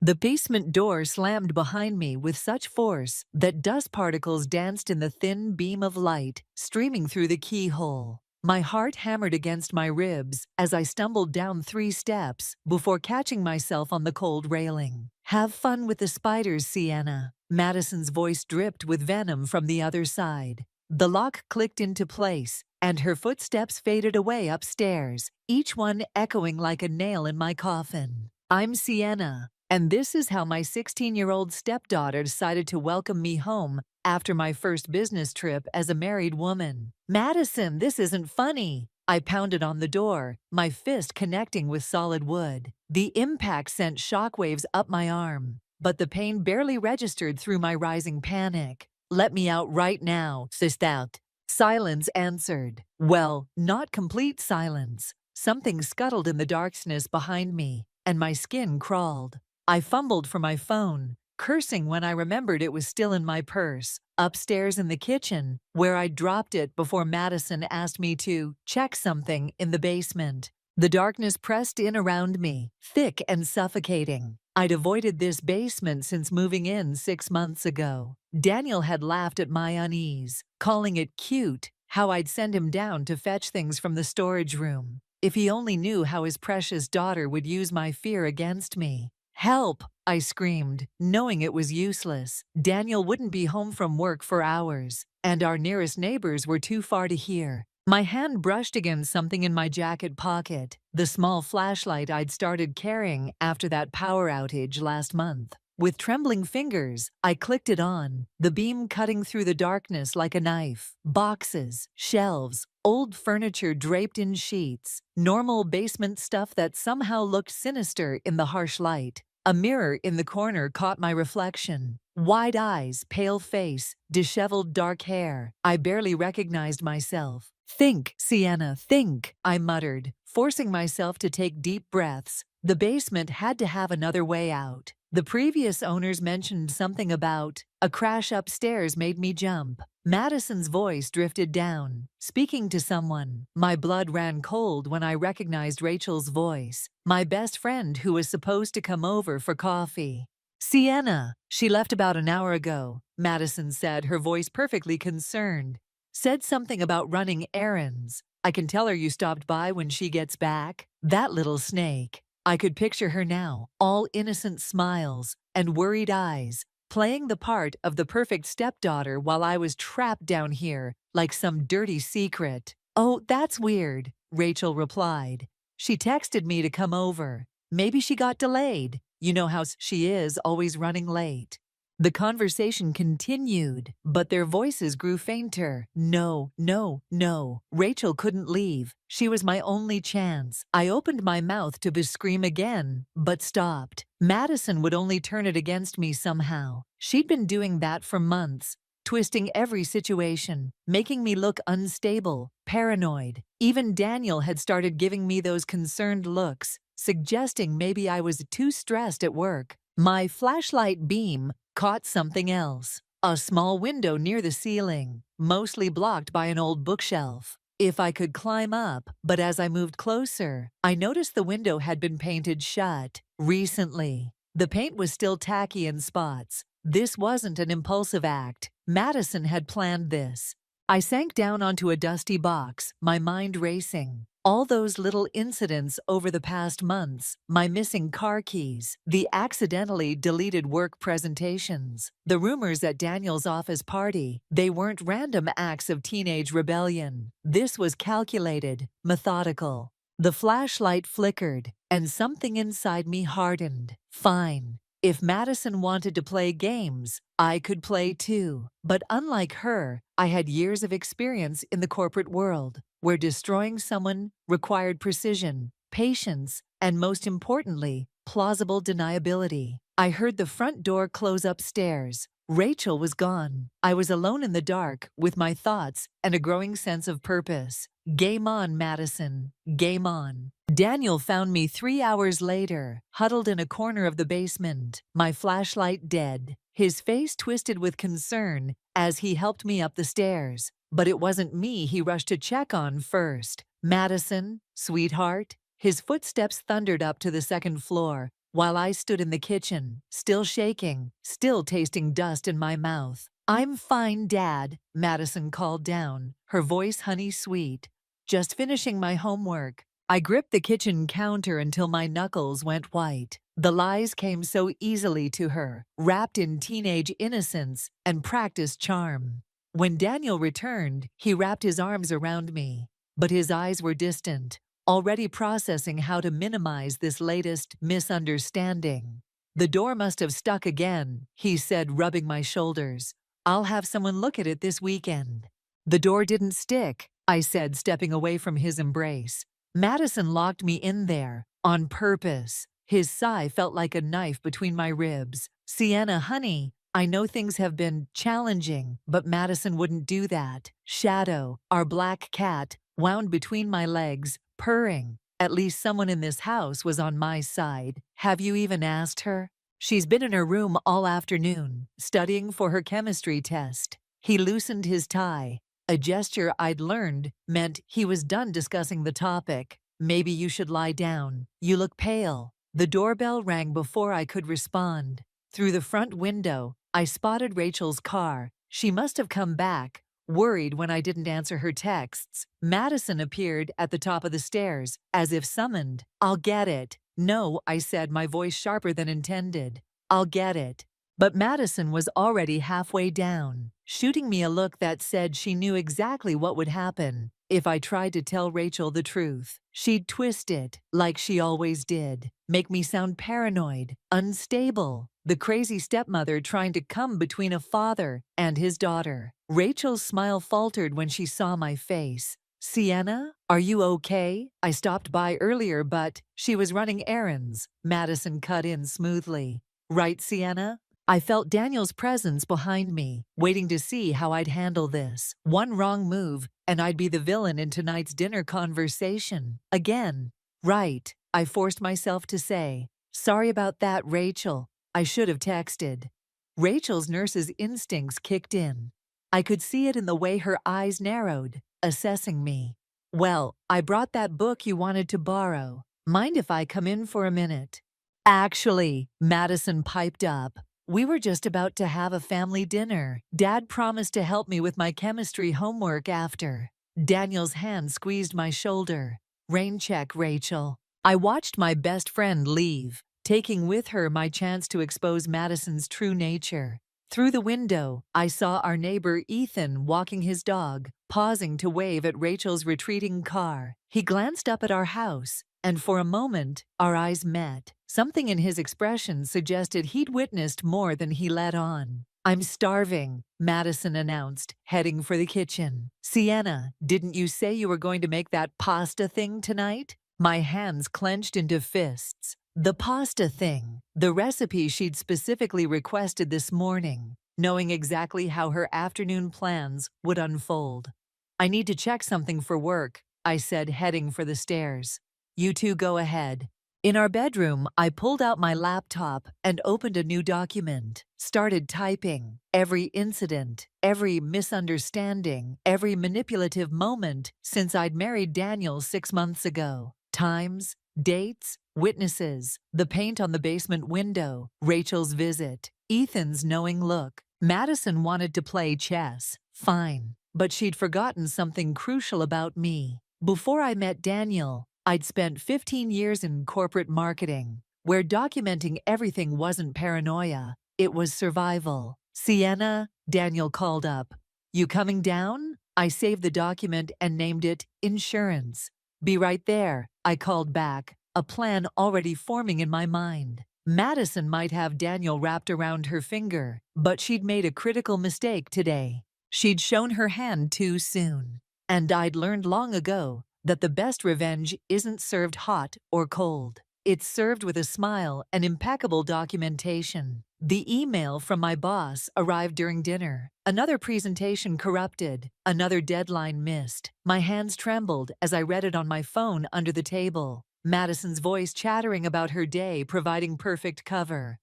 The basement door slammed behind me with such force that dust particles danced in the thin beam of light streaming through the keyhole. My heart hammered against my ribs as I stumbled down 3 steps before catching myself on the cold railing. "Have fun with the spiders, Sienna." Madison's voice dripped with venom from the other side. The lock clicked into place, and her footsteps faded away upstairs, each one echoing like a nail in my coffin. "I'm Sienna, and this is how my 16-year-old stepdaughter decided to welcome me home after my first business trip as a married woman." "Madison, this isn't funny." I pounded on the door, my fist connecting with solid wood. The impact sent shockwaves up my arm, but the pain barely registered through my rising panic. "Let me out right now, Stepdaughter." Silence answered. Well, not complete silence. Something scuttled in the darkness behind me, and my skin crawled. I fumbled for my phone, cursing when I remembered it was still in my purse, upstairs in the kitchen, where I dropped it before Madison asked me to check something in the basement. The darkness pressed in around me, thick and suffocating. I'd avoided this basement since moving in 6 months ago. Daniel had laughed at my unease, calling it cute how I'd send him down to fetch things from the storage room. If he only knew how his precious daughter would use my fear against me. "Help!" I screamed, knowing it was useless. Daniel wouldn't be home from work for hours, and our nearest neighbors were too far to hear. My hand brushed against something in my jacket pocket, the small flashlight I'd started carrying after that power outage last month. With trembling fingers, I clicked it on, the beam cutting through the darkness like a knife. Boxes, shelves, old furniture draped in sheets, normal basement stuff that somehow looked sinister in the harsh light. A mirror in the corner caught my reflection. Wide eyes, pale face, disheveled dark hair. I barely recognized myself. "Think, Sienna, think," I muttered, forcing myself to take deep breaths. The basement had to have another way out. The previous owners mentioned something about a crash upstairs made me jump. Madison's voice drifted down, speaking to someone. My blood ran cold when I recognized Rachel's voice, my best friend who was supposed to come over for coffee. "Sienna, she left about an hour ago," Madison said, her voice perfectly concerned. "Said something about running errands. I can tell her you stopped by when she gets back." That little snake. I could picture her now, all innocent smiles and worried eyes, playing the part of the perfect stepdaughter while I was trapped down here like some dirty secret. "Oh, that's weird," Rachel replied. "She texted me to come over. Maybe she got delayed. You know how she is, always running late." The conversation continued, but their voices grew fainter. No, no, no. Rachel couldn't leave. She was my only chance. I opened my mouth to scream again, but stopped. Madison would only turn it against me somehow. She'd been doing that for months, twisting every situation, making me look unstable, paranoid. Even Daniel had started giving me those concerned looks, suggesting maybe I was too stressed at work. My flashlight beam caught something else. A small window near the ceiling, mostly blocked by an old bookshelf. If I could climb up, but as I moved closer, I noticed the window had been painted shut recently. The paint was still tacky in spots. This wasn't an impulsive act. Madison had planned this. I sank down onto a dusty box, my mind racing. All those little incidents over the past months, my missing car keys, the accidentally deleted work presentations, the rumors at Daniel's office party, they weren't random acts of teenage rebellion. This was calculated, methodical. The flashlight flickered, and something inside me hardened. Fine. If Madison wanted to play games, I could play too. But unlike her, I had years of experience in the corporate world, where destroying someone required precision, patience, and most importantly, plausible deniability. I heard the front door close upstairs. Rachel was gone. I was alone in the dark with my thoughts and a growing sense of purpose. Game on, Madison. Game on. Daniel found me 3 hours later, huddled in a corner of the basement, my flashlight dead. His face twisted with concern as he helped me up the stairs. But it wasn't me he rushed to check on first. "Madison, sweetheart." His footsteps thundered up to the second floor, while I stood in the kitchen, still shaking, still tasting dust in my mouth. "I'm fine, Dad," Madison called down, her voice honey sweet. "Just finishing my homework." I gripped the kitchen counter until my knuckles went white. The lies came so easily to her, wrapped in teenage innocence and practiced charm. When Daniel returned, he wrapped his arms around me, but his eyes were distant, already processing how to minimize this latest misunderstanding. "The door must have stuck again," he said, rubbing my shoulders. "I'll have someone look at it this weekend." "The door didn't stick," I said, stepping away from his embrace. "Madison locked me in there, on purpose." His sigh felt like a knife between my ribs. "Sienna, honey, I know things have been challenging, but Madison wouldn't do that." Shadow, our black cat, wound between my legs, purring. "At least someone in this house was on my side. Have you even asked her? She's been in her room all afternoon, studying for her chemistry test." He loosened his tie. A gesture I'd learned meant he was done discussing the topic. "Maybe you should lie down. You look pale." The doorbell rang before I could respond. Through the front window, I spotted Rachel's car. She must have come back, worried when I didn't answer her texts. Madison appeared at the top of the stairs, as if summoned. "I'll get it." "No," I said, my voice sharper than intended. "I'll get it." But Madison was already halfway down, shooting me a look that said she knew exactly what would happen if I tried to tell Rachel the truth. She'd twist it, like she always did, make me sound paranoid, unstable, the crazy stepmother trying to come between a father and his daughter. Rachel's smile faltered when she saw my face. "Sienna, are you okay? I stopped by earlier, but..." "She was running errands," Madison cut in smoothly. "Right, Sienna?" I felt Daniel's presence behind me, waiting to see how I'd handle this. One wrong move, and I'd be the villain in tonight's dinner conversation. Again. "Right," I forced myself to say. "Sorry about that, Rachel. I should have texted." Rachel's nurse's instincts kicked in. I could see it in the way her eyes narrowed, assessing me. "Well, I brought that book you wanted to borrow. Mind if I come in for a minute?" "Actually," Madison piped up, "we were just about to have a family dinner. Dad promised to help me with my chemistry homework after." Daniel's hand squeezed my shoulder. "Rain check, Rachel." I watched my best friend leave, taking with her my chance to expose Madison's true nature. Through the window, I saw our neighbor Ethan walking his dog, pausing to wave at Rachel's retreating car. He glanced up at our house, and for a moment, our eyes met. Something in his expression suggested he'd witnessed more than he let on. "I'm starving," Madison announced, heading for the kitchen. "Sienna, didn't you say you were going to make that pasta thing tonight?" My hands clenched into fists. The pasta thing, the recipe she'd specifically requested this morning, knowing exactly how her afternoon plans would unfold. "I need to check something for work," I said, heading for the stairs. "You two go ahead." In our bedroom, I pulled out my laptop and opened a new document, started typing. Every incident, every misunderstanding, every manipulative moment since I'd married Daniel 6 months ago. Times, dates, witnesses, the paint on the basement window, Rachel's visit, Ethan's knowing look. Madison wanted to play chess, fine, but she'd forgotten something crucial about me. Before I met Daniel, I'd spent 15 years in corporate marketing, where documenting everything wasn't paranoia, it was survival. "Sienna," Daniel called up. "You coming down?" I saved the document and named it Insurance. "Be right there," I called back, a plan already forming in my mind. Madison might have Daniel wrapped around her finger, but she'd made a critical mistake today. She'd shown her hand too soon. And I'd learned long ago that the best revenge isn't served hot or cold. It's served with a smile and impeccable documentation. The email from my boss arrived during dinner. Another presentation corrupted, another deadline missed. My hands trembled as I read it on my phone under the table. Madison's voice chattering about her day, providing perfect cover.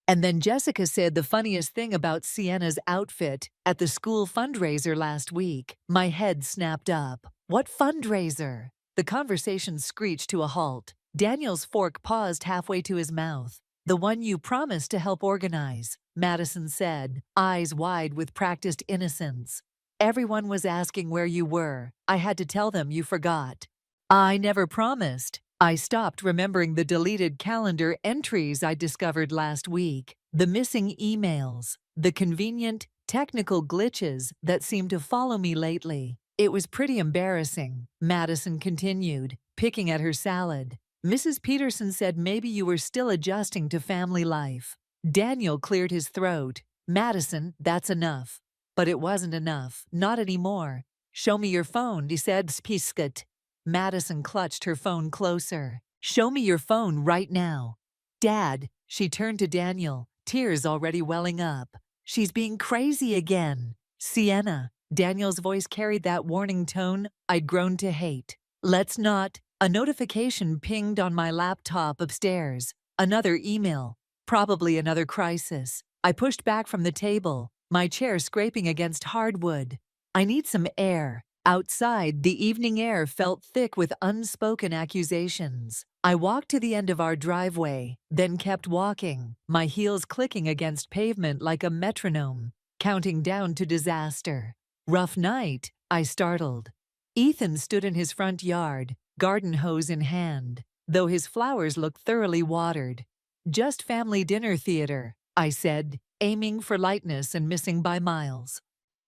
And then Jessica said the funniest thing about Sienna's outfit at the school fundraiser last week. My head snapped up. "What fundraiser?" The conversation screeched to a halt. Daniel's fork paused halfway to his mouth. The one you promised to help organize, Madison said, eyes wide with practiced innocence. Everyone was asking where you were. I had to tell them you forgot. I never promised. I stopped remembering the deleted calendar entries I discovered last week, the missing emails, the convenient, technical glitches that seemed to follow me lately. It was pretty embarrassing, Madison continued, picking at her salad. Mrs. Peterson said maybe you were still adjusting to family life. Daniel cleared his throat. Madison, that's enough. But it wasn't enough, not anymore. Show me your phone, he said, spisket. Madison clutched her phone closer. Show me your phone right now. Dad, she turned to Daniel, tears already welling up. She's being crazy again. Sienna, Daniel's voice carried that warning tone I'd grown to hate. Let's not. A notification pinged on my laptop upstairs. Another email. Probably another crisis. I pushed back from the table, my chair scraping against hardwood. I need some air. Outside, the evening air felt thick with unspoken accusations. I walked to the end of our driveway, then kept walking, my heels clicking against pavement like a metronome, counting down to disaster. Rough night, I startled. Ethan stood in his front yard, garden hose in hand, though his flowers looked thoroughly watered. Just family dinner theater, I said, aiming for lightness and missing by miles.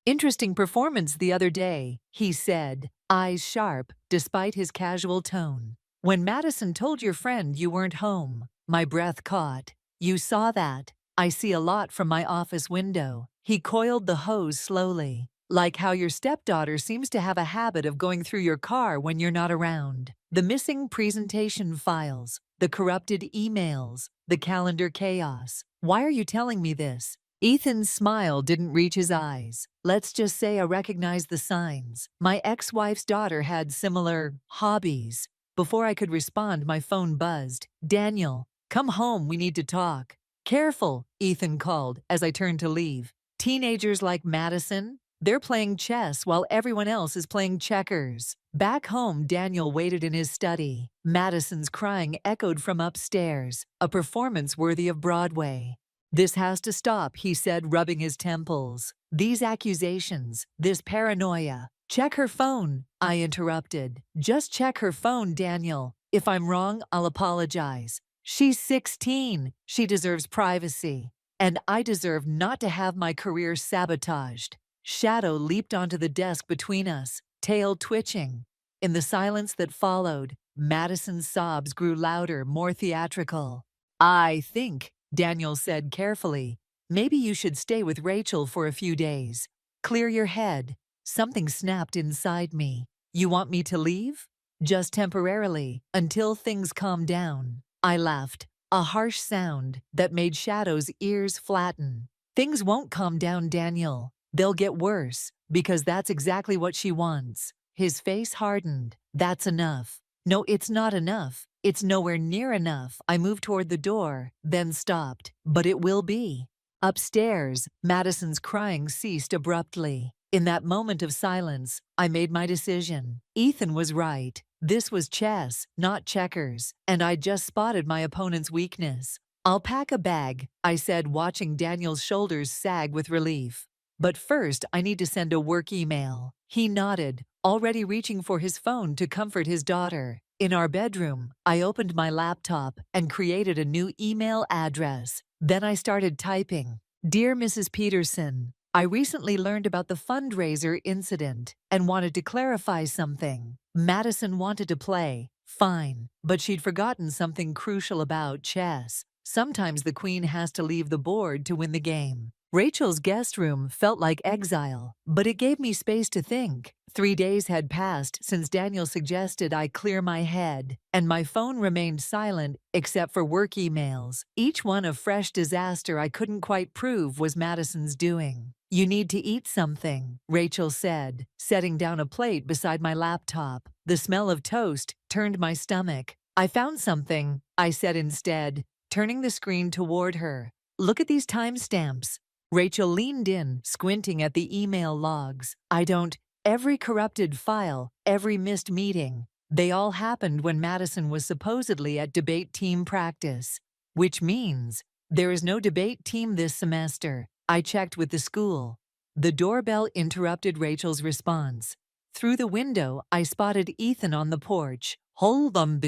Interesting performance the other day, he said, eyes sharp despite his casual tone. When Madison told your friend you weren't home, my breath caught. You saw that. I see a lot from my office window. He coiled the hose slowly. Like how your stepdaughter seems to have a habit of going through your car when you're not around. The missing presentation files, the corrupted emails, the calendar chaos. Why are you telling me this? Ethan's smile didn't reach his eyes. Let's just say I recognized the signs. My ex-wife's daughter had similar hobbies. Before I could respond, my phone buzzed. Daniel, come home, we need to talk. Careful, Ethan called as I turned to leave. Teenagers like Madison? They're playing chess while everyone else is playing checkers. Back home, Daniel waited in his study. Madison's crying echoed from upstairs, a performance worthy of Broadway. This has to stop, he said, rubbing his temples. These accusations, this paranoia. Check her phone, I interrupted. Just check her phone, Daniel. If I'm wrong, I'll apologize. She's 16. She deserves privacy. And I deserve not to have my career sabotaged. Shadow leaped onto the desk between us, tail twitching. In the silence that followed, Madison's sobs grew louder, more theatrical. I think, Daniel said carefully, maybe you should stay with Rachel for a few days. Clear your head. Something snapped inside me. You want me to leave? Just temporarily, until things calm down. I laughed, a harsh sound that made Shadow's ears flatten. Things won't calm down, Daniel. They'll get worse, because that's exactly what she wants. His face hardened. That's enough. No, it's not enough. It's nowhere near enough. I moved toward the door, then stopped. But it will be. Upstairs, Madison's crying ceased abruptly. In that moment of silence, I made my decision. Ethan was right. This was chess, not checkers, and I'd just spotted my opponent's weakness. I'll pack a bag, I said, watching Daniel's shoulders sag with relief. But first, I need to send a work email. He nodded, already reaching for his phone to comfort his daughter. In our bedroom, I opened my laptop and created a new email address. Then I started typing. Dear Mrs. Peterson, I recently learned about the fundraiser incident and wanted to clarify something. Madison wanted to play, fine, but she'd forgotten something crucial about chess. Sometimes the queen has to leave the board to win the game. Rachel's guest room felt like exile, but it gave me space to think. 3 days had passed since Daniel suggested I clear my head, and my phone remained silent except for work emails, each one a fresh disaster I couldn't quite prove was Madison's doing. You need to eat something, Rachel said, setting down a plate beside my laptop. The smell of toast turned my stomach. I found something, I said instead, turning the screen toward her. Look at these timestamps. Rachel leaned in, squinting at the email logs. Every corrupted file, every missed meeting. They all happened when Madison was supposedly at debate team practice, which means there is no debate team this semester. I checked with the school. The doorbell interrupted Rachel's response. Through the window, I spotted Ethan on the porch, holding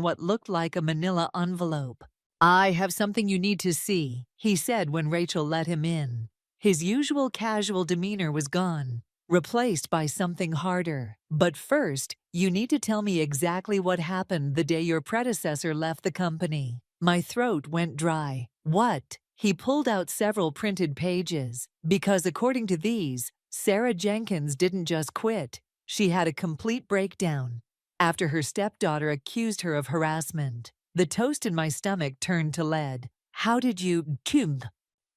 what looked like a manila envelope. "I have something you need to see," he said when Rachel let him in. His usual casual demeanor was gone, replaced by something harder. "But first, you need to tell me exactly what happened the day your predecessor left the company." My throat went dry. "What?" He pulled out several printed pages. "Because according to these, Sarah Jenkins didn't just quit. She had a complete breakdown after her stepdaughter accused her of harassment." The toast in my stomach turned to lead. "How did you cum?"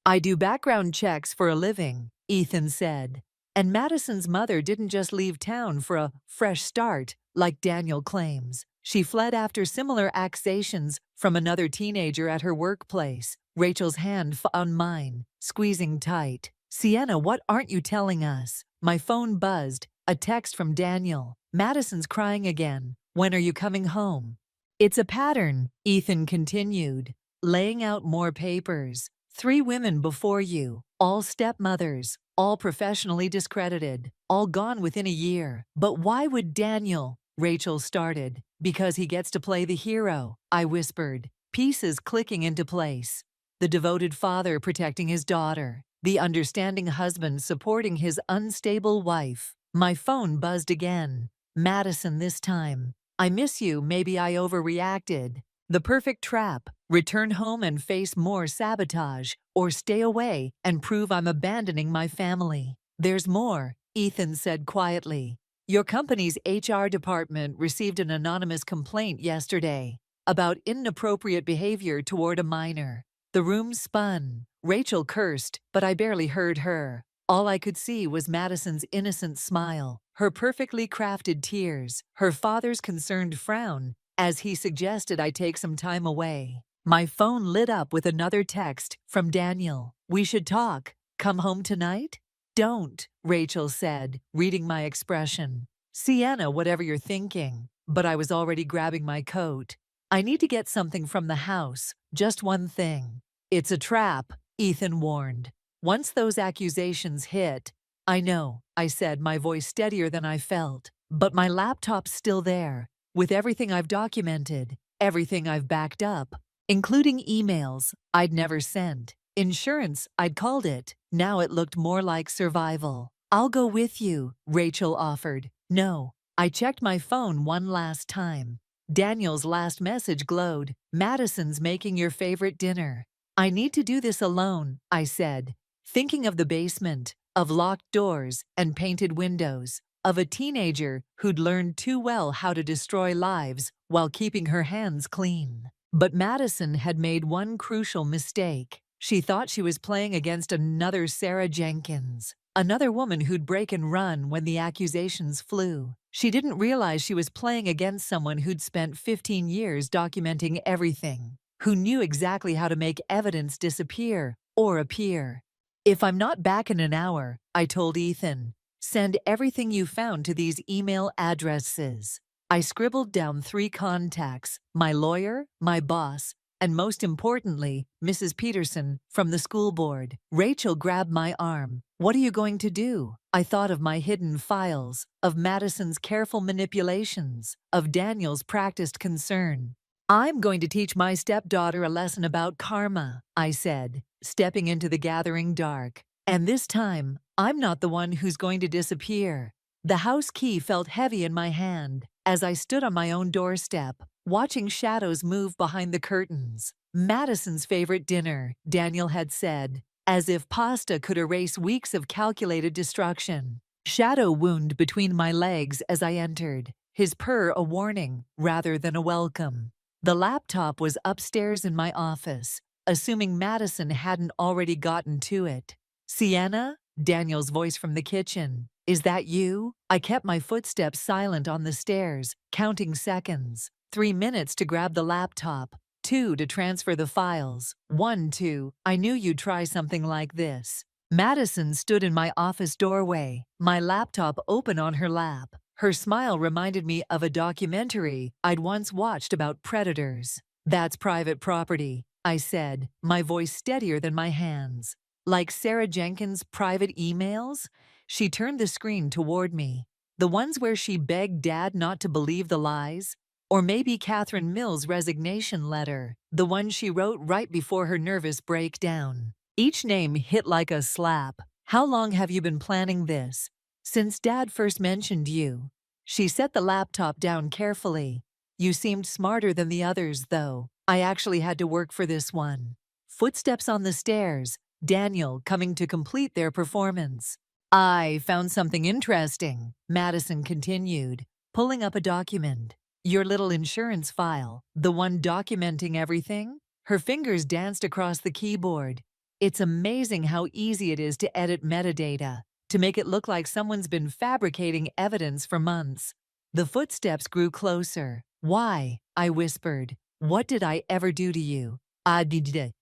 "I do background checks for a living," Ethan said. "And Madison's mother didn't just leave town for a fresh start, like Daniel claims. She fled after similar accusations from another teenager at her workplace." Rachel's hand on mine, squeezing tight. "Sienna, what aren't you telling us?" My phone buzzed. A text from Daniel. "Madison's crying again. When are you coming home?" "It's a pattern," Ethan continued, laying out more papers. "3 women before you, all stepmothers, all professionally discredited, all gone within a year." "But why would Daniel?" Rachel started. "Because he gets to play the hero," I whispered, pieces clicking into place. The devoted father protecting his daughter, the understanding husband supporting his unstable wife. My phone buzzed again. "Madison this time. I miss you, maybe I overreacted. The perfect trap. Return home and face more sabotage, or stay away and prove I'm abandoning my family." "There's more," Ethan said quietly. "Your company's HR department received an anonymous complaint yesterday about inappropriate behavior toward a minor." The room spun. Rachel cursed, but I barely heard her. All I could see was Madison's innocent smile, her perfectly crafted tears, her father's concerned frown as he suggested I take some time away. My phone lit up with another text from Daniel. "We should talk. Come home tonight?" "Don't," Rachel said, reading my expression. "Sienna, whatever you're thinking." But I was already grabbing my coat. "I need to get something from the house, just one thing." "It's a trap," Ethan warned. "Once those accusations hit—" "I know," I said, my voice steadier than I felt. "But my laptop's still there, with everything I've documented, everything I've backed up, including emails I'd never sent. Insurance, I'd called it. Now it looked more like survival." "I'll go with you," Rachel offered. "No." I checked my phone one last time. Daniel's last message glowed. "Madison's making your favorite dinner." "I need to do this alone," I said, thinking of the basement, of locked doors and painted windows, of a teenager who'd learned too well how to destroy lives while keeping her hands clean. But Madison had made one crucial mistake. She thought she was playing against another Sarah Jenkins, another woman who'd break and run when the accusations flew. She didn't realize she was playing against someone who'd spent 15 years documenting everything, who knew exactly how to make evidence disappear or appear. "If I'm not back in an hour," I told Ethan, "send everything you found to these email addresses." I scribbled down 3 contacts: my lawyer, my boss, and most importantly, Mrs. Peterson from the school board. Rachel grabbed my arm. "What are you going to do?" I thought of my hidden files, of Madison's careful manipulations, of Daniel's practiced concern. "I'm going to teach my stepdaughter a lesson about karma," I said, stepping into the gathering dark. "And this time, I'm not the one who's going to disappear." The house key felt heavy in my hand as I stood on my own doorstep, watching shadows move behind the curtains. "Madison's favorite dinner," Daniel had said, as if pasta could erase weeks of calculated destruction. Shadow wound between my legs as I entered, his purr a warning rather than a welcome. The laptop was upstairs in my office, assuming Madison hadn't already gotten to it. "Sienna?" Daniel's voice from the kitchen. "Is that you?" I kept my footsteps silent on the stairs, counting seconds. 3 minutes to grab the laptop, 2 to transfer the files, 1, 2. "I knew you'd try something like this." Madison stood in my office doorway, my laptop open on her lap. Her smile reminded me of a documentary I'd once watched about predators. "That's private property," I said, my voice steadier than my hands. "Like Sarah Jenkins' private emails?" She turned the screen toward me. "The ones where she begged Dad not to believe the lies? Or maybe Catherine Mills' resignation letter, the one she wrote right before her nervous breakdown?" Each name hit like a slap. "How long have you been planning this?" "Since Dad first mentioned you." She set the laptop down carefully. "You seemed smarter than the others, though. I actually had to work for this one." Footsteps on the stairs, Daniel coming to complete their performance. "I found something interesting," Madison continued, pulling up a document. "Your little insurance file, the one documenting everything?" Her fingers danced across the keyboard. "It's amazing how easy it is to edit metadata, to make it look like someone's been fabricating evidence for months." The footsteps grew closer. "Why?" I whispered. "What did I ever do to you?" "I did it."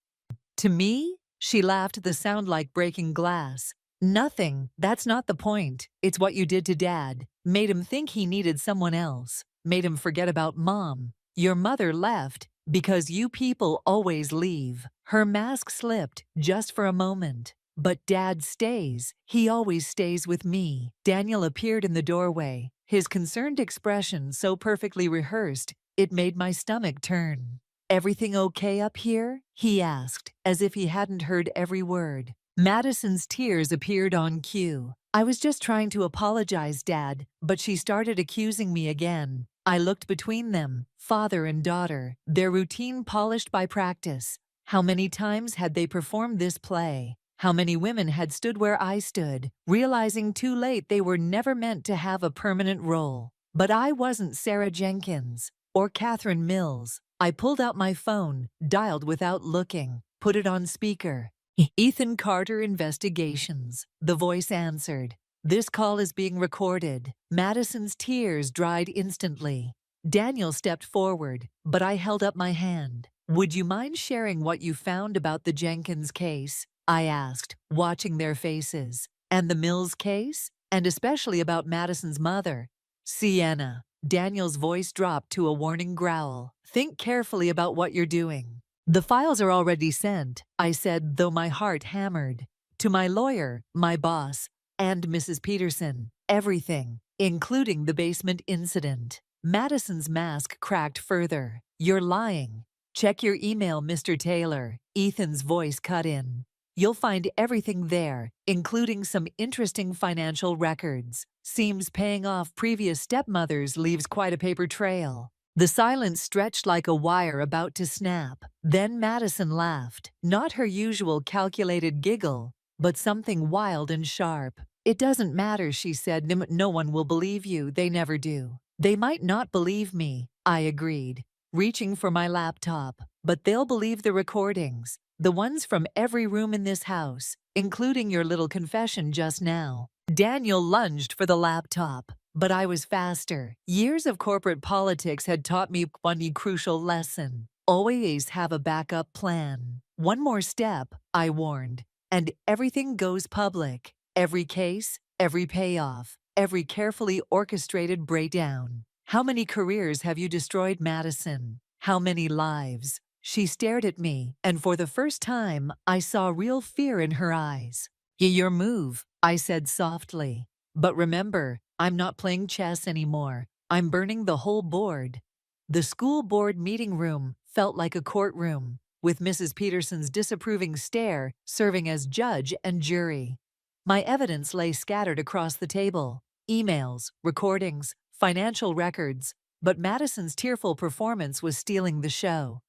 "To me?" She laughed, the sound like breaking glass. "Nothing. That's not the point. It's what you did to Dad. Made him think he needed someone else. Made him forget about Mom. Your mother left because you people always leave." Her mask slipped just for a moment. "But Dad stays. He always stays with me." Daniel appeared in the doorway, his concerned expression so perfectly rehearsed, it made my stomach turn. "Everything okay up here?" he asked, as if he hadn't heard every word. Madison's tears appeared on cue. "I was just trying to apologize, Dad," but she started accusing me again. I looked between them, father and daughter, their routine polished by practice. How many times had they performed this play? How many women had stood where I stood, realizing too late they were never meant to have a permanent role? But I wasn't Sarah Jenkins or Catherine Mills. I pulled out my phone, dialed without looking, put it on speaker. "Ethan Carter Investigations," the voice answered. "This call is being recorded." Madison's tears dried instantly. Daniel stepped forward, but I held up my hand. "Would you mind sharing what you found about the Jenkins case?" I asked, watching their faces. "And the Mills case? And especially about Madison's mother?" "Sienna." Daniel's voice dropped to a warning growl. "Think carefully about what you're doing." "The files are already sent," I said, though my heart hammered. "To my lawyer, my boss, and Mrs. Peterson. Everything, including the basement incident." Madison's mask cracked further. "You're lying." "Check your email, Mr. Taylor," Ethan's voice cut in. "You'll find everything there, including some interesting financial records. Seems paying off previous stepmothers leaves quite a paper trail." The silence stretched like a wire about to snap. Then Madison laughed, not her usual calculated giggle, but something wild and sharp. "It doesn't matter," she said. No one will believe you. They never do." "They might not believe me," I agreed, reaching for my laptop. "But they'll believe the recordings, the ones from every room in this house, including your little confession just now." Daniel lunged for the laptop, but I was faster. Years of corporate politics had taught me one crucial lesson: always have a backup plan. "One more step," I warned, "and everything goes public. Every case, every payoff, every carefully orchestrated breakdown." "How many careers have you destroyed, Madison? How many lives?" She stared at me, and for the first time, I saw real fear in her eyes. "Your move," I said softly. "But remember, I'm not playing chess anymore. I'm burning the whole board." The school board meeting room felt like a courtroom, with Mrs. Peterson's disapproving stare serving as judge and jury. My evidence lay scattered across the table: emails, recordings, financial records, but Madison's tearful performance was stealing the show.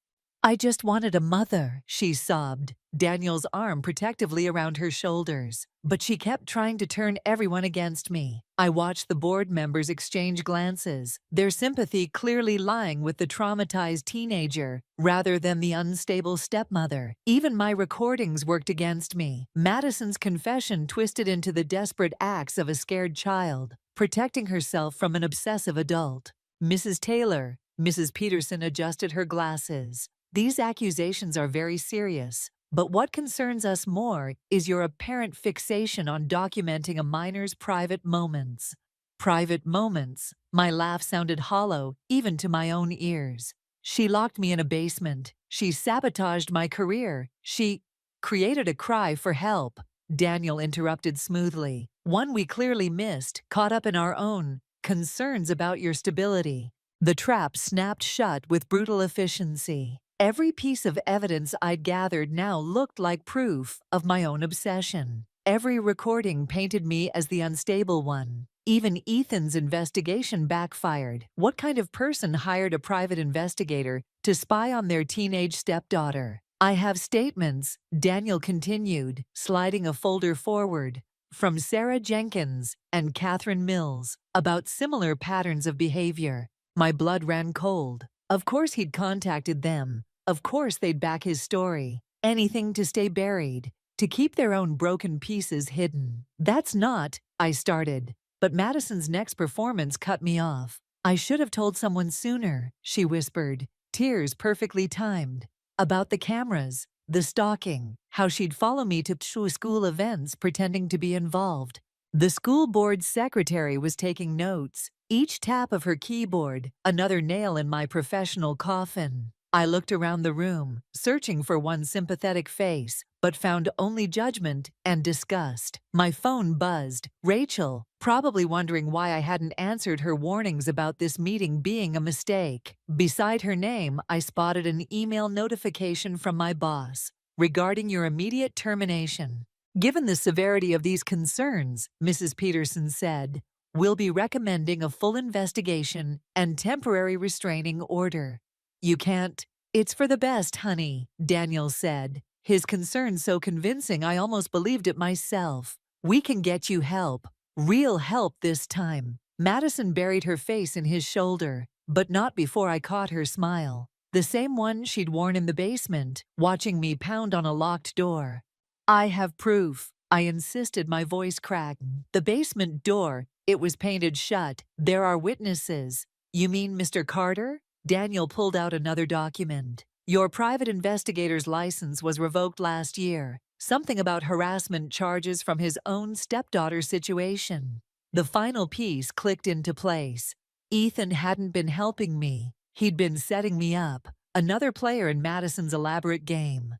"I just wanted a mother," she sobbed, Daniel's arm protectively around her shoulders. But she kept trying to turn everyone against me. I watched the board members exchange glances, their sympathy clearly lying with the traumatized teenager rather than the unstable stepmother. Even my recordings worked against me. Madison's confession twisted into the desperate acts of a scared child, protecting herself from an obsessive adult. "Mrs. Taylor," Mrs. Peterson adjusted her glasses. "These accusations are very serious. But what concerns us more is your apparent fixation on documenting a minor's private moments. Private moments. My laugh sounded hollow, even to my own ears. She locked me in a basement. She sabotaged my career. She created a cry for help. Daniel interrupted smoothly. One we clearly missed, caught up in our own concerns about your stability. The trap snapped shut with brutal efficiency. Every piece of evidence I'd gathered now looked like proof of my own obsession. Every recording painted me as the unstable one. Even Ethan's investigation backfired. What kind of person hired a private investigator to spy on their teenage stepdaughter? I have statements, Daniel continued, sliding a folder forward, from Sarah Jenkins and Catherine Mills, about similar patterns of behavior. My blood ran cold. Of course he'd contacted them. Of course they'd back his story. Anything to stay buried, to keep their own broken pieces hidden. That's not, I started. But Madison's next performance cut me off. I should have told someone sooner, she whispered, tears perfectly timed. About the cameras, the stalking, how she'd follow me to school events pretending to be involved. The school board secretary was taking notes, each tap of her keyboard, another nail in my professional coffin. I looked around the room, searching for one sympathetic face, but found only judgment and disgust. My phone buzzed. Rachel, probably wondering why I hadn't answered her warnings about this meeting being a mistake. Beside her name, I spotted an email notification from my boss regarding your immediate termination. Given the severity of these concerns, Mrs. Peterson said, we'll be recommending a full investigation and temporary restraining order. You can't. It's for the best, honey, Daniel said, his concern so convincing I almost believed it myself. We can get you help. Real help this time. Madison buried her face in his shoulder, but not before I caught her smile. The same one she'd worn in the basement, watching me pound on a locked door. I have proof, I insisted, my voice cracked. The basement door, it was painted shut. There are witnesses. You mean Mr. Carter? Daniel pulled out another document. Your private investigator's license was revoked last year. Something about harassment charges from his own stepdaughter situation. The final piece clicked into place. Ethan hadn't been helping me. He'd been setting me up. Another player in Madison's elaborate game.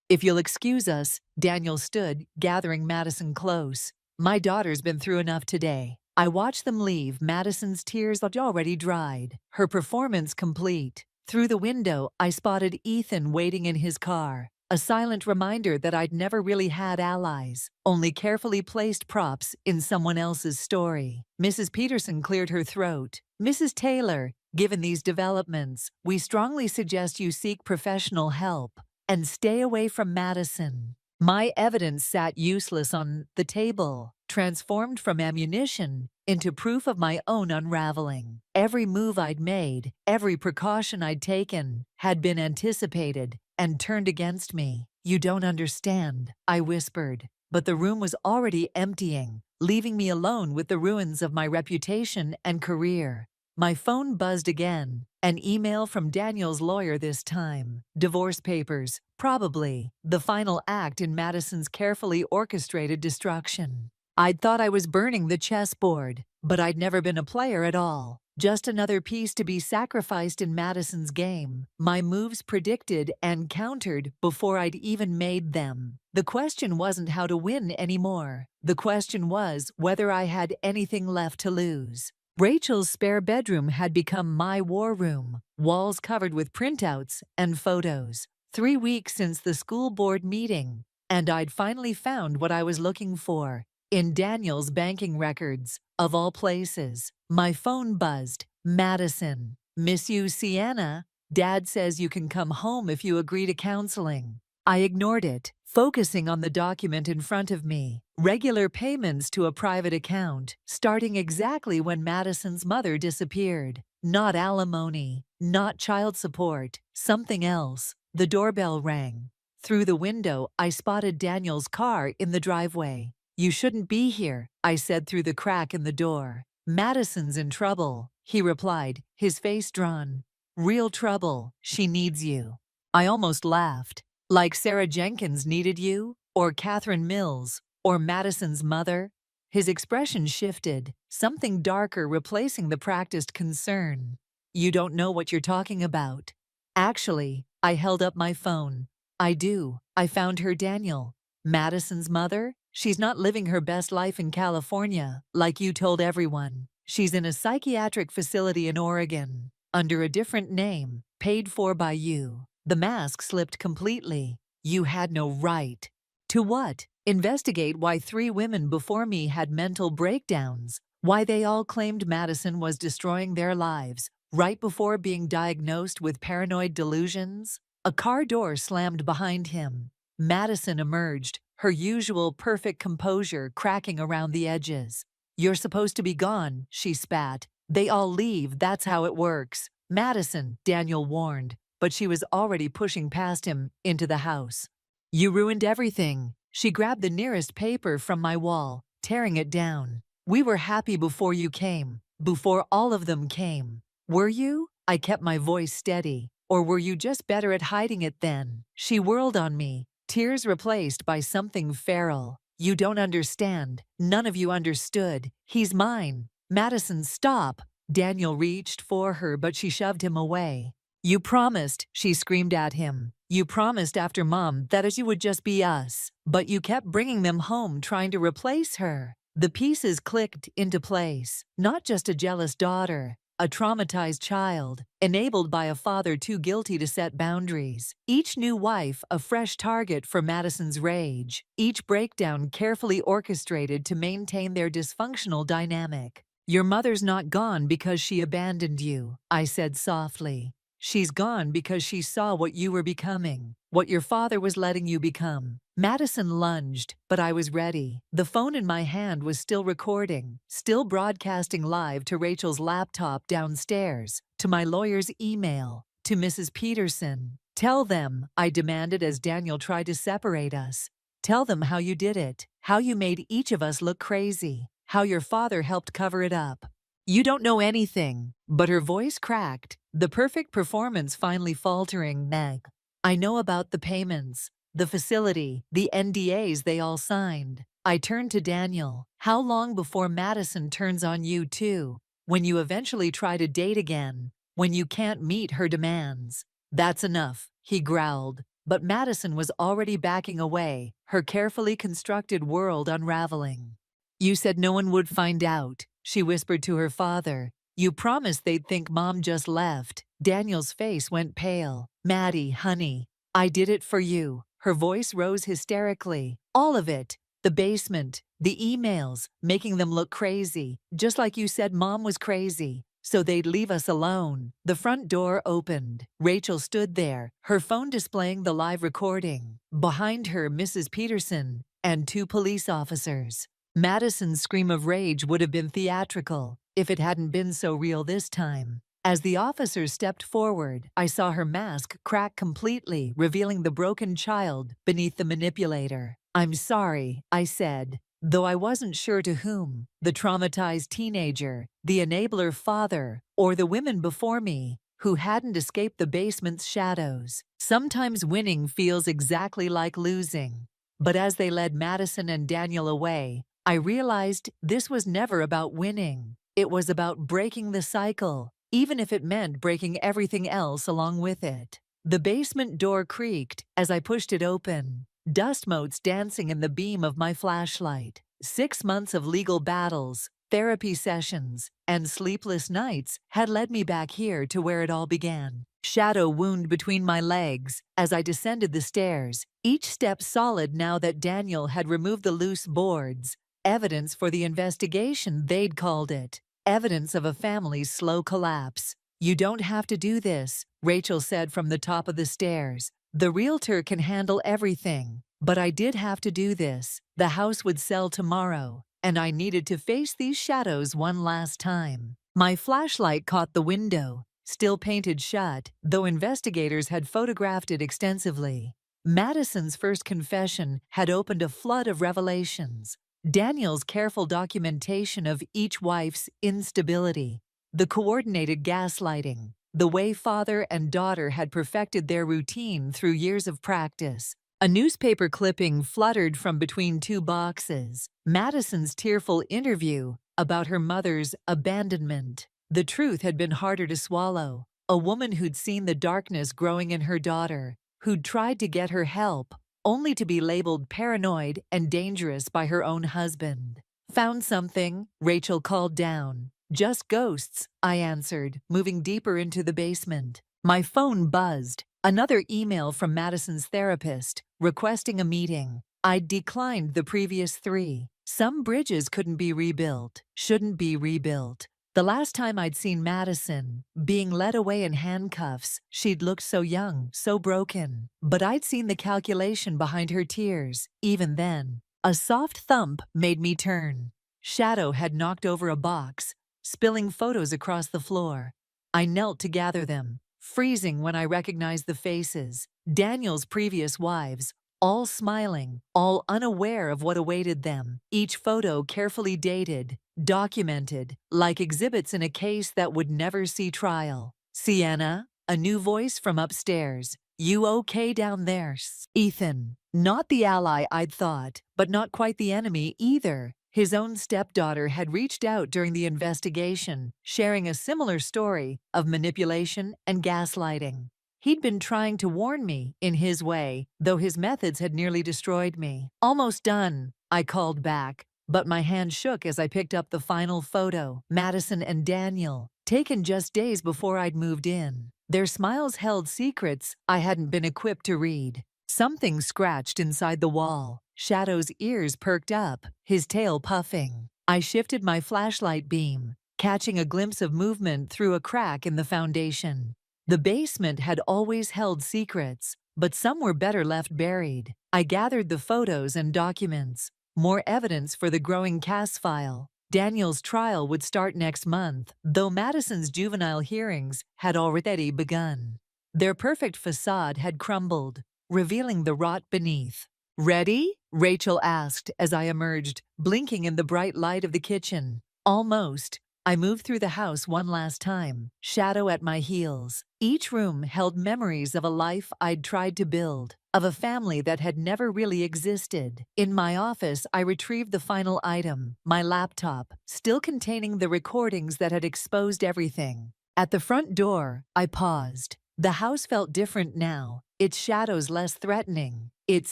If you'll excuse us, Daniel stood, gathering Madison close. My daughter's been through enough today. I watched them leave, Madison's tears had already dried, her performance complete. Through the window, I spotted Ethan waiting in his car, a silent reminder that I'd never really had allies, only carefully placed props in someone else's story. Mrs. Peterson cleared her throat. Mrs. Taylor, given these developments, we strongly suggest you seek professional help and stay away from Madison. My evidence sat useless on the table, transformed from ammunition into proof of my own unraveling. Every move I'd made, every precaution I'd taken, had been anticipated and turned against me. You don't understand, I whispered, but the room was already emptying, leaving me alone with the ruins of my reputation and career. My phone buzzed again. An email from Daniel's lawyer this time. Divorce papers, probably. The final act in Madison's carefully orchestrated destruction. I'd thought I was burning the chessboard, but I'd never been a player at all. Just another piece to be sacrificed in Madison's game. My moves predicted and countered before I'd even made them. The question wasn't how to win anymore. The question was whether I had anything left to lose. Rachel's spare bedroom had become my war room, walls covered with printouts and photos. 3 weeks since the school board meeting, and I'd finally found what I was looking for. In Daniel's banking records, of all places. My phone buzzed. Madison. Miss you, Sienna. Dad says you can come home if you agree to counseling. I ignored it, focusing on the document in front of me. Regular payments to a private account, starting exactly when Madison's mother disappeared. Not alimony, not child support, something else. The doorbell rang. Through the window, I spotted Daniel's car in the driveway. You shouldn't be here, I said through the crack in the door. Madison's in trouble, he replied, his face drawn. Real trouble. She needs you. I almost laughed. Like Sarah Jenkins needed you, or Catherine Mills, or Madison's mother? His expression shifted, something darker replacing the practiced concern. You don't know what you're talking about. Actually, I held up my phone. I do. I found her, Daniel. Madison's mother? She's not living her best life in California, like you told everyone. She's in a psychiatric facility in Oregon, under a different name, paid for by you. The mask slipped completely. You had no right. To what? Investigate why 3 women before me had mental breakdowns, why they all claimed Madison was destroying their lives, right before being diagnosed with paranoid delusions? A car door slammed behind him. Madison emerged, her usual perfect composure cracking around the edges. You're supposed to be gone, she spat. They all leave, that's how it works. Madison, Daniel warned, but she was already pushing past him into the house. You ruined everything. She grabbed the nearest paper from my wall, tearing it down. We were happy before you came, before all of them came. Were you? I kept my voice steady. Or were you just better at hiding it then? She whirled on me, tears replaced by something feral. You don't understand. None of you understood. He's mine. Madison, stop. Daniel reached for her, but she shoved him away. You promised, she screamed at him. You promised after Mom that you would just be us. But you kept bringing them home trying to replace her. The pieces clicked into place. Not just a jealous daughter, a traumatized child, enabled by a father too guilty to set boundaries. Each new wife a fresh target for Madison's rage. Each breakdown carefully orchestrated to maintain their dysfunctional dynamic. Your mother's not gone because she abandoned you, I said softly. She's gone because she saw what you were becoming, what your father was letting you become. Madison lunged, but I was ready. The phone in my hand was still recording, still broadcasting live to Rachel's laptop downstairs, to my lawyer's email, to Mrs. Peterson. Tell them, I demanded as Daniel tried to separate us. Tell them how you did it, how you made each of us look crazy, how your father helped cover it up. You don't know anything, but her voice cracked, the perfect performance finally faltering. Meg, I know about the payments, the facility, the NDAs they all signed. I turned to Daniel. How long before Madison turns on you too? When you eventually try to date again, when you can't meet her demands. That's enough, he growled. But Madison was already backing away, her carefully constructed world unraveling. You said no one would find out, she whispered to her father. You promised they'd think Mom just left. Daniel's face went pale. Maddie, honey, I did it for you. Her voice rose hysterically. All of it. The basement, the emails, making them look crazy, just like you said Mom was crazy. So they'd leave us alone. The front door opened. Rachel stood there, her phone displaying the live recording. Behind her, Mrs. Peterson and 2 police officers. Madison's scream of rage would have been theatrical if it hadn't been so real this time. As the officers stepped forward, I saw her mask crack completely, revealing the broken child beneath the manipulator. I'm sorry, I said, though I wasn't sure to whom, the traumatized teenager, the enabler father, or the women before me who hadn't escaped the basement's shadows. Sometimes winning feels exactly like losing. But as they led Madison and Daniel away, I realized this was never about winning. It was about breaking the cycle, even if it meant breaking everything else along with it. The basement door creaked as I pushed it open, dust motes dancing in the beam of my flashlight. 6 months of legal battles, therapy sessions, and sleepless nights had led me back here to where it all began. Shadow wound between my legs as I descended the stairs, each step solid now that Daniel had removed the loose boards. Evidence for the investigation, they'd called it. Evidence of a family's slow collapse. You don't have to do this, Rachel said from the top of the stairs. The realtor can handle everything. But I did have to do this. The house would sell tomorrow, and I needed to face these shadows one last time. My flashlight caught the window, still painted shut, though investigators had photographed it extensively. Madison's first confession had opened a flood of revelations. Daniel's careful documentation of each wife's instability, the coordinated gaslighting, the way father and daughter had perfected their routine through years of practice. A newspaper clipping fluttered from between two boxes. Madison's tearful interview about her mother's abandonment. The truth had been harder to swallow. A woman who'd seen the darkness growing in her daughter, who'd tried to get her help, only to be labeled paranoid and dangerous by her own husband. Found something? Rachel called down. Just ghosts, I answered, moving deeper into the basement. My phone buzzed. Another email from Madison's therapist, requesting a meeting. I'd declined the previous 3. Some bridges couldn't be rebuilt, shouldn't be rebuilt. The last time I'd seen Madison, being led away in handcuffs, she'd looked so young, so broken. But I'd seen the calculation behind her tears, even then. A soft thump made me turn. Shadow had knocked over a box, spilling photos across the floor. I knelt to gather them, freezing when I recognized the faces. Daniel's previous wives, all smiling, all unaware of what awaited them. Each photo carefully dated, documented, like exhibits in a case that would never see trial. Sienna, a new voice from upstairs. You okay down there? Ethan, not the ally I'd thought, but not quite the enemy either. His own stepdaughter had reached out during the investigation, sharing a similar story of manipulation and gaslighting. He'd been trying to warn me, in his way, though his methods had nearly destroyed me. Almost done, I called back, but my hand shook as I picked up the final photo. Madison and Daniel, taken just days before I'd moved in. Their smiles held secrets I hadn't been equipped to read. Something scratched inside the wall. Shadow's ears perked up, his tail puffing. I shifted my flashlight beam, catching a glimpse of movement through a crack in the foundation. The basement had always held secrets, but some were better left buried. I gathered the photos and documents, more evidence for the growing case file. Daniel's trial would start next month, though Madison's juvenile hearings had already begun. Their perfect facade had crumbled, revealing the rot beneath. Ready? Rachel asked as I emerged, blinking in the bright light of the kitchen. Almost. I moved through the house one last time, Shadow at my heels. Each room held memories of a life I'd tried to build, of a family that had never really existed. In my office, I retrieved the final item, my laptop, still containing the recordings that had exposed everything. At the front door, I paused. The house felt different now, its shadows less threatening, its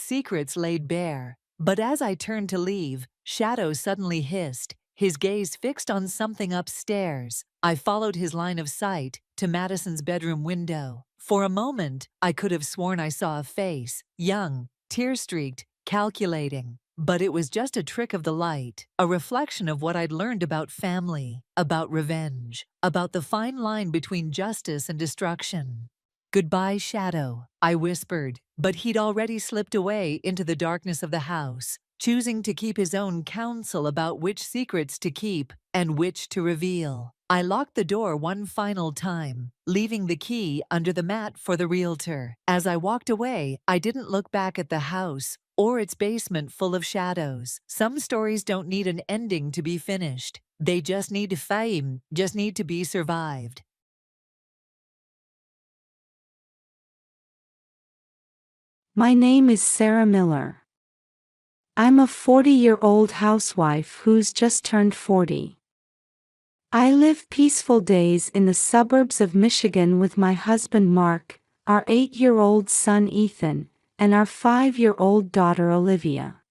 secrets laid bare. But as I turned to leave, Shadow suddenly hissed, his gaze fixed on something upstairs. I followed his line of sight to Madison's bedroom window. For a moment, I could have sworn I saw a face, young, tear-streaked, calculating. But it was just a trick of the light, a reflection of what I'd learned about family, about revenge, about the fine line between justice and destruction. Goodbye, Shadow, I whispered, but he'd already slipped away into the darkness of the house, choosing to keep his own counsel about which secrets to keep and which to reveal. I locked the door one final time, leaving the key under the mat for the realtor. As I walked away, I didn't look back at the house or its basement full of shadows. Some stories don't need an ending to be finished. They just need fame, just need to be survived. My name is Sarah Miller. I'm a 40-year-old housewife who's just turned 40. I live peaceful days in the suburbs of Michigan with my husband Mark, our 8-year-old son Ethan, and our 5-year-old daughter Olivia.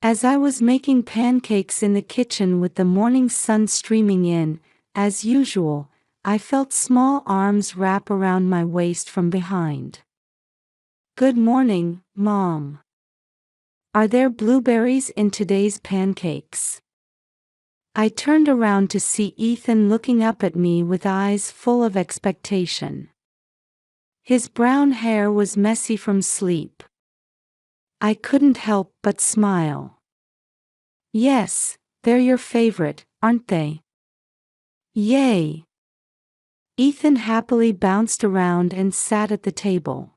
As I was making pancakes in the kitchen with the morning sun streaming in, as usual, I felt small arms wrap around my waist from behind. Good morning, Mom. Are there blueberries in today's pancakes? I turned around to see Ethan looking up at me with eyes full of expectation. His brown hair was messy from sleep. I couldn't help but smile. Yes, they're your favorite, aren't they? Yay! Ethan happily bounced around and sat at the table.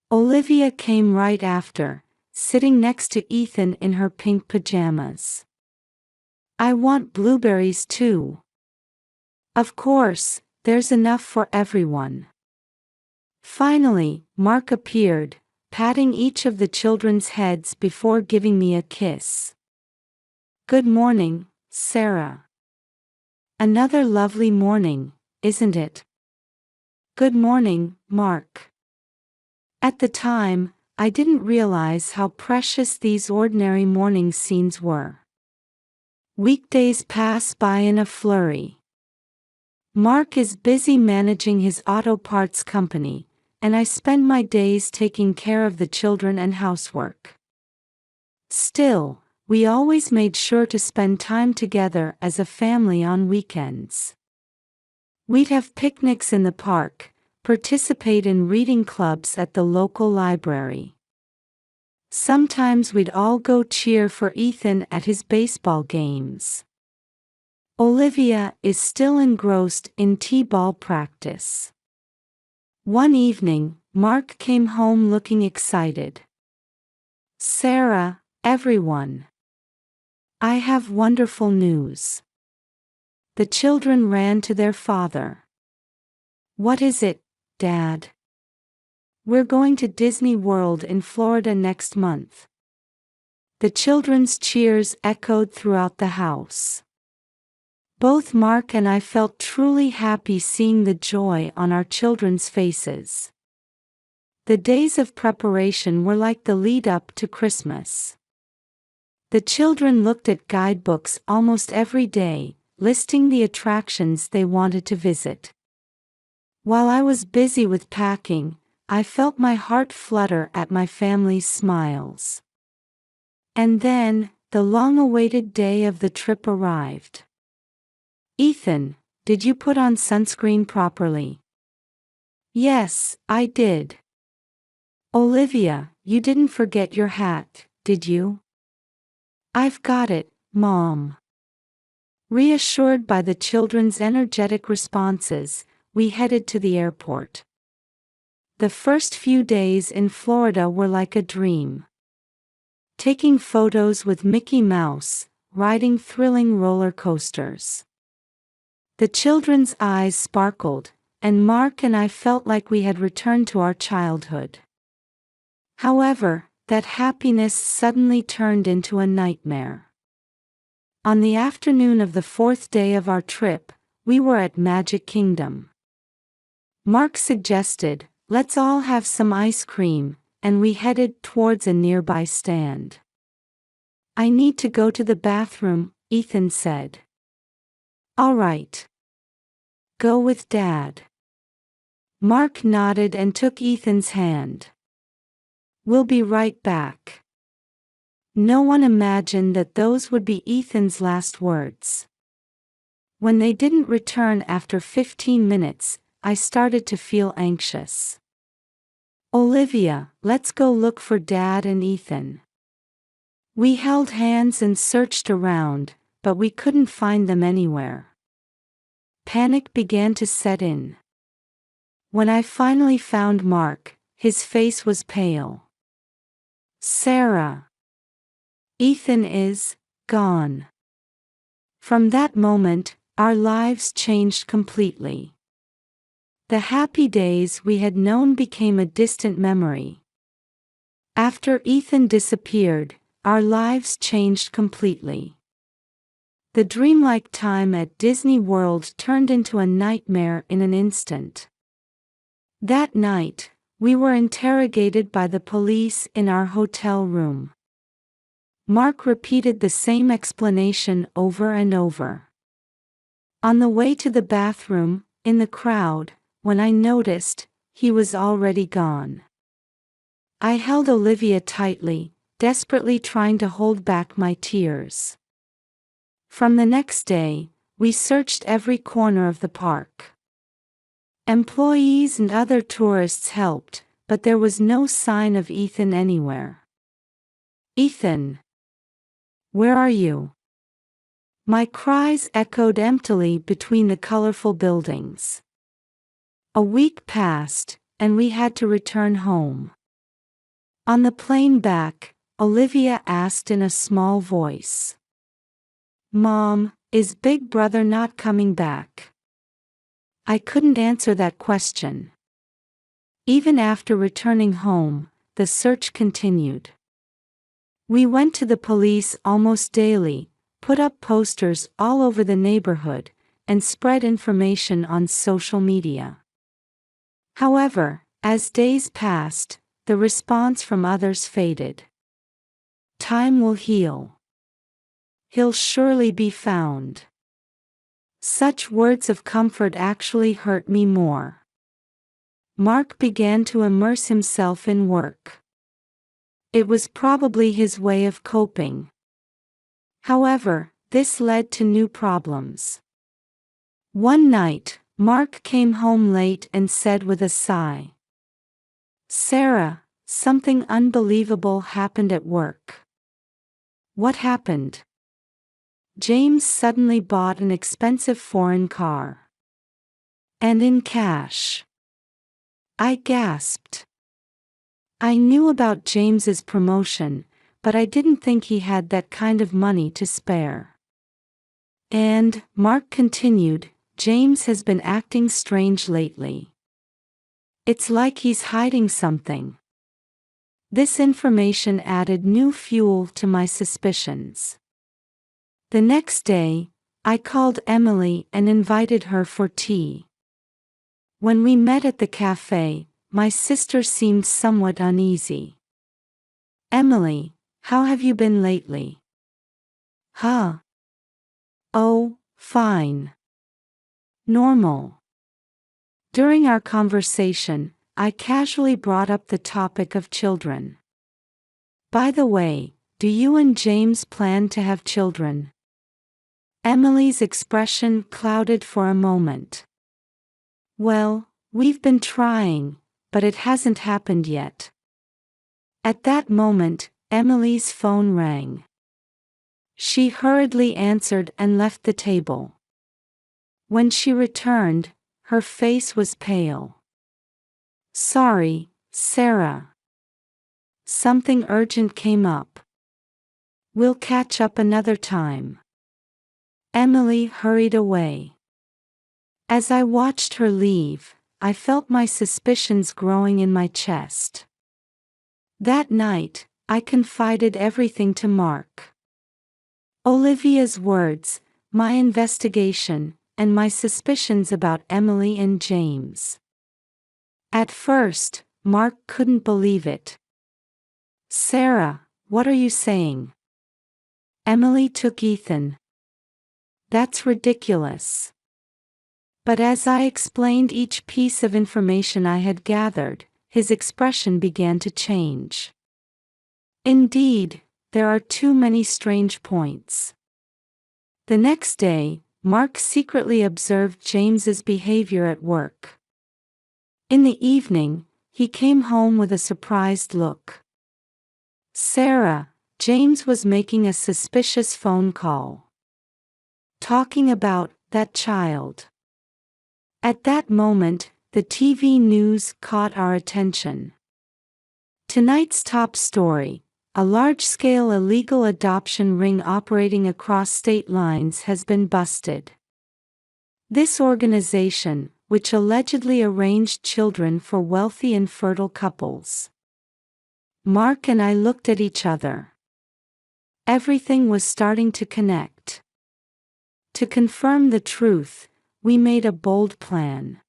Olivia came right after, sitting next to Ethan in her pink pajamas. I want blueberries too. Of course, there's enough for everyone. Finally, Mark appeared, patting each of the children's heads before giving me a kiss. Good morning, Sarah. Another lovely morning, isn't it? Good morning, Mark. At the time, I didn't realize how precious these ordinary morning scenes were. Weekdays pass by in a flurry. Mark is busy managing his auto parts company, and I spend my days taking care of the children and housework. Still, we always made sure to spend time together as a family on weekends. We'd have picnics in the park, participate in reading clubs at the local library. Sometimes we'd all go cheer for Ethan at his baseball games. Olivia is still engrossed in t-ball practice. One evening, Mark came home looking excited. Sarah, everyone. I have wonderful news. The children ran to their father. What is it, Dad? We're going to Disney World in Florida next month. The children's cheers echoed throughout the house. Both Mark and I felt truly happy seeing the joy on our children's faces. The days of preparation were like the lead-up to Christmas. The children looked at guidebooks almost every day, listing the attractions they wanted to visit. While I was busy with packing, I felt my heart flutter at my family's smiles. And then, the long-awaited day of the trip arrived. Ethan, did you put on sunscreen properly? Yes, I did. Olivia, you didn't forget your hat, did you? I've got it, Mom. Reassured by the children's energetic responses, we headed to the airport. The first few days in Florida were like a dream. Taking photos with Mickey Mouse, riding thrilling roller coasters. The children's eyes sparkled, and Mark and I felt like we had returned to our childhood. However, that happiness suddenly turned into a nightmare. On the afternoon of the fourth day of our trip, we were at Magic Kingdom. Mark suggested, let's all have some ice cream, and we headed towards a nearby stand. I need to go to the bathroom, Ethan said. All right. Go with Dad. Mark nodded and took Ethan's hand. We'll be right back. No one imagined that those would be Ethan's last words. When they didn't return after 15 minutes, I started to feel anxious. Olivia, let's go look for Dad and Ethan. We held hands and searched around, but we couldn't find them anywhere. Panic began to set in. When I finally found Mark, his face was pale. Sarah. Ethan is gone. From that moment, our lives changed completely. The happy days we had known became a distant memory. After Ethan disappeared, our lives changed completely. The dreamlike time at Disney World turned into a nightmare in an instant. That night, we were interrogated by the police in our hotel room. Mark repeated the same explanation over and over. On the way to the bathroom, in the crowd, when I noticed, he was already gone. I held Olivia tightly, desperately trying to hold back my tears. From the next day, we searched every corner of the park. Employees and other tourists helped, but there was no sign of Ethan anywhere. Ethan! Where are you? My cries echoed emptily between the colorful buildings. A week passed, and we had to return home. On the plane back, Olivia asked in a small voice. Mom, is Big Brother not coming back? I couldn't answer that question. Even after returning home, the search continued. We went to the police almost daily, put up posters all over the neighborhood, and spread information on social media. However, as days passed, the response from others faded. Time will heal. He'll surely be found. Such words of comfort actually hurt me more. Mark began to immerse himself in work. It was probably his way of coping. However, this led to new problems. One night, Mark came home late and said with a sigh, "Sarah, something unbelievable happened at work." "What happened?" "James suddenly bought an expensive foreign car. And in cash." I gasped. I knew about James's promotion, but I didn't think he had that kind of money to spare. And, Mark continued, James has been acting strange lately. It's like he's hiding something. This information added new fuel to my suspicions. The next day, I called Emily and invited her for tea. When we met at the cafe, my sister seemed somewhat uneasy. "Emily, how have you been lately?" "Huh? Oh, fine. Normal." During our conversation, I casually brought up the topic of children. "By the way, do you and James plan to have children?" Emily's expression clouded for a moment. "Well, we've been trying, but it hasn't happened yet." At that moment, Emily's phone rang. She hurriedly answered and left the table. When she returned, her face was pale. "Sorry, Sarah. Something urgent came up. We'll catch up another time." Emily hurried away. As I watched her leave, I felt my suspicions growing in my chest. That night, I confided everything to Mark. Olivia's words, my investigation, and my suspicions about Emily and James. At first, Mark couldn't believe it. "Sarah, what are you saying?" Emily took Ethan. "That's ridiculous." But as I explained each piece of information I had gathered, his expression began to change. Indeed, there are too many strange points. The next day, Mark secretly observed James's behavior at work. In the evening, he came home with a surprised look. "Sarah, James was making a suspicious phone call. Talking about that child." At that moment, the TV news caught our attention. Tonight's top story: a large-scale illegal adoption ring operating across state lines has been busted. This organization, which allegedly arranged children for wealthy and fertile couples. Mark and I looked at each other. Everything was starting to connect. To confirm the truth, we made a bold plan.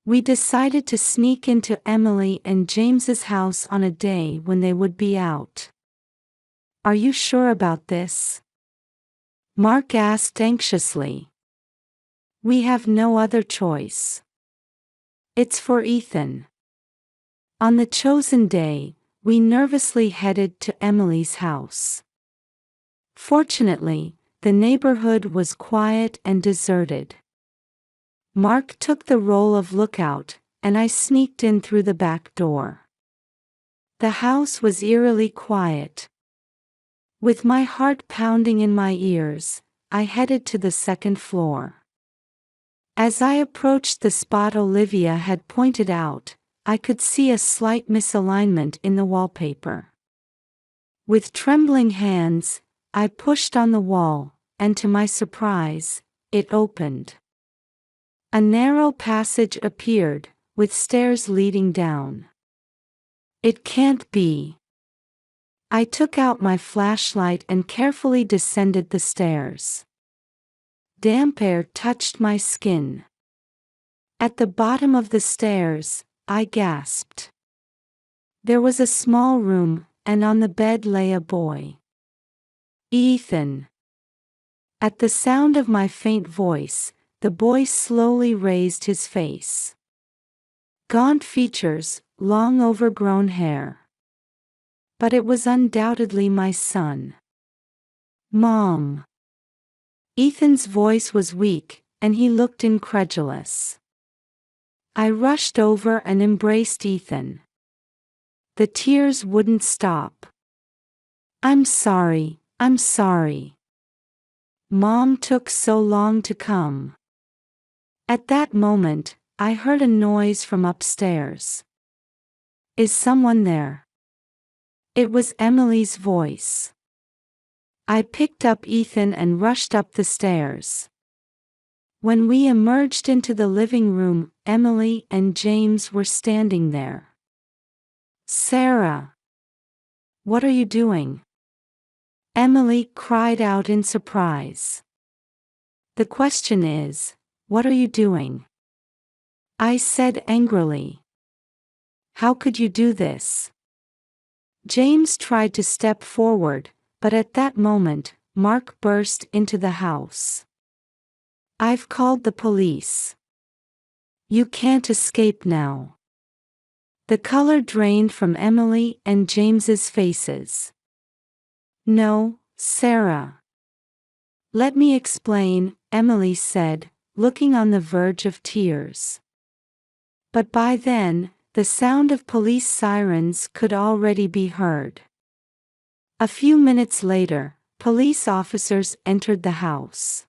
We decided to sneak into Emily and James's house on a day when they would be out. "Are you sure about this?" Mark asked anxiously. "We have no other choice. It's for Ethan." On the chosen day, we nervously headed to Emily's house. Fortunately, the neighborhood was quiet and deserted. Mark took the role of lookout, and I sneaked in through the back door. The house was eerily quiet. With my heart pounding in my ears, I headed to the second floor. As I approached the spot Olivia had pointed out, I could see a slight misalignment in the wallpaper. With trembling hands, I pushed on the wall, and to my surprise, it opened. A narrow passage appeared, with stairs leading down. It can't be. I took out my flashlight and carefully descended the stairs. Damp air touched my skin. At the bottom of the stairs, I gasped. There was a small room, and on the bed lay a boy. Ethan. At the sound of my faint voice, the boy slowly raised his face. Gaunt features, long overgrown hair. But it was undoubtedly my son. Mom. Ethan's voice was weak, and he looked incredulous. I rushed over and embraced Ethan. The tears wouldn't stop. I'm sorry, I'm sorry. Mom took so long to come. At that moment, I heard a noise from upstairs. Is someone there? It was Emily's voice. I picked up Ethan and rushed up the stairs. When we emerged into the living room, Emily and James were standing there. Sarah. What are you doing? Emily cried out in surprise. The question is, what are you doing? I said angrily. How could you do this? James tried to step forward, but at that moment, Mark burst into the house. I've called the police. You can't escape now. The color drained from Emily and James's faces. No, Sarah. Let me explain, Emily said, looking on the verge of tears. But by then, the sound of police sirens could already be heard. A few minutes later, police officers entered the house.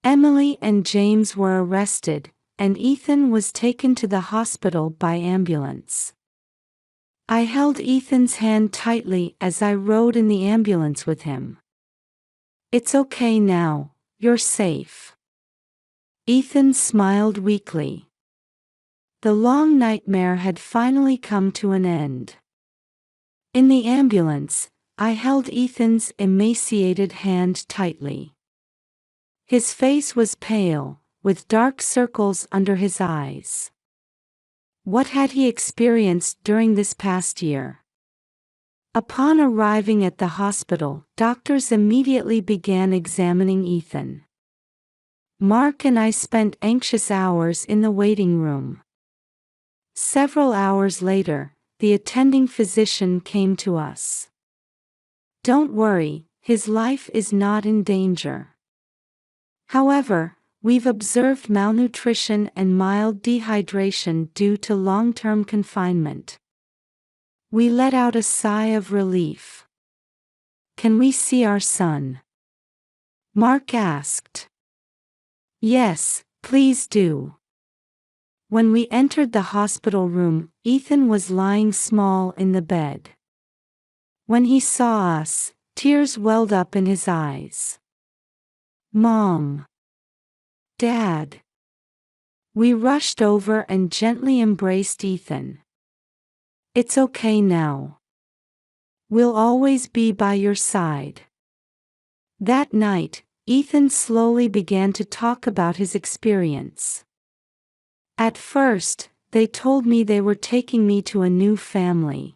Emily and James were arrested, and Ethan was taken to the hospital by ambulance. I held Ethan's hand tightly as I rode in the ambulance with him. It's okay now, you're safe. Ethan smiled weakly. The long nightmare had finally come to an end. In the ambulance, I held Ethan's emaciated hand tightly. His face was pale, with dark circles under his eyes. What had he experienced during this past year? Upon arriving at the hospital, doctors immediately began examining Ethan. Mark and I spent anxious hours in the waiting room. Several hours later, the attending physician came to us. Don't worry, his life is not in danger. However, we've observed malnutrition and mild dehydration due to long-term confinement. We let out a sigh of relief. Can we see our son? Mark asked. Yes, please do. When we entered the hospital room, Ethan was lying small in the bed. When he saw us, tears welled up in his eyes. Mom. Dad. We rushed over and gently embraced Ethan. It's okay now. We'll always be by your side. That night, Ethan slowly began to talk about his experience. At first, they told me they were taking me to a new family.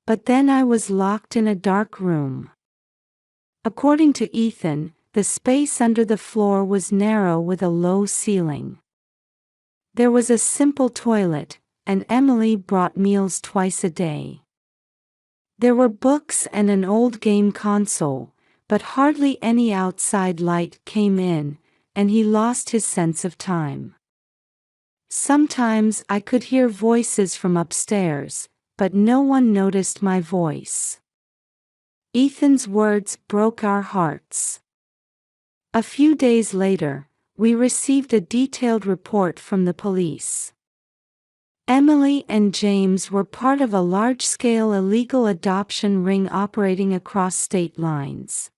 But then I was locked in a dark room. According to Ethan, the space under the floor was narrow with a low ceiling. There was a simple toilet, and Emily brought meals twice a day. There were books and an old game console, but hardly any outside light came in, and he lost his sense of time. Sometimes I could hear voices from upstairs, but no one noticed my voice. Ethan's words broke our hearts. A few days later, we received a detailed report from the police. Emily and James were part of a large-scale illegal adoption ring operating across state lines.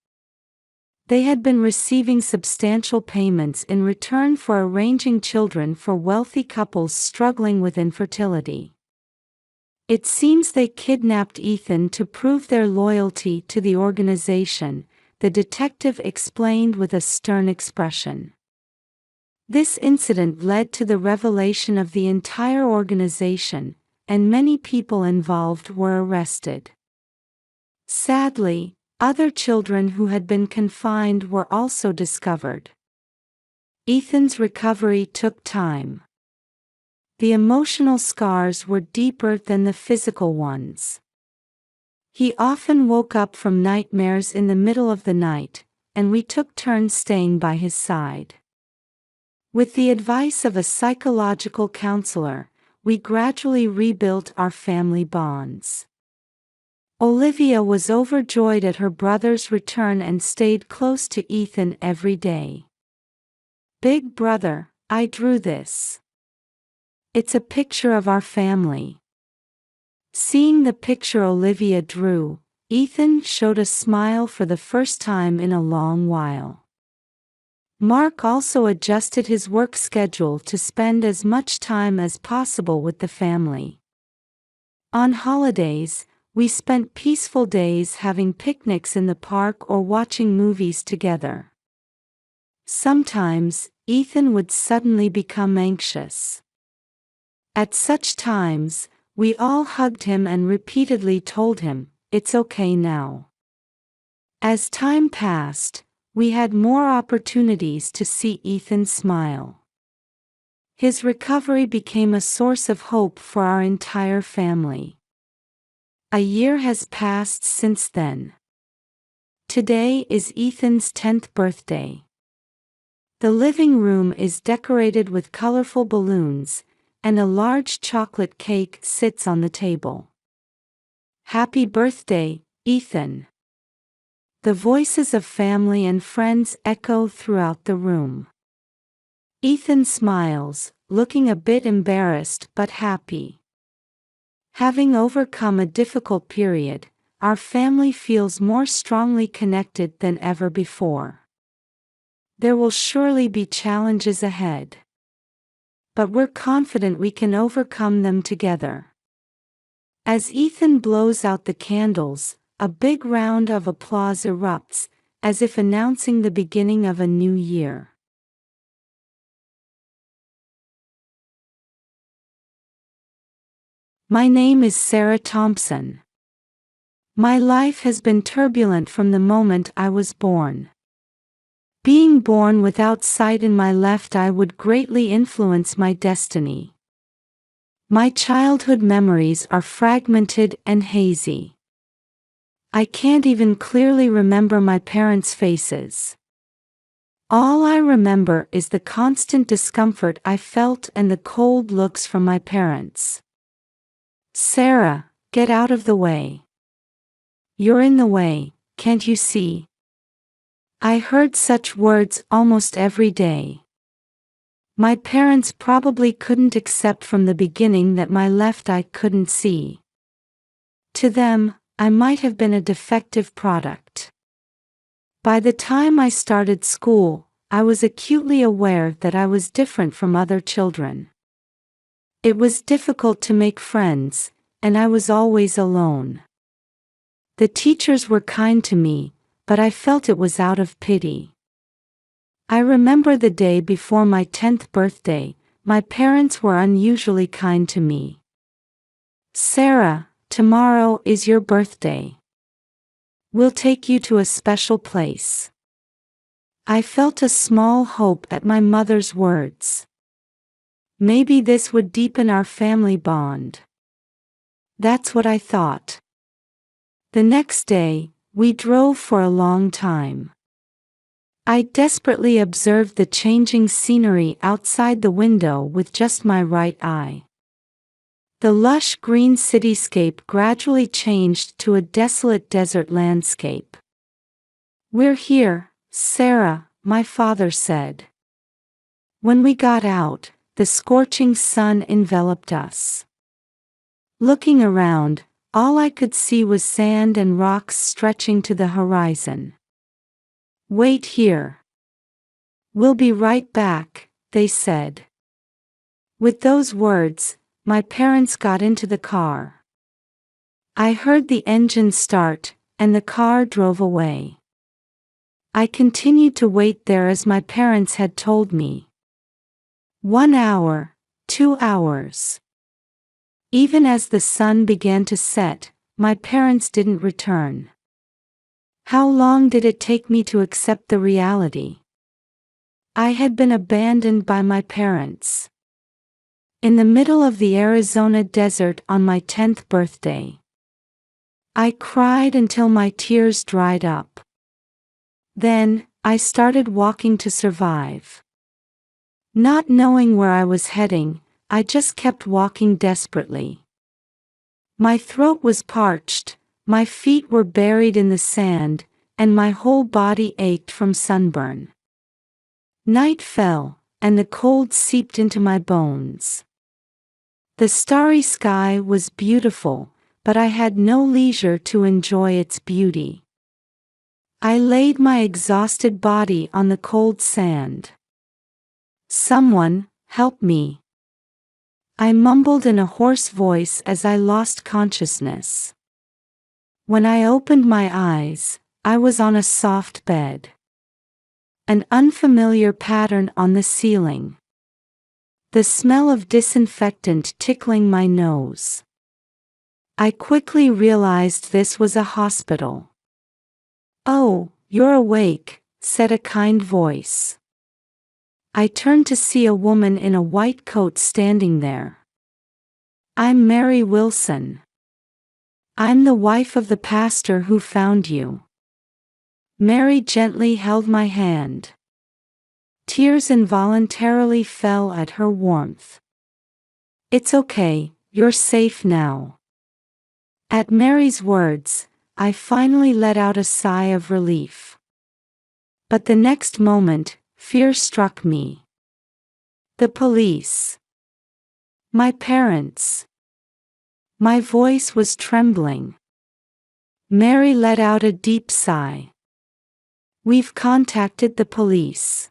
They had been receiving substantial payments in return for arranging children for wealthy couples struggling with infertility. It seems they kidnapped Ethan to prove their loyalty to the organization, the detective explained with a stern expression. This incident led to the revelation of the entire organization, and many people involved were arrested. Sadly, other children who had been confined were also discovered. Ethan's recovery took time. The emotional scars were deeper than the physical ones. He often woke up from nightmares in the middle of the night, and we took turns staying by his side. With the advice of a psychological counselor, we gradually rebuilt our family bonds. Olivia was overjoyed at her brother's return and stayed close to Ethan every day. "Big brother, I drew this. It's a picture of our family." Seeing the picture Olivia drew, Ethan showed a smile for the first time in a long while. Mark also adjusted his work schedule to spend as much time as possible with the family. On holidays, we spent peaceful days having picnics in the park or watching movies together. Sometimes, Ethan would suddenly become anxious. At such times, we all hugged him and repeatedly told him, "It's okay now." As time passed, we had more opportunities to see Ethan smile. His recovery became a source of hope for our entire family. A year has passed since then. Today is Ethan's 10th birthday. The living room is decorated with colorful balloons, and a large chocolate cake sits on the table. "Happy birthday, Ethan." The voices of family and friends echo throughout the room. Ethan smiles, looking a bit embarrassed but happy. Having overcome a difficult period, our family feels more strongly connected than ever before. There will surely be challenges ahead, but we're confident we can overcome them together. As Ethan blows out the candles, a big round of applause erupts, as if announcing the beginning of a new year. My name is Sarah Thompson. My life has been turbulent from the moment I was born. Being born without sight in my left eye would greatly influence my destiny. My childhood memories are fragmented and hazy. I can't even clearly remember my parents' faces. All I remember is the constant discomfort I felt and the cold looks from my parents. "Sarah, get out of the way. You're in the way, can't you see?" I heard such words almost every day. My parents probably couldn't accept from the beginning that my left eye couldn't see. To them, I might have been a defective product. By the time I started school, I was acutely aware that I was different from other children. It was difficult to make friends, and I was always alone. The teachers were kind to me, but I felt it was out of pity. I remember the day before my 10th birthday, my parents were unusually kind to me. "Sarah, tomorrow is your birthday. We'll take you to a special place." I felt a small hope at my mother's words. Maybe this would deepen our family bond. That's what I thought. The next day, we drove for a long time. I desperately observed the changing scenery outside the window with just my right eye. The lush green cityscape gradually changed to a desolate desert landscape. "We're here, Sarah," my father said. When we got out, the scorching sun enveloped us. Looking around, all I could see was sand and rocks stretching to the horizon. Wait here. We'll be right back, they said. With those words, my parents got into the car. I heard the engine start, and the car drove away. I continued to wait there as my parents had told me. 1 hour, 2 hours. Even as the sun began to set, my parents didn't return. How long did it take me to accept the reality? I had been abandoned by my parents. In the middle of the Arizona desert on my 10th birthday. I cried until my tears dried up. Then, I started walking to survive. Not knowing where I was heading, I just kept walking desperately. My throat was parched, my feet were buried in the sand, and my whole body ached from sunburn. Night fell, and the cold seeped into my bones. The starry sky was beautiful, but I had no leisure to enjoy its beauty. I laid my exhausted body on the cold sand. Someone, help me. I mumbled in a hoarse voice as I lost consciousness. When I opened my eyes, I was on a soft bed. An unfamiliar pattern on the ceiling. The smell of disinfectant tickling my nose. I quickly realized this was a hospital. "Oh, you're awake," said a kind voice. I turned to see a woman in a white coat standing there. "I'm Mary Wilson. I'm the wife of the pastor who found you." Mary gently held my hand. Tears involuntarily fell at her warmth. "It's okay, you're safe now." At Mary's words, I finally let out a sigh of relief. But the next moment, fear struck me. The police. My parents. My voice was trembling. Mary let out a deep sigh. "We've contacted the police.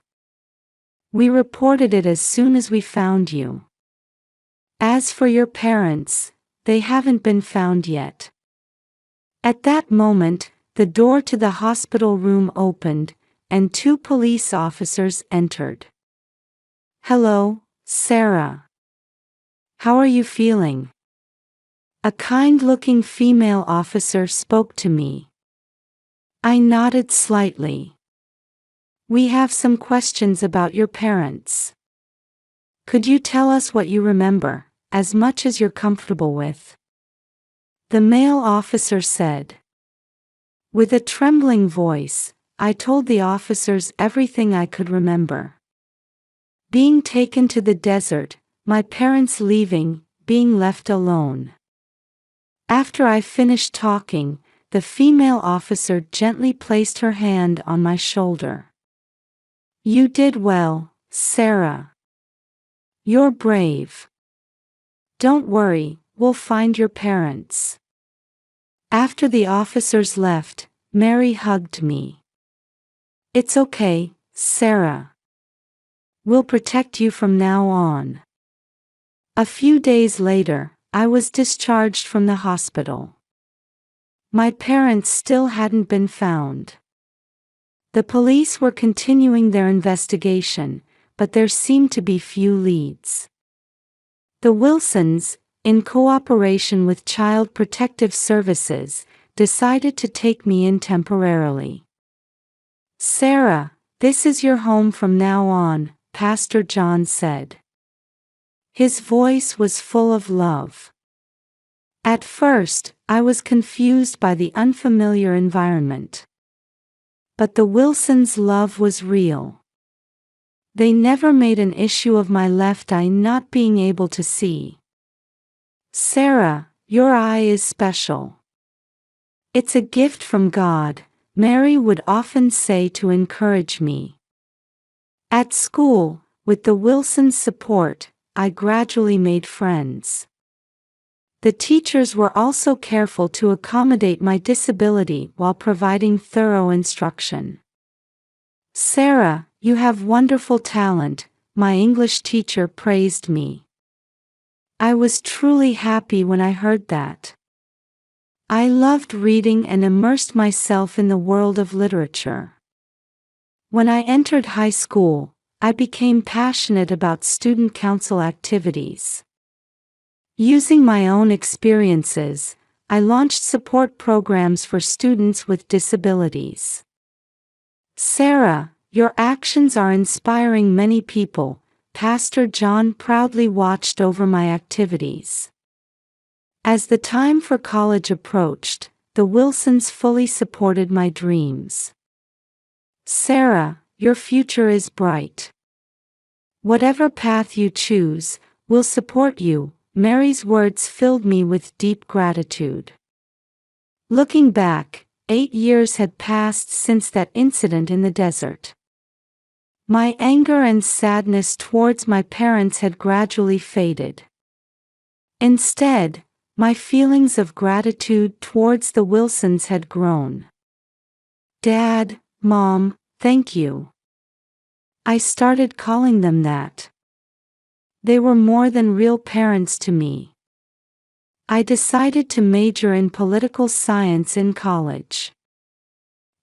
We reported it as soon as we found you. As for your parents, they haven't been found yet." At that moment, the door to the hospital room opened, and 2 police officers entered. "Hello, Sarah. How are you feeling?" A kind-looking female officer spoke to me. I nodded slightly. "We have some questions about your parents. Could you tell us what you remember, as much as you're comfortable with?" The male officer said. With a trembling voice, I told the officers everything I could remember. Being taken to the desert, my parents leaving, being left alone. After I finished talking, the female officer gently placed her hand on my shoulder. "You did well, Sarah. You're brave. Don't worry, we'll find your parents." After the officers left, Mary hugged me. "It's okay, Sarah. We'll protect you from now on." A few days later, I was discharged from the hospital. My parents still hadn't been found. The police were continuing their investigation, but there seemed to be few leads. The Wilsons, in cooperation with Child Protective Services, decided to take me in temporarily. "Sarah, this is your home from now on," Pastor John said. His voice was full of love. At first, I was confused by the unfamiliar environment. But the Wilsons' love was real. They never made an issue of my left eye not being able to see. "Sarah, your eye is special. It's a gift from God," Mary would often say to encourage me. At school, with the Wilsons' support, I gradually made friends. The teachers were also careful to accommodate my disability while providing thorough instruction. "Sarah, you have wonderful talent," my English teacher praised me. I was truly happy when I heard that. I loved reading and immersed myself in the world of literature. When I entered high school, I became passionate about student council activities. Using my own experiences, I launched support programs for students with disabilities. "Sarah, your actions are inspiring many people," Pastor John proudly watched over my activities. As the time for college approached, the Wilsons fully supported my dreams. "Sarah, your future is bright. Whatever path you choose, we'll support you," Mary's words filled me with deep gratitude. Looking back, 8 years had passed since that incident in the desert. My anger and sadness towards my parents had gradually faded. Instead, my feelings of gratitude towards the Wilsons had grown. "Dad, Mom, thank you." I started calling them that. They were more than real parents to me. I decided to major in political science in college.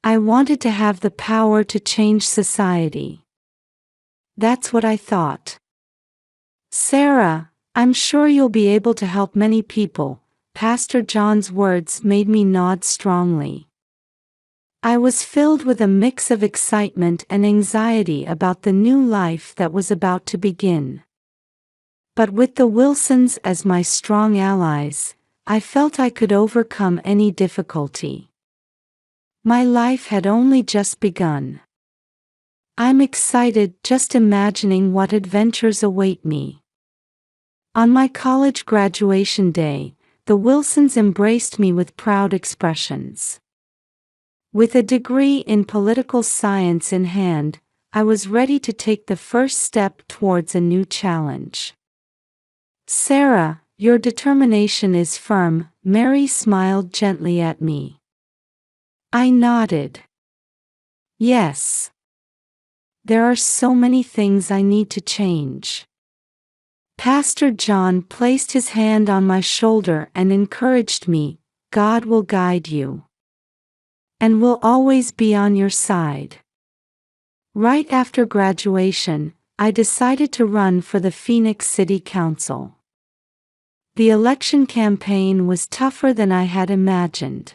I wanted to have the power to change society. That's what I thought. "Sarah, I'm sure you'll be able to help many people," Pastor John's words made me nod strongly. I was filled with a mix of excitement and anxiety about the new life that was about to begin. But with the Wilsons as my strong allies, I felt I could overcome any difficulty. My life had only just begun. I'm excited just imagining what adventures await me. On my college graduation day, the Wilsons embraced me with proud expressions. With a degree in political science in hand, I was ready to take the first step towards a new challenge. "Sarah, your determination is firm," Mary smiled gently at me. I nodded. "Yes. There are so many things I need to change." Pastor John placed his hand on my shoulder and encouraged me, "God will guide you. And will always be on your side." Right after graduation, I decided to run for the Phoenix City Council. The election campaign was tougher than I had imagined.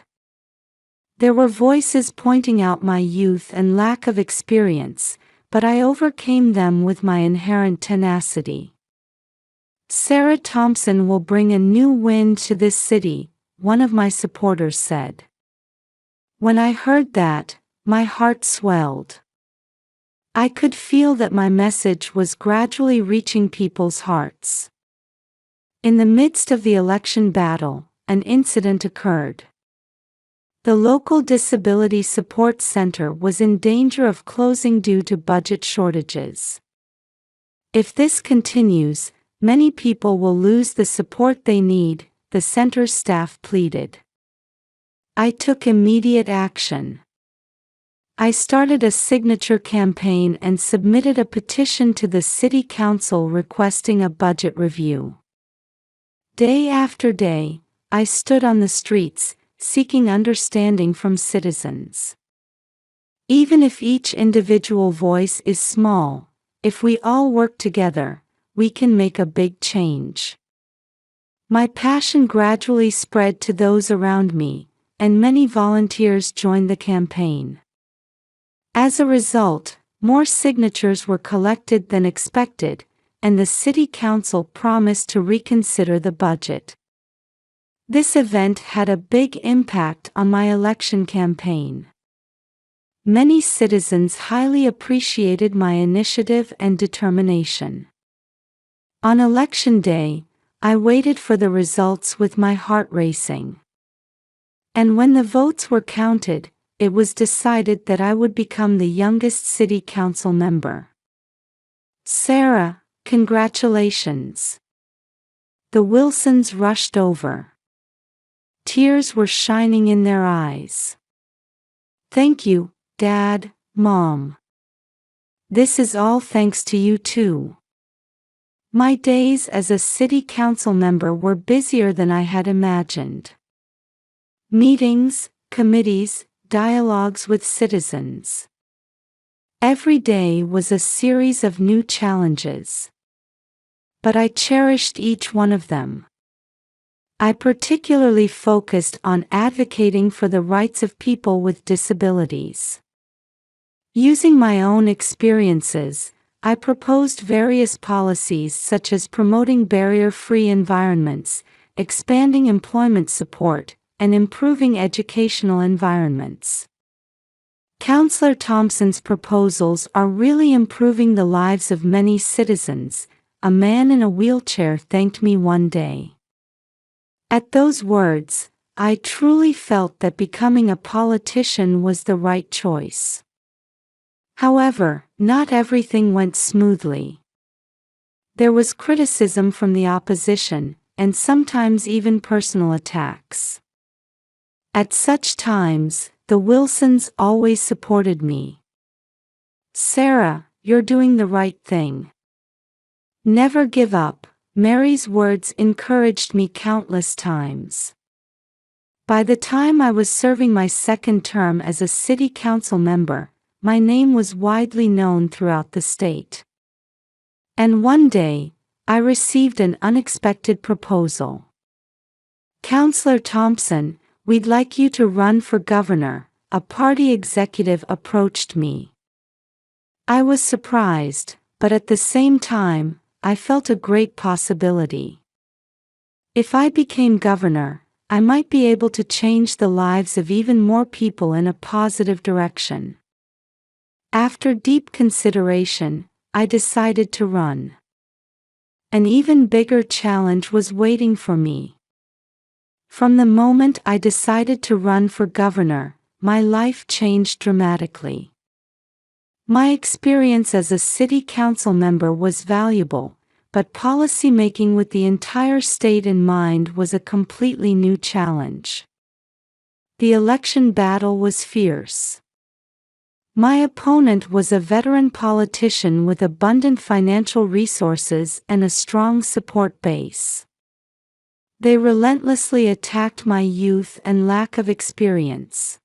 There were voices pointing out my youth and lack of experience, but I overcame them with my inherent tenacity. "Sarah Thompson will bring a new wind to this city," one of my supporters said. When I heard that, my heart swelled. I could feel that my message was gradually reaching people's hearts. In the midst of the election battle, an incident occurred. The local disability support center was in danger of closing due to budget shortages. "If this continues, many people will lose the support they need," the center's staff pleaded. I took immediate action. I started a signature campaign and submitted a petition to the city council requesting a budget review. Day after day, I stood on the streets, seeking understanding from citizens. Even if each individual voice is small, if we all work together, we can make a big change. My passion gradually spread to those around me, and many volunteers joined the campaign. As a result, more signatures were collected than expected, and the city council promised to reconsider the budget. This event had a big impact on my election campaign. Many citizens highly appreciated my initiative and determination. On election day, I waited for the results with my heart racing. And when the votes were counted, it was decided that I would become the youngest city council member. "Sarah, congratulations." The Wilsons rushed over. Tears were shining in their eyes. "Thank you, Dad, Mom." This is all thanks to you too. My days as a city council member were busier than I had imagined. Meetings, committees, dialogues with citizens. Every day was a series of new challenges. But I cherished each one of them. I particularly focused on advocating for the rights of people with disabilities. Using my own experiences, I proposed various policies such as promoting barrier-free environments, expanding employment support, and improving educational environments. Councillor Thompson's proposals are really improving the lives of many citizens, a man in a wheelchair thanked me one day. At those words, I truly felt that becoming a politician was the right choice. However, not everything went smoothly. There was criticism from the opposition, and sometimes even personal attacks. At such times, the Wilsons always supported me. "Sarah, you're doing the right thing. Never give up," Mary's words encouraged me countless times. By the time I was serving my second term as a city council member, my name was widely known throughout the state. And one day, I received an unexpected proposal. "Councillor Thompson, we'd like you to run for governor," a party executive approached me. I was surprised, but at the same time, I felt a great possibility. If I became governor, I might be able to change the lives of even more people in a positive direction. After deep consideration, I decided to run. An even bigger challenge was waiting for me. From the moment I decided to run for governor, my life changed dramatically. My experience as a city council member was valuable, but policy-making with the entire state in mind was a completely new challenge. The election battle was fierce. My opponent was a veteran politician with abundant financial resources and a strong support base. They relentlessly attacked my youth and lack of experience.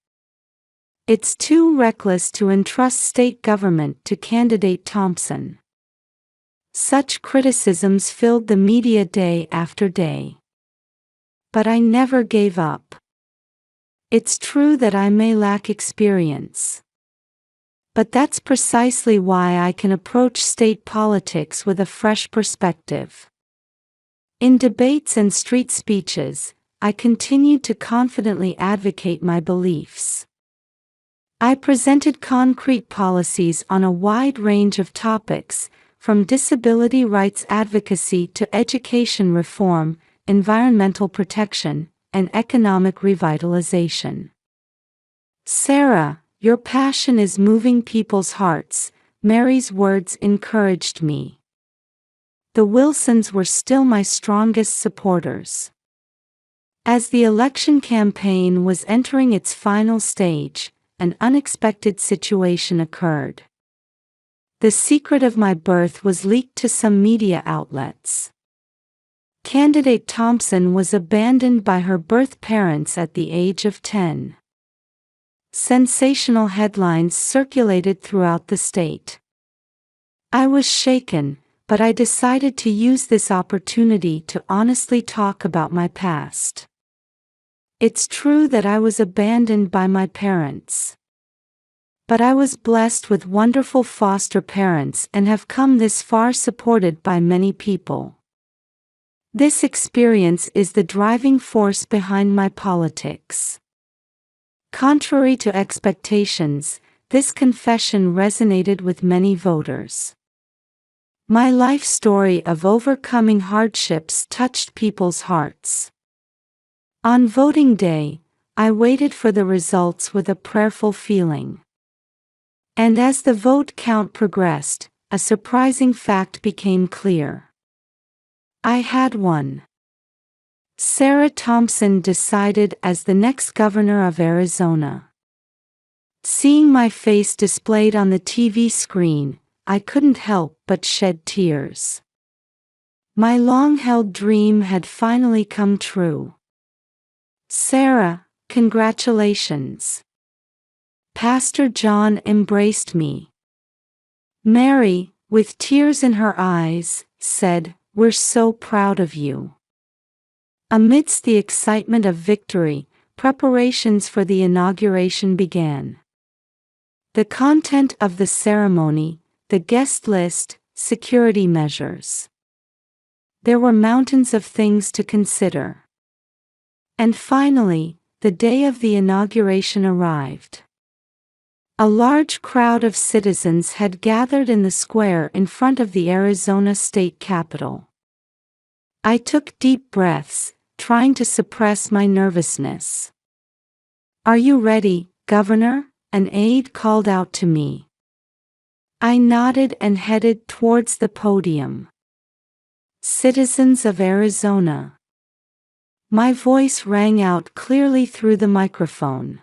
"It's too reckless to entrust state government to candidate Thompson." Such criticisms filled the media day after day. But I never gave up. It's true that I may lack experience. But that's precisely why I can approach state politics with a fresh perspective. In debates and street speeches, I continued to confidently advocate my beliefs. I presented concrete policies on a wide range of topics, from disability rights advocacy to education reform, environmental protection, and economic revitalization. "Sarah, your passion is moving people's hearts," Mary's words encouraged me. The Wilsons were still my strongest supporters. As the election campaign was entering its final stage, an unexpected situation occurred. The secret of my birth was leaked to some media outlets. Candidate Thompson was abandoned by her birth parents at the age of 10. Sensational headlines circulated throughout the state. I was shaken, but I decided to use this opportunity to honestly talk about my past. It's true that I was abandoned by my parents. But I was blessed with wonderful foster parents and have come this far supported by many people. This experience is the driving force behind my politics. Contrary to expectations, this confession resonated with many voters. My life story of overcoming hardships touched people's hearts. On voting day, I waited for the results with a prayerful feeling. And as the vote count progressed, a surprising fact became clear. I had won. Sarah Thompson decided as the next governor of Arizona. Seeing my face displayed on the TV screen, I couldn't help but shed tears. My long-held dream had finally come true. "Sarah, congratulations." Pastor John embraced me. Mary, with tears in her eyes, said, "We're so proud of you." Amidst the excitement of victory, preparations for the inauguration began. The content of the ceremony, the guest list, security measures. There were mountains of things to consider. And finally, the day of the inauguration arrived. A large crowd of citizens had gathered in the square in front of the Arizona State Capitol. I took deep breaths, trying to suppress my nervousness. "Are you ready, Governor?" an aide called out to me. I nodded and headed towards the podium. "Citizens of Arizona." My voice rang out clearly through the microphone.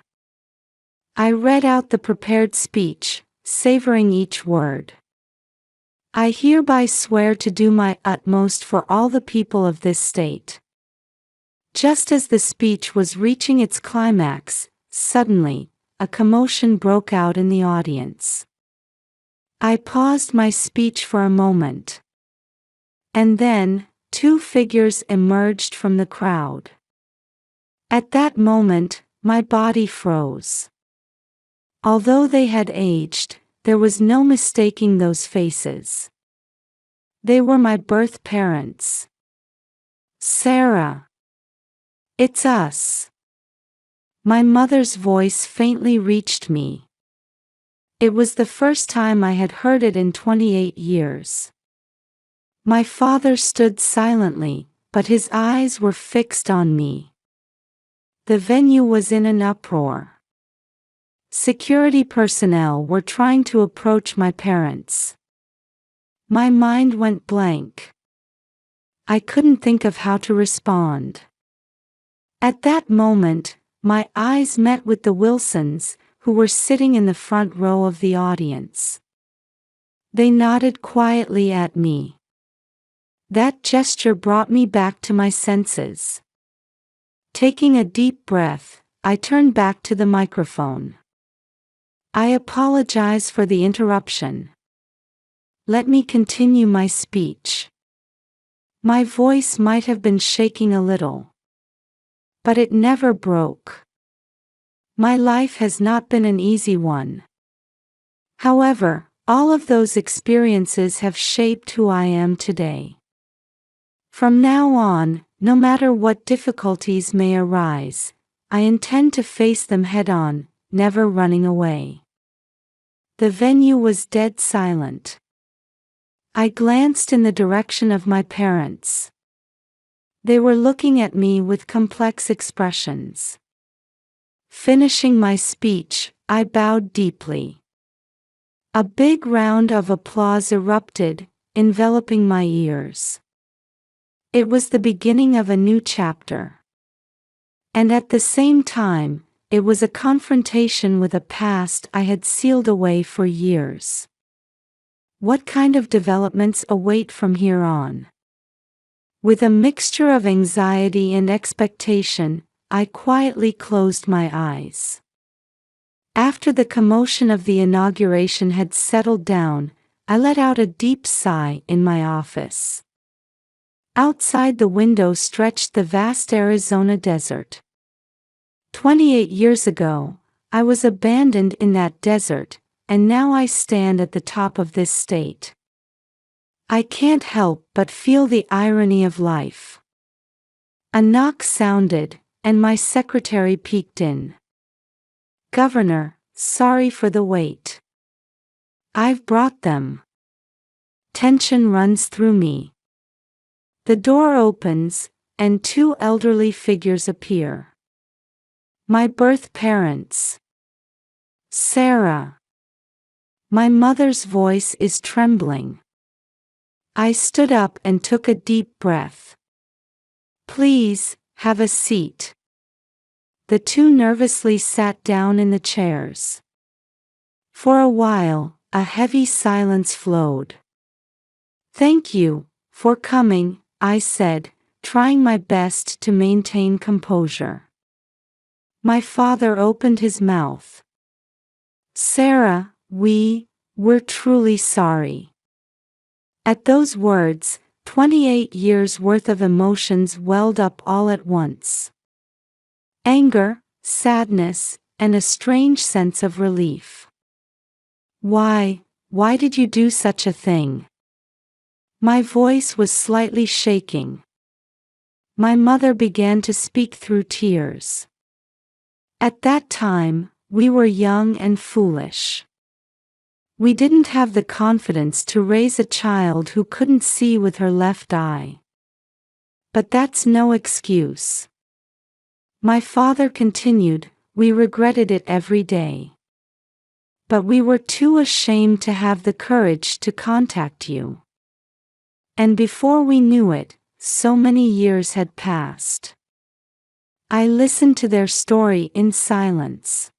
I read out the prepared speech, savoring each word. "I hereby swear to do my utmost for all the people of this state." Just as the speech was reaching its climax, suddenly, a commotion broke out in the audience. I paused my speech for a moment. And then, two figures emerged from the crowd. At that moment, my body froze. Although they had aged, there was no mistaking those faces. They were my birth parents. "Sarah. It's us." My mother's voice faintly reached me. It was the first time I had heard it in 28 years. My father stood silently, but his eyes were fixed on me. The venue was in an uproar. Security personnel were trying to approach my parents. My mind went blank. I couldn't think of how to respond. At that moment, my eyes met with the Wilsons, who were sitting in the front row of the audience. They nodded quietly at me. That gesture brought me back to my senses. Taking a deep breath, I turned back to the microphone. "I apologize for the interruption. Let me continue my speech." My voice might have been shaking a little. But it never broke. My life has not been an easy one. However, all of those experiences have shaped who I am today. From now on, no matter what difficulties may arise, I intend to face them head-on, never running away. The venue was dead silent. I glanced in the direction of my parents. They were looking at me with complex expressions. Finishing my speech, I bowed deeply. A big round of applause erupted, enveloping my ears. It was the beginning of a new chapter. And at the same time, it was a confrontation with a past I had sealed away for years. What kind of developments await from here on? With a mixture of anxiety and expectation, I quietly closed my eyes. After the commotion of the inauguration had settled down, I let out a deep sigh in my office. Outside the window stretched the vast Arizona desert. 28 years ago, I was abandoned in that desert, and now I stand at the top of this state. I can't help but feel the irony of life. A knock sounded, and my secretary peeked in. "Governor, sorry for the wait. I've brought them." Tension runs through me. The door opens, and two elderly figures appear. My birth parents. "Sarah." My mother's voice is trembling. I stood up and took a deep breath. "Please, have a seat." The two nervously sat down in the chairs. For a while, a heavy silence flowed. "Thank you for coming," I said, trying my best to maintain composure. My father opened his mouth. "Sarah, we're truly sorry." At those words, 28 years worth of emotions welled up all at once. Anger, sadness, and a strange sense of relief. Why did you do such a thing?" My voice was slightly shaking. My mother began to speak through tears. "At that time, we were young and foolish. We didn't have the confidence to raise a child who couldn't see with her left eye. But that's no excuse." My father continued, "We regretted it every day. But we were too ashamed to have the courage to contact you. And before we knew it, so many years had passed." I listened to their story in silence.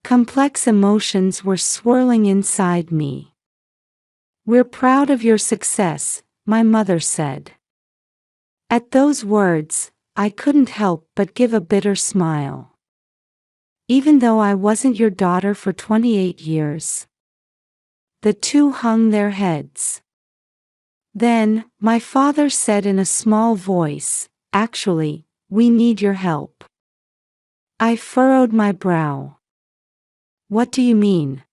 Complex emotions were swirling inside me. "We're proud of your success," my mother said. At those words, I couldn't help but give a bitter smile. Even though I wasn't your daughter for 28 years. The two hung their heads. Then, my father said in a small voice, "Actually, we need your help." I furrowed my brow. "What do you mean?"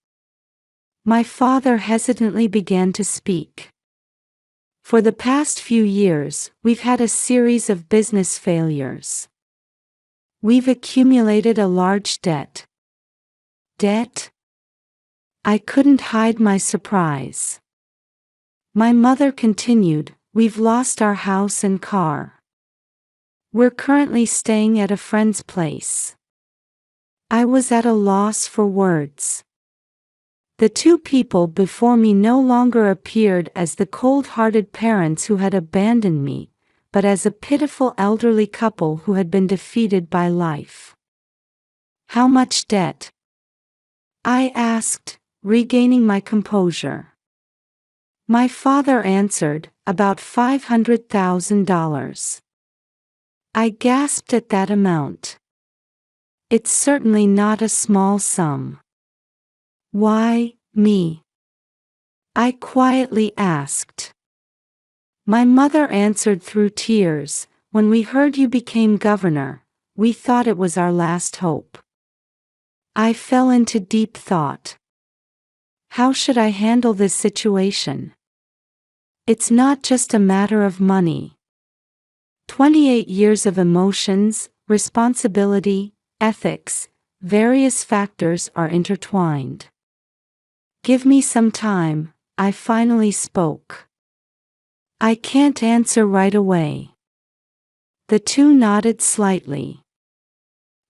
My father hesitantly began to speak. "For the past few years, we've had a series of business failures. We've accumulated a large debt." "Debt?" I couldn't hide my surprise. My mother continued, "We've lost our house and car. We're currently staying at a friend's place." I was at a loss for words. The two people before me no longer appeared as the cold-hearted parents who had abandoned me, but as a pitiful elderly couple who had been defeated by life. "How much debt?" I asked, regaining my composure. My father answered, "About $500,000. I gasped at that amount. It's certainly not a small sum. "Why, me?" I quietly asked. My mother answered through tears, "When we heard you became governor, we thought it was our last hope." I fell into deep thought. How should I handle this situation? It's not just a matter of money. 28 years of emotions, responsibility, ethics, various factors are intertwined. "Give me some time," I finally spoke. "I can't answer right away." The two nodded slightly.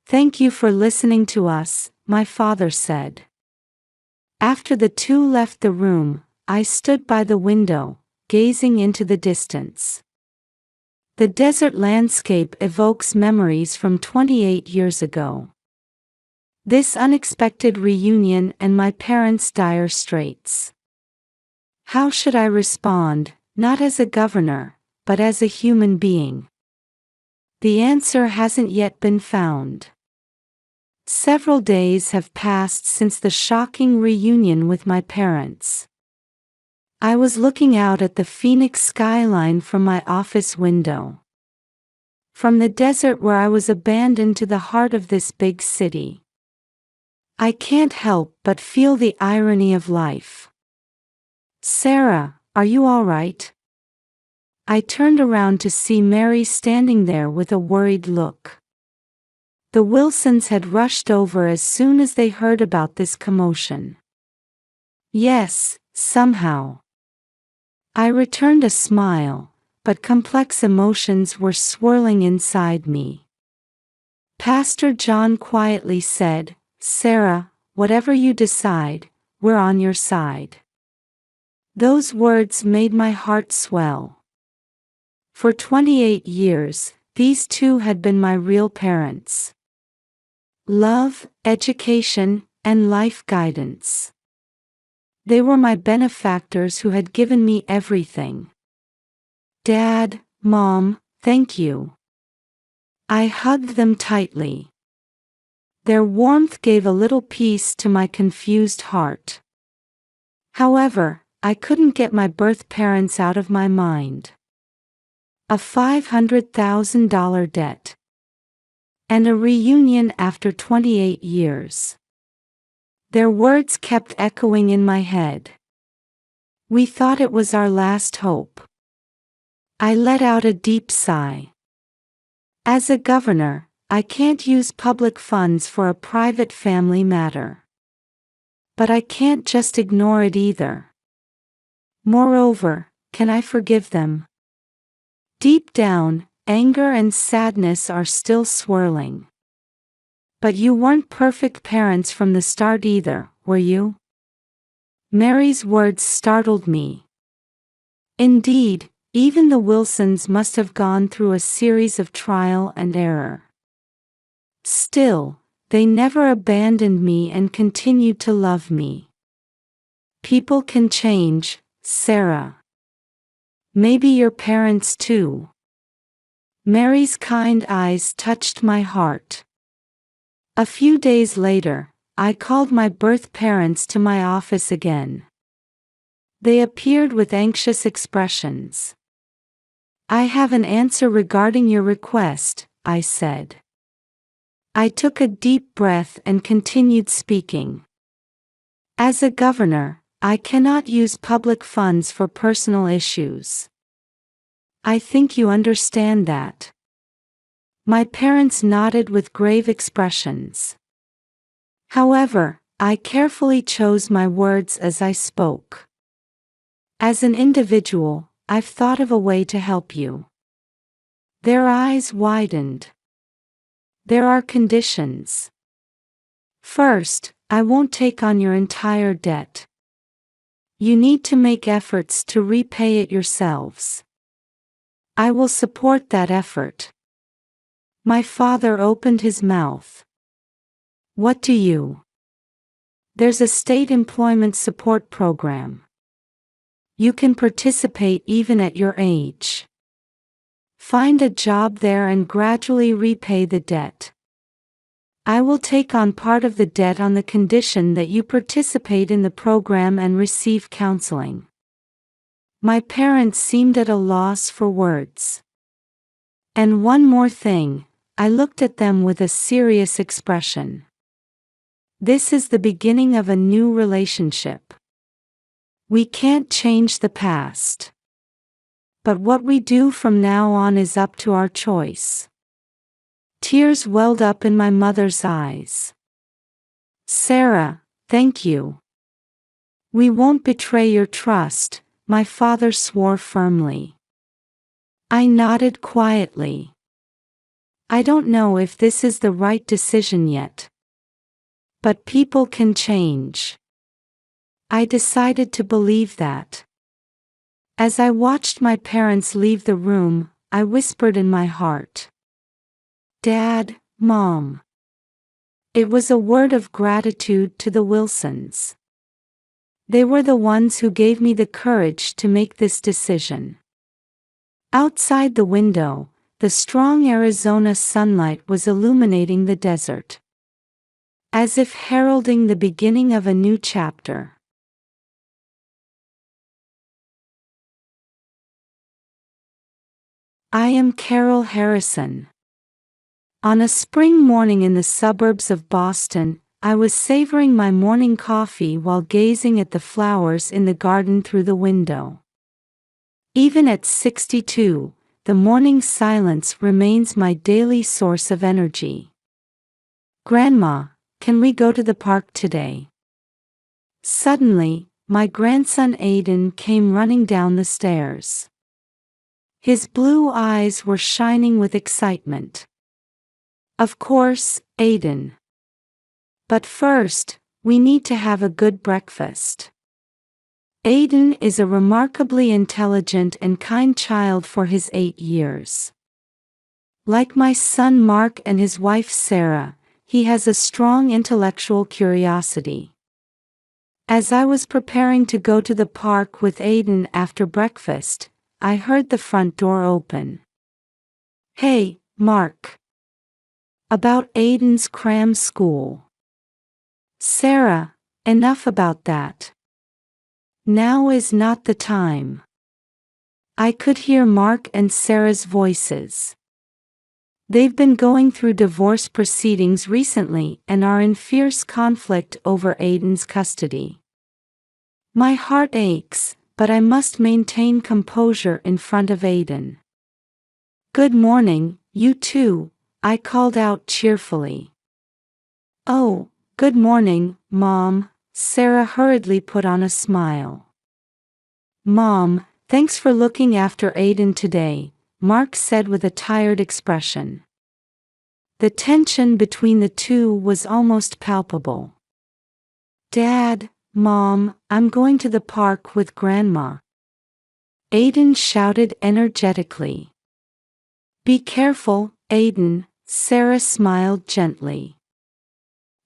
"Thank you for listening to us," my father said. After the two left the room, I stood by the window, gazing into the distance. The desert landscape evokes memories from 28 years ago. This unexpected reunion and my parents' dire straits. How should I respond, not as a governor, but as a human being? The answer hasn't yet been found. Several days have passed since the shocking reunion with my parents. I was looking out at the Phoenix skyline from my office window. From the desert where I was abandoned to the heart of this big city. I can't help but feel the irony of life. "Sarah, are you all right?" I turned around to see Mary standing there with a worried look. The Wilsons had rushed over as soon as they heard about this commotion. "Yes, somehow." I returned a smile, but complex emotions were swirling inside me. Pastor John quietly said, "Sarah, whatever you decide, we're on your side." Those words made my heart swell. For 28 years, these two had been my real parents. Love, education, and life guidance. They were my benefactors who had given me everything. Dad, Mom, thank you. I hugged them tightly. Their warmth gave a little peace to my confused heart. However, I couldn't get my birth parents out of my mind. A $500,000 debt. And a reunion after 28 years. Their words kept echoing in my head. We thought it was our last hope. I let out a deep sigh. As a governor, I can't use public funds for a private family matter. But I can't just ignore it either. Moreover, can I forgive them? Deep down, anger and sadness are still swirling. But you weren't perfect parents from the start either, were you? Mary's words startled me. Indeed, even the Wilsons must have gone through a series of trial and error. Still, they never abandoned me and continued to love me. People can change, Sarah. Maybe your parents too. Mary's kind eyes touched my heart. A few days later, I called my birth parents to my office again. They appeared with anxious expressions. I have an answer regarding your request, I said. I took a deep breath and continued speaking. As a governor, I cannot use public funds for personal issues. I think you understand that. My parents nodded with grave expressions. However, I carefully chose my words as I spoke. As an individual, I've thought of a way to help you. Their eyes widened. There are conditions. First, I won't take on your entire debt. You need to make efforts to repay it yourselves. I will support that effort. My father opened his mouth. What do you? There's a state employment support program. You can participate even at your age. Find a job there and gradually repay the debt. I will take on part of the debt on the condition that you participate in the program and receive counseling. My parents seemed at a loss for words. And one more thing, I looked at them with a serious expression. This is the beginning of a new relationship. We can't change the past. But what we do from now on is up to our choice. Tears welled up in my mother's eyes. Sarah, thank you. We won't betray your trust, my father swore firmly. I nodded quietly. I don't know if this is the right decision yet. But people can change. I decided to believe that. As I watched my parents leave the room, I whispered in my heart. Dad, Mom. It was a word of gratitude to the Wilsons. They were the ones who gave me the courage to make this decision. Outside the window, the strong Arizona sunlight was illuminating the desert. As if heralding the beginning of a new chapter. I am Carol Harrison. On a spring morning in the suburbs of Boston, I was savoring my morning coffee while gazing at the flowers in the garden through the window. Even at 62, the morning silence remains my daily source of energy. Grandma, can we go to the park today? Suddenly, my grandson Aiden came running down the stairs. His blue eyes were shining with excitement. Of course, Aiden. But first, we need to have a good breakfast. Aiden is a remarkably intelligent and kind child for his 8 years. Like my son Mark and his wife Sarah, he has a strong intellectual curiosity. As I was preparing to go to the park with Aiden after breakfast, I heard the front door open. "Hey, Mark. About Aiden's cram school." "Sarah, enough about that. Now is not the time." I could hear Mark and Sarah's voices. They've been going through divorce proceedings recently and are in fierce conflict over Aiden's custody. My heart aches, but I must maintain composure in front of Aiden. "Good morning, you two," I called out cheerfully. "Oh, good morning, Mom," Sarah hurriedly put on a smile. "Mom, thanks for looking after Aiden today," Mark said with a tired expression. The tension between the two was almost palpable. "Dad, Mom, I'm going to the park with Grandma," Aiden shouted energetically. "Be careful, Aiden," Sarah smiled gently.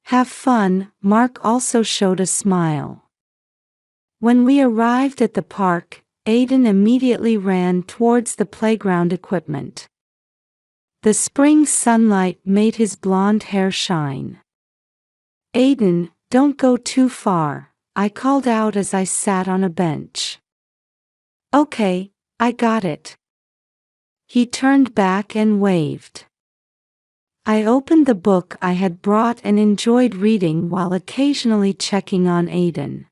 "Have fun," Mark also showed a smile. When we arrived at the park, Aiden immediately ran towards the playground equipment. The spring sunlight made his blonde hair shine. "Aiden, don't go too far," I called out as I sat on a bench. "Okay, I got it." He turned back and waved. I opened the book I had brought and enjoyed reading while occasionally checking on Aiden.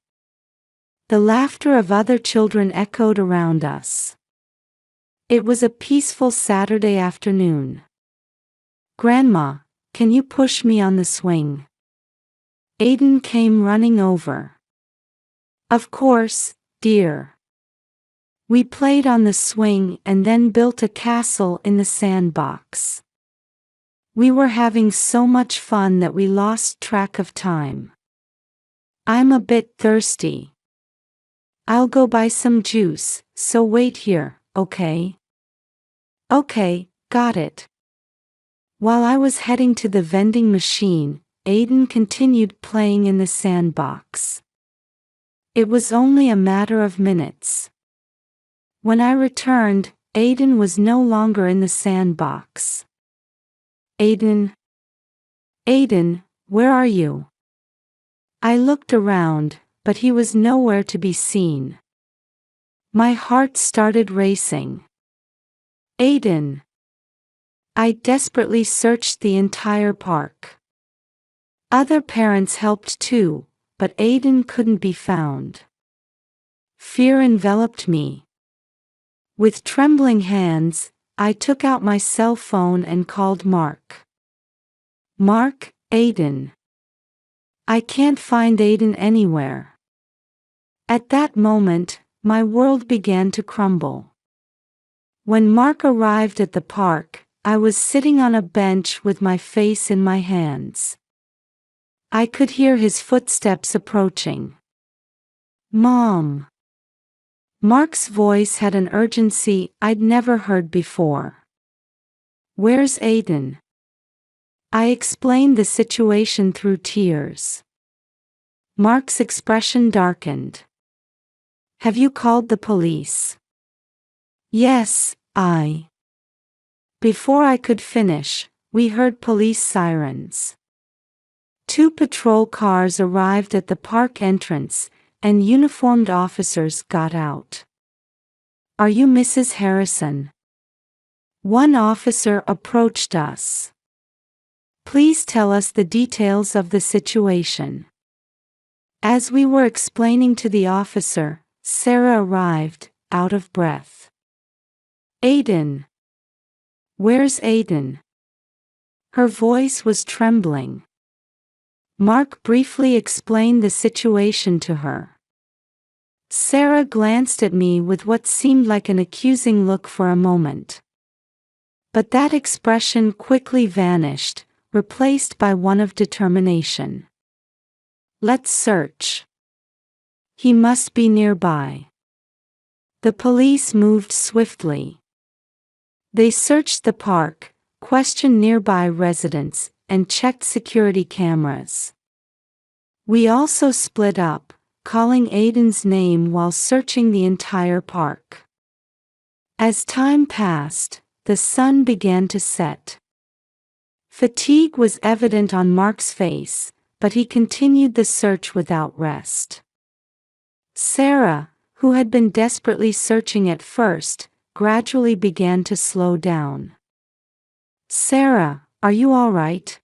The laughter of other children echoed around us. It was a peaceful Saturday afternoon. "Grandma, can you push me on the swing?" Aiden came running over. "Of course, dear." We played on the swing and then built a castle in the sandbox. We were having so much fun that we lost track of time. "I'm a bit thirsty. I'll go buy some juice, so wait here, okay?" "Okay, got it." While I was heading to the vending machine, Aiden continued playing in the sandbox. It was only a matter of minutes. When I returned, Aiden was no longer in the sandbox. "Aiden? Aiden, where are you?" I looked around, but he was nowhere to be seen. My heart started racing. "Aiden!" I desperately searched the entire park. Other parents helped too, but Aiden couldn't be found. Fear enveloped me. With trembling hands, I took out my cell phone and called Mark. "Mark, Aiden. I can't find Aiden anywhere." At that moment, my world began to crumble. When Mark arrived at the park, I was sitting on a bench with my face in my hands. I could hear his footsteps approaching. "Mom." Mark's voice had an urgency I'd never heard before. "Where's Aiden?" I explained the situation through tears. Mark's expression darkened. "Have you called the police?" "Yes, I." Before I could finish, we heard police sirens. 2 patrol cars arrived at the park entrance, and uniformed officers got out. "Are you Mrs. Harrison?" One officer approached us. "Please tell us the details of the situation." As we were explaining to the officer, Sarah arrived, out of breath. "Aiden. Where's Aiden?" Her voice was trembling. Mark briefly explained the situation to her. Sarah glanced at me with what seemed like an accusing look for a moment. But that expression quickly vanished, replaced by one of determination. "Let's search. He must be nearby." The police moved swiftly. They searched the park, questioned nearby residents, and checked security cameras. We also split up, calling Aiden's name while searching the entire park. As time passed, the sun began to set. Fatigue was evident on Mark's face, but he continued the search without rest. Sarah, who had been desperately searching at first, gradually began to slow down. "Sarah, are you all right?"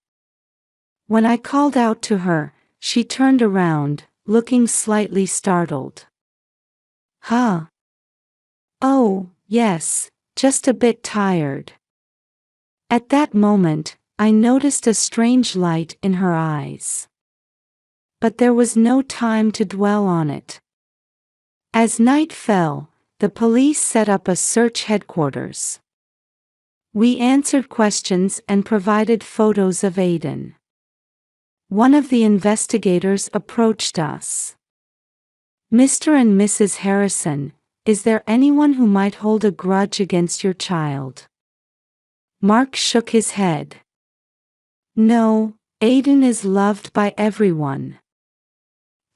When I called out to her, she turned around, looking slightly startled. "Huh? Oh, yes, just a bit tired." At that moment, I noticed a strange light in her eyes. But there was no time to dwell on it. As night fell, the police set up a search headquarters. We answered questions and provided photos of Aiden. One of the investigators approached us. "Mr. and Mrs. Harrison, is there anyone who might hold a grudge against your child?" Mark shook his head. "No, Aiden is loved by everyone."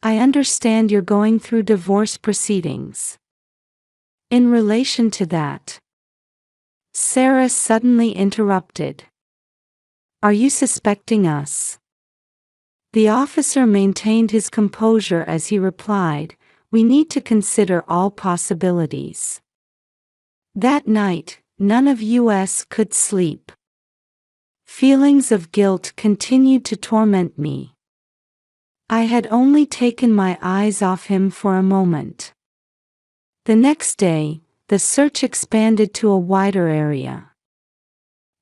"I understand you're going through divorce proceedings. In relation to that," Sarah suddenly interrupted. "Are you suspecting us?" The officer maintained his composure as he replied, "We need to consider all possibilities." That night, none of us could sleep. Feelings of guilt continued to torment me. I had only taken my eyes off him for a moment. The next day, the search expanded to a wider area.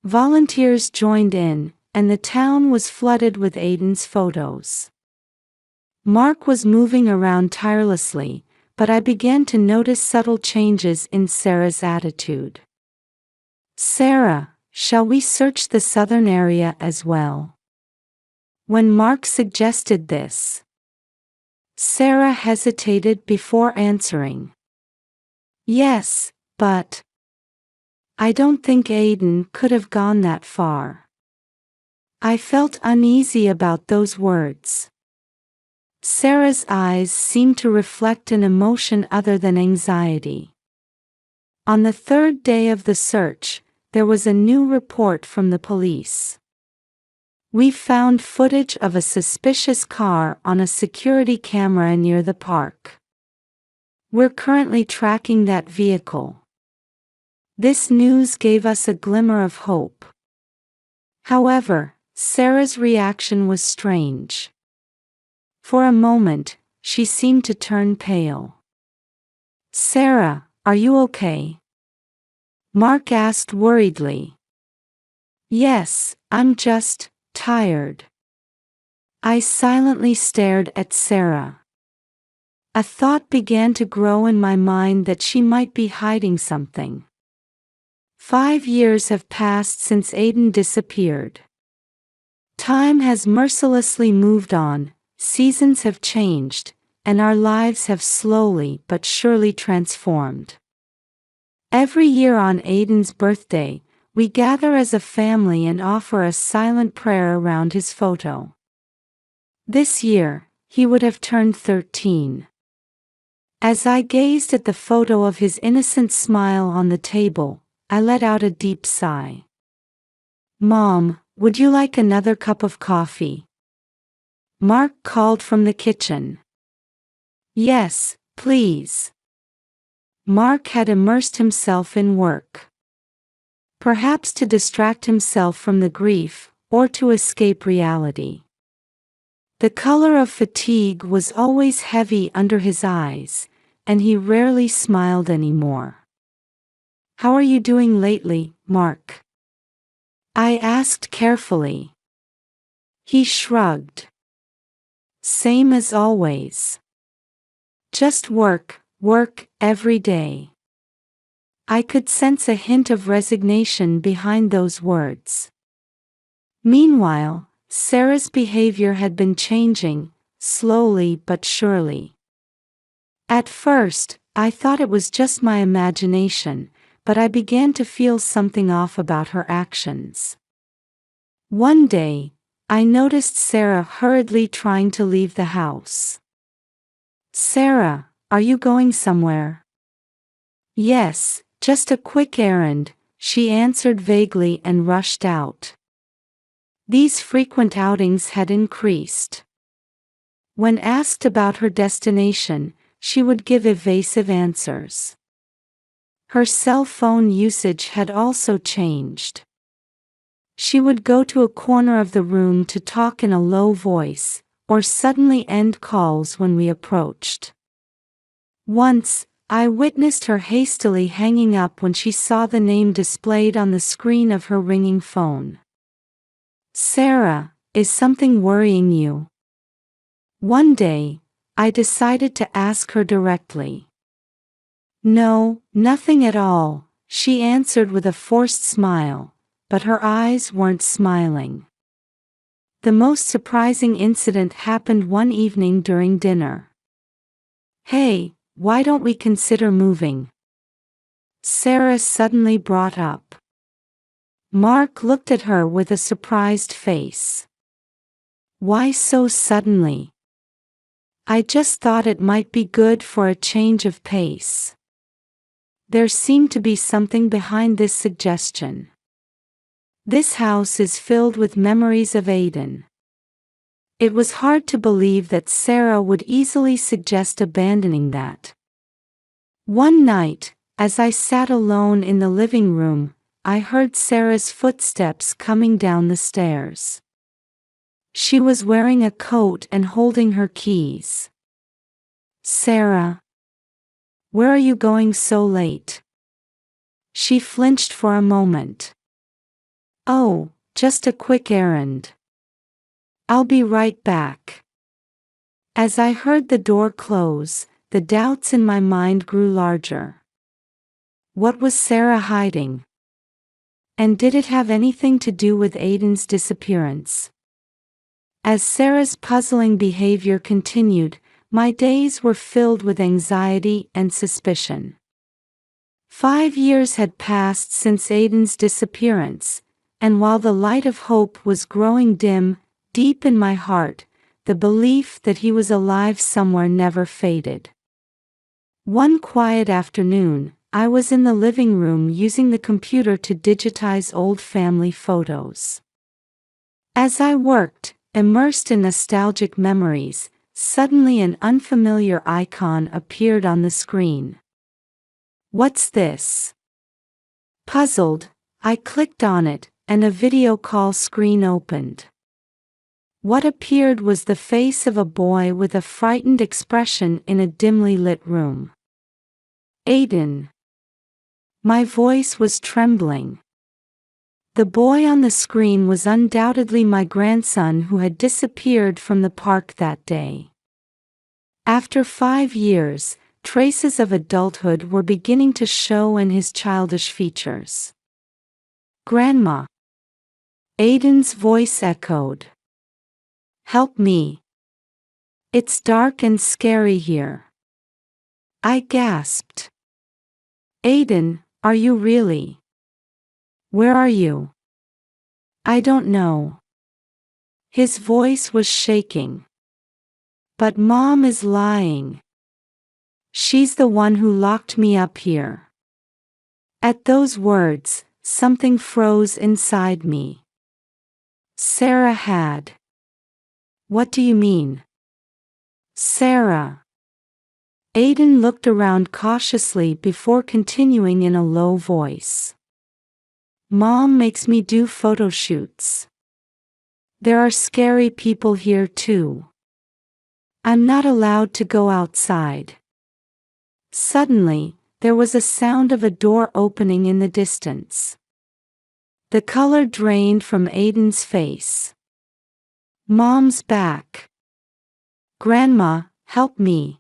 Volunteers joined in, and the town was flooded with Aiden's photos. Mark was moving around tirelessly, but I began to notice subtle changes in Sarah's attitude. "Sarah, shall we search the southern area as well?" When Mark suggested this, Sarah hesitated before answering. "Yes, but I don't think Aiden could have gone that far." I felt uneasy about those words. Sarah's eyes seemed to reflect an emotion other than anxiety. On the third day of the search, there was a new report from the police. We found footage of a suspicious car on a security camera near the park. We're currently tracking that vehicle. This news gave us a glimmer of hope. However, Sarah's reaction was strange. For a moment, she seemed to turn pale. "Sarah, are you okay?" Mark asked worriedly. "Yes, I'm just tired." I silently stared at Sarah. A thought began to grow in my mind that she might be hiding something. 5 years have passed since Aiden disappeared. Time has mercilessly moved on, seasons have changed, and our lives have slowly but surely transformed. Every year on Aiden's birthday, we gather as a family and offer a silent prayer around his photo. This year, he would have turned 13. As I gazed at the photo of his innocent smile on the table, I let out a deep sigh. "Mom, would you like another cup of coffee?" Mark called from the kitchen. "Yes, please." Mark had immersed himself in work. Perhaps to distract himself from the grief, or to escape reality. The color of fatigue was always heavy under his eyes, and he rarely smiled anymore. "How are you doing lately, Mark?" I asked carefully. He shrugged. "Same as always. Just work, work, every day." I could sense a hint of resignation behind those words. Meanwhile, Sarah's behavior had been changing, slowly but surely. At first, I thought it was just my imagination, but I began to feel something off about her actions. One day, I noticed Sarah hurriedly trying to leave the house. Sarah, are you going somewhere? Yes, just a quick errand, she answered vaguely and rushed out. These frequent outings had increased. When asked about her destination, she would give evasive answers. Her cell phone usage had also changed. She would go to a corner of the room to talk in a low voice, or suddenly end calls when we approached. Once, I witnessed her hastily hanging up when she saw the name displayed on the screen of her ringing phone. Sarah, is something worrying you? One day, I decided to ask her directly. No, nothing at all, she answered with a forced smile, but her eyes weren't smiling. The most surprising incident happened one evening during dinner. Hey, why don't we consider moving? Sarah suddenly brought up. Mark looked at her with a surprised face. Why so suddenly? I just thought it might be good for a change of pace. There seemed to be something behind this suggestion. This house is filled with memories of Aiden. It was hard to believe that Sarah would easily suggest abandoning that. One night, as I sat alone in the living room, I heard Sarah's footsteps coming down the stairs. She was wearing a coat and holding her keys. Sarah, where are you going so late? She flinched for a moment. Oh, just a quick errand. I'll be right back. As I heard the door close, the doubts in my mind grew larger. What was Sarah hiding? And did it have anything to do with Aiden's disappearance? As Sarah's puzzling behavior continued, my days were filled with anxiety and suspicion. 5 years had passed since Aiden's disappearance, and while the light of hope was growing dim, deep in my heart, the belief that he was alive somewhere never faded. One quiet afternoon, I was in the living room using the computer to digitize old family photos. As I worked, immersed in nostalgic memories, suddenly an unfamiliar icon appeared on the screen. What's this? Puzzled, I clicked on it, and a video call screen opened. What appeared was the face of a boy with a frightened expression in a dimly lit room. Aiden. My voice was trembling. The boy on the screen was undoubtedly my grandson who had disappeared from the park that day. After 5 years, traces of adulthood were beginning to show in his childish features. Grandma. Aiden's voice echoed. Help me. It's dark and scary here. I gasped. Aiden, are you really? Where are you? I don't know. His voice was shaking. But Mom is lying. She's the one who locked me up here. At those words, something froze inside me. Sarah had. What do you mean? Sarah. Aiden looked around cautiously before continuing in a low voice. Mom makes me do photo shoots. There are scary people here too. I'm not allowed to go outside. Suddenly, there was a sound of a door opening in the distance. The color drained from Aiden's face. Mom's back. Grandma, help me.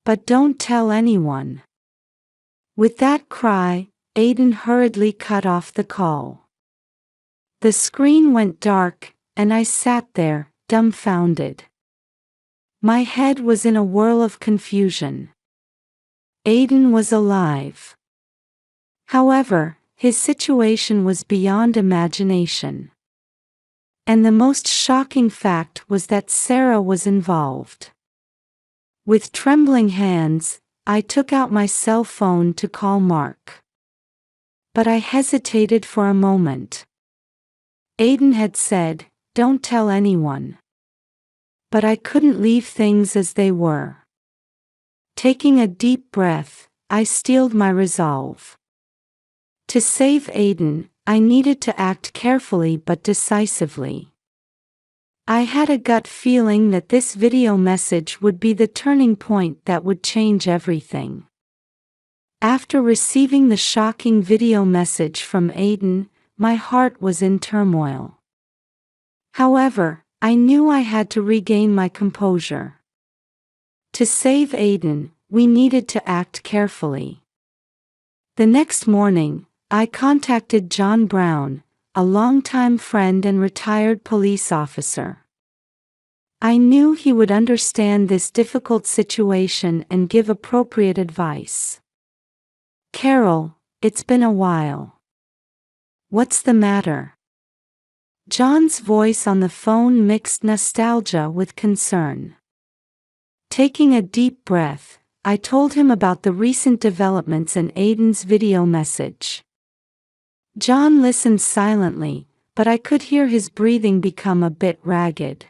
But don't tell anyone. With that cry, Aiden hurriedly cut off the call. The screen went dark, and I sat there, dumbfounded. My head was in a whirl of confusion. Aiden was alive. However, his situation was beyond imagination. And the most shocking fact was that Sarah was involved. With trembling hands, I took out my cell phone to call Mark. But I hesitated for a moment. Aiden had said, "Don't tell anyone." But I couldn't leave things as they were. Taking a deep breath, I steeled my resolve. To save Aiden, I needed to act carefully but decisively. I had a gut feeling that this video message would be the turning point that would change everything. After receiving the shocking video message from Aiden, my heart was in turmoil. However, I knew I had to regain my composure. To save Aiden, we needed to act carefully. The next morning, I contacted John Brown, a longtime friend and retired police officer. I knew he would understand this difficult situation and give appropriate advice. "Carol, it's been a while. What's the matter?" John's voice on the phone mixed nostalgia with concern. Taking a deep breath, I told him about the recent developments in Aiden's video message. John listened silently, but I could hear his breathing become a bit ragged.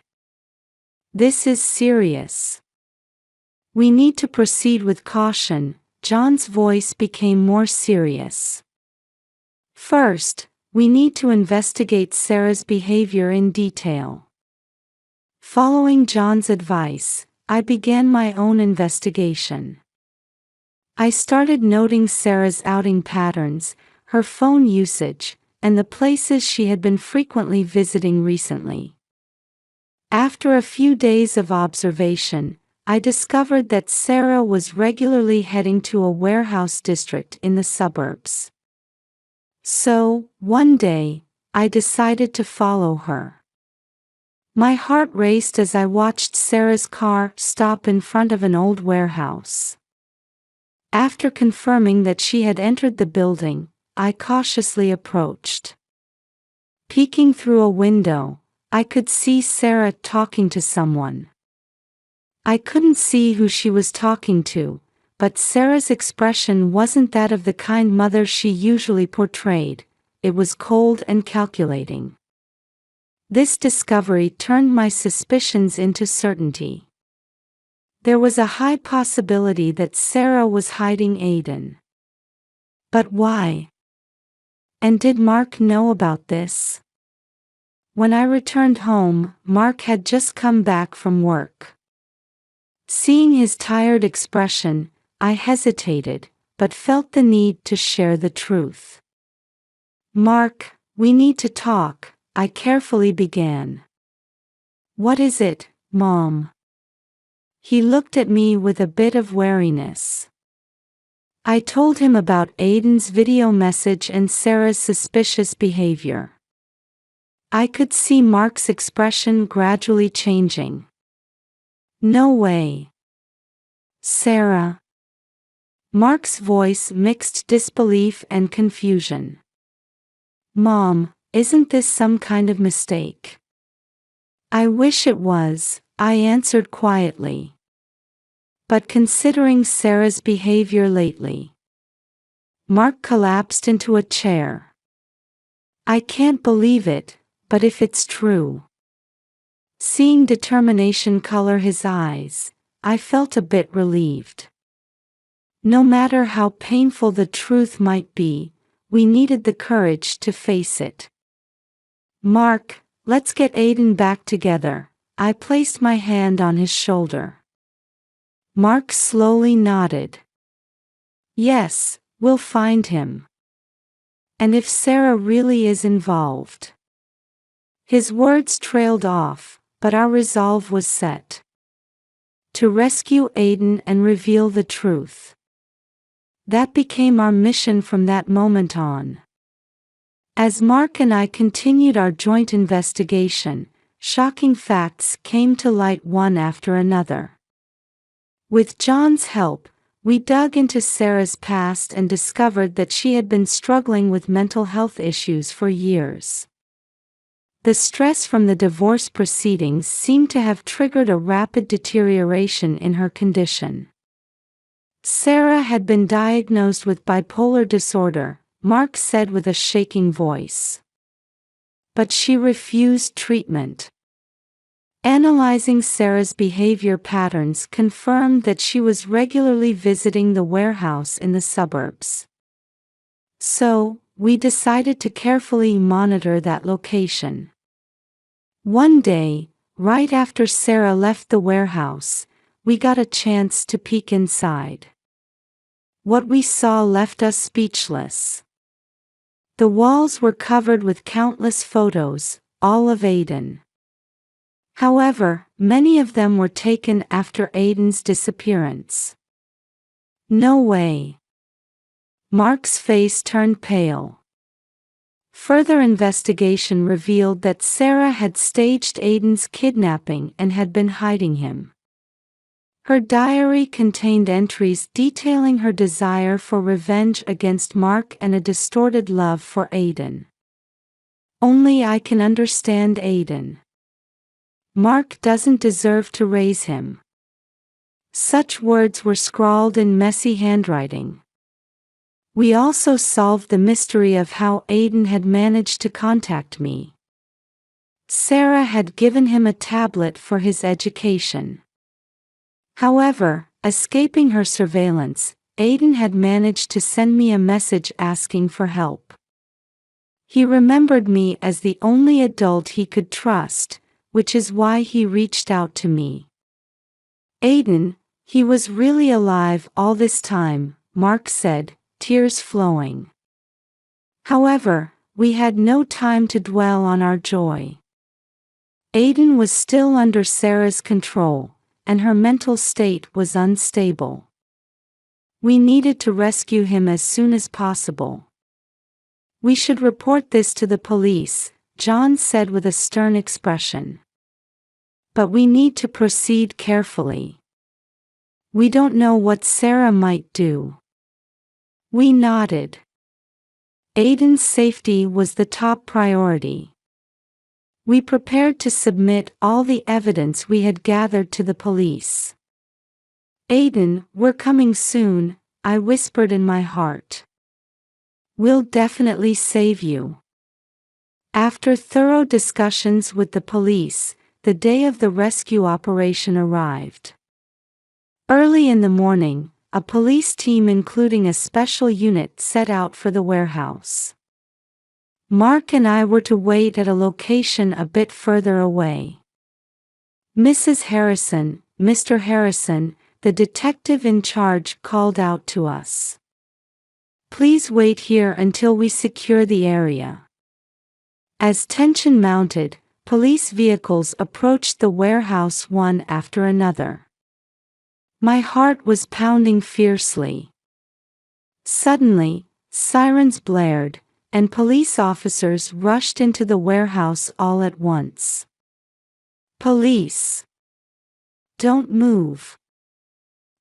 "This is serious. We need to proceed with caution." John's voice became more serious. "First, we need to investigate Sarah's behavior in detail." Following John's advice, I began my own investigation. I started noting Sarah's outing patterns, her phone usage, and the places she had been frequently visiting recently. After a few days of observation, I discovered that Sarah was regularly heading to a warehouse district in the suburbs. So, one day, I decided to follow her. My heart raced as I watched Sarah's car stop in front of an old warehouse. After confirming that she had entered the building, I cautiously approached. Peeking through a window, I could see Sarah talking to someone. I couldn't see who she was talking to, but Sarah's expression wasn't that of the kind mother she usually portrayed. It was cold and calculating. This discovery turned my suspicions into certainty. There was a high possibility that Sarah was hiding Aiden. But why? And did Mark know about this? When I returned home, Mark had just come back from work. Seeing his tired expression, I hesitated, but felt the need to share the truth. "Mark, we need to talk," I carefully began. "What is it, Mom?" He looked at me with a bit of wariness. I told him about Aiden's video message and Sarah's suspicious behavior. I could see Mark's expression gradually changing. "No way. Sarah." Mark's voice mixed disbelief and confusion. "Mom, isn't this some kind of mistake?" "I wish it was," I answered quietly. "But considering Sarah's behavior lately." Mark collapsed into a chair. "I can't believe it, but if it's true." Seeing determination color his eyes, I felt a bit relieved. No matter how painful the truth might be, we needed the courage to face it. "Mark, let's get Aiden back together." I placed my hand on his shoulder. Mark slowly nodded. "Yes, we'll find him. And if Sarah really is involved." His words trailed off, but our resolve was set. To rescue Aiden and reveal the truth. That became our mission from that moment on. As Mark and I continued our joint investigation, shocking facts came to light one after another. With John's help, we dug into Sarah's past and discovered that she had been struggling with mental health issues for years. The stress from the divorce proceedings seemed to have triggered a rapid deterioration in her condition. Sarah had been diagnosed with bipolar disorder, Mark said with a shaking voice. But she refused treatment. Analyzing Sarah's behavior patterns confirmed that she was regularly visiting the warehouse in the suburbs. So, we decided to carefully monitor that location. One day, right after Sarah left the warehouse, we got a chance to peek inside. What we saw left us speechless. The walls were covered with countless photos, all of Aiden. However, many of them were taken after Aiden's disappearance. No way. Mark's face turned pale. Further investigation revealed that Sarah had staged Aiden's kidnapping and had been hiding him. Her diary contained entries detailing her desire for revenge against Mark and a distorted love for Aiden. Only I can understand Aiden. Mark doesn't deserve to raise him. Such words were scrawled in messy handwriting. We also solved the mystery of how Aiden had managed to contact me. Sarah had given him a tablet for his education. However, escaping her surveillance, Aiden had managed to send me a message asking for help. He remembered me as the only adult he could trust, which is why he reached out to me. Aiden, he was really alive all this time, Mark said, tears flowing. However, we had no time to dwell on our joy. Aiden was still under Sarah's control, and her mental state was unstable. We needed to rescue him as soon as possible. We should report this to the police, John said with a stern expression. But we need to proceed carefully. We don't know what Sarah might do. We nodded. Aiden's safety was the top priority. We prepared to submit all the evidence we had gathered to the police. Aiden, we're coming soon, I whispered in my heart. We'll definitely save you. After thorough discussions with the police, the day of the rescue operation arrived. Early in the morning, a police team including a special unit set out for the warehouse. Mark and I were to wait at a location a bit further away. Mrs. Harrison, Mr. Harrison, the detective in charge called out to us. Please wait here until we secure the area. As tension mounted, police vehicles approached the warehouse one after another. My heart was pounding fiercely. Suddenly, sirens blared, and police officers rushed into the warehouse all at once. Police! Don't move!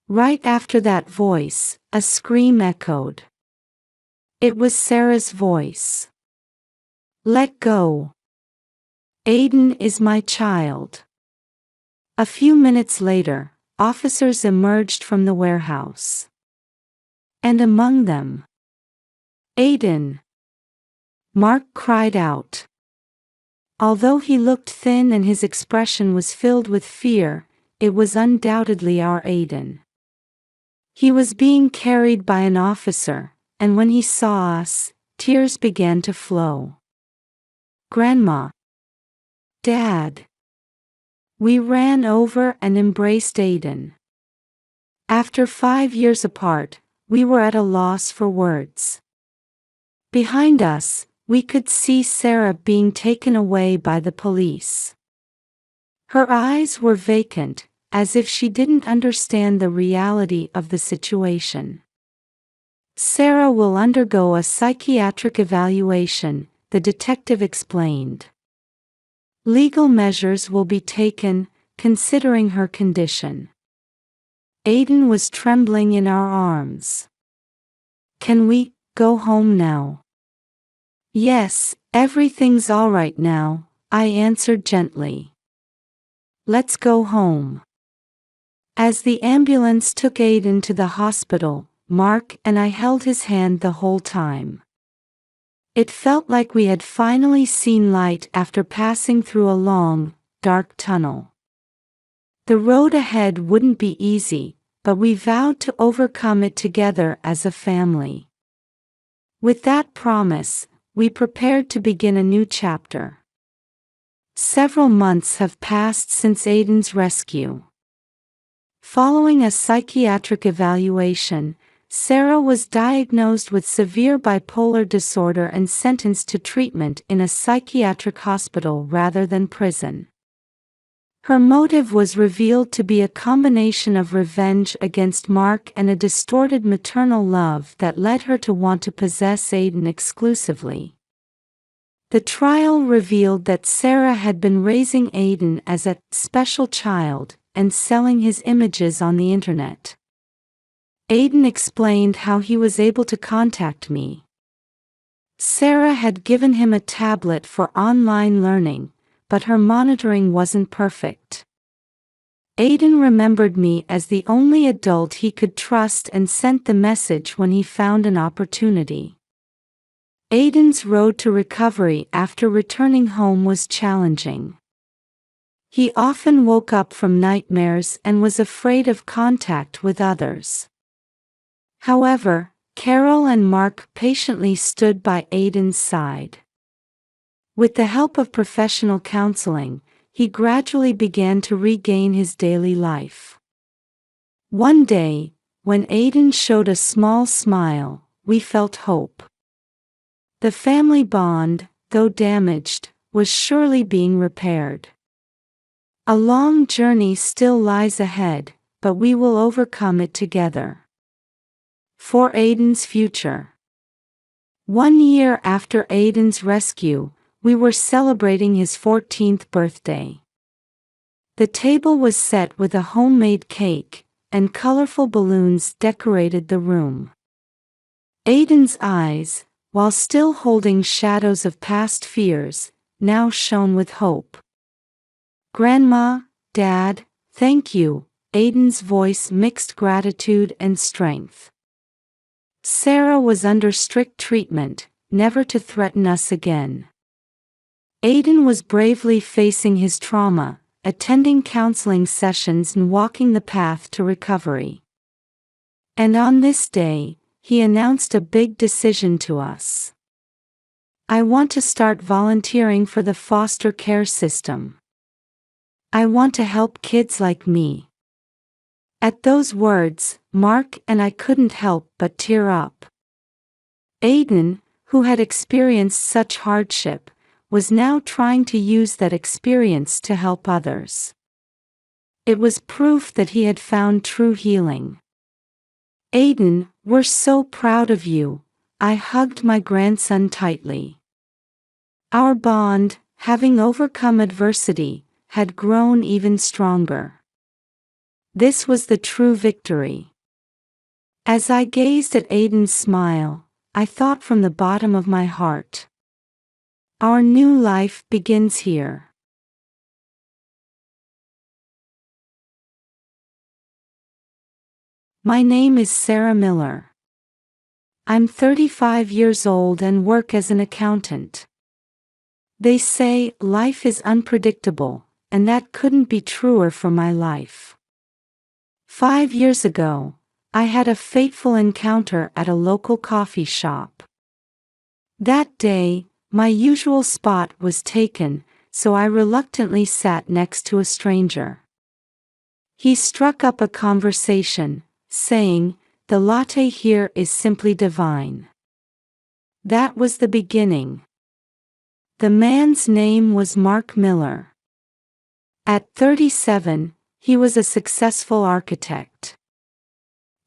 Right after that voice, a scream echoed. It was Sarah's voice. Let go. Aiden is my child. A few minutes later, officers emerged from the warehouse. And among them, Aiden! Mark cried out. Although he looked thin and his expression was filled with fear, it was undoubtedly our Aiden. He was being carried by an officer, and when he saw us, tears began to flow. Grandma! Dad! We ran over and embraced Aiden. After 5 years apart, we were at a loss for words. Behind us, we could see Sarah being taken away by the police. Her eyes were vacant, as if she didn't understand the reality of the situation. Sarah will undergo a psychiatric evaluation, the detective explained. Legal measures will be taken, considering her condition. Aiden was trembling in our arms. Can we go home now? Yes, everything's all right now, I answered gently. Let's go home. As the ambulance took Aiden to the hospital, Mark and I held his hand the whole time. It felt like we had finally seen light after passing through a long, dark tunnel. The road ahead wouldn't be easy, but we vowed to overcome it together as a family. With that promise, we prepared to begin a new chapter. Several months have passed since Aiden's rescue. Following a psychiatric evaluation, Sarah was diagnosed with severe bipolar disorder and sentenced to treatment in a psychiatric hospital rather than prison. Her motive was revealed to be a combination of revenge against Mark and a distorted maternal love that led her to want to possess Aiden exclusively. The trial revealed that Sarah had been raising Aiden as a special child and selling his images on the internet. Aiden explained how he was able to contact me. Sarah had given him a tablet for online learning, but her monitoring wasn't perfect. Aiden remembered me as the only adult he could trust and sent the message when he found an opportunity. Aiden's road to recovery after returning home was challenging. He often woke up from nightmares and was afraid of contact with others. However, Carol and Mark patiently stood by Aiden's side. With the help of professional counseling, he gradually began to regain his daily life. One day, when Aiden showed a small smile, we felt hope. The family bond, though damaged, was surely being repaired. A long journey still lies ahead, but we will overcome it together. For Aiden's future. 1 year after Aiden's rescue, we were celebrating his 14th birthday. The table was set with a homemade cake, and colorful balloons decorated the room. Aiden's eyes, while still holding shadows of past fears, now shone with hope. Grandma, Dad, thank you, Aiden's voice mixed gratitude and strength. Sarah was under strict treatment, never to threaten us again. Aiden was bravely facing his trauma, attending counseling sessions and walking the path to recovery. And on this day, he announced a big decision to us. I want to start volunteering for the foster care system. I want to help kids like me. At those words, Mark and I couldn't help but tear up. Aiden, who had experienced such hardship, was now trying to use that experience to help others. It was proof that he had found true healing. Aiden, we're so proud of you, I hugged my grandson tightly. Our bond, having overcome adversity, had grown even stronger. This was the true victory. As I gazed at Aiden's smile, I thought from the bottom of my heart, our new life begins here. My name is Sarah Miller. I'm 35 years old and work as an accountant. They say life is unpredictable, and that couldn't be truer for my life. 5 years ago, I had a fateful encounter at a local coffee shop. That day, my usual spot was taken, so I reluctantly sat next to a stranger. He struck up a conversation, saying, "The latte here is simply divine." That was the beginning. The man's name was Mark Miller. At 37, he was a successful architect.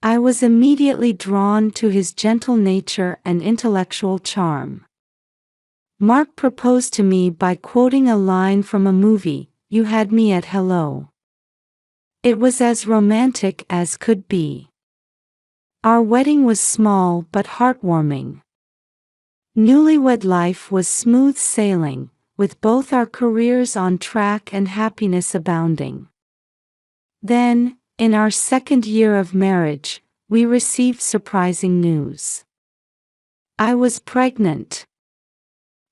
I was immediately drawn to his gentle nature and intellectual charm. Mark proposed to me by quoting a line from a movie, "You had me at hello." It was as romantic as could be. Our wedding was small but heartwarming. Newlywed life was smooth sailing, with both our careers on track and happiness abounding. Then, in our second year of marriage, we received surprising news. I was pregnant.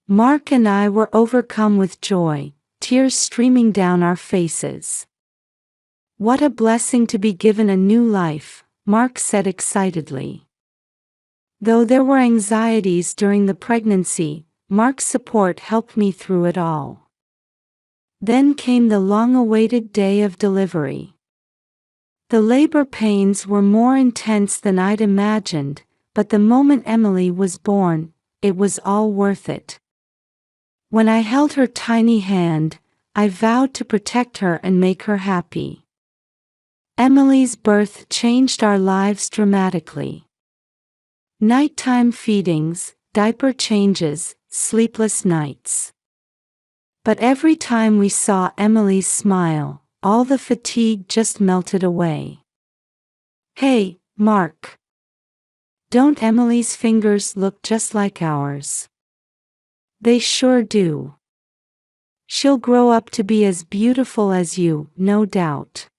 Mark and I were overcome with joy, tears streaming down our faces. "What a blessing to be given a new life," Mark said excitedly. Though there were anxieties during the pregnancy, Mark's support helped me through it all. Then came the long-awaited day of delivery. The labor pains were more intense than I'd imagined, but the moment Emily was born, it was all worth it. When I held her tiny hand, I vowed to protect her and make her happy. Emily's birth changed our lives dramatically. Nighttime feedings, diaper changes, sleepless nights. But every time we saw Emily's smile, all the fatigue just melted away. "Hey, Mark. Don't Emily's fingers look just like ours?" "They sure do. She'll grow up to be as beautiful as you, no doubt."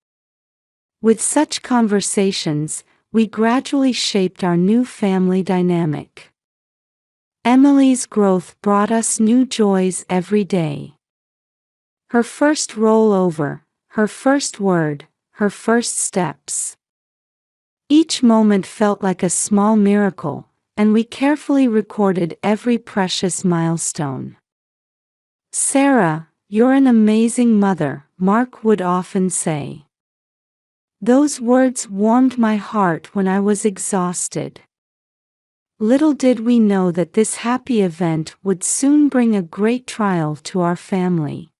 With such conversations, we gradually shaped our new family dynamic. Emily's growth brought us new joys every day. Her first rollover, her first word, her first steps. Each moment felt like a small miracle, and we carefully recorded every precious milestone. "Sarah, you're an amazing mother," Mark would often say. Those words warmed my heart when I was exhausted. Little did we know that this happy event would soon bring a great trial to our family.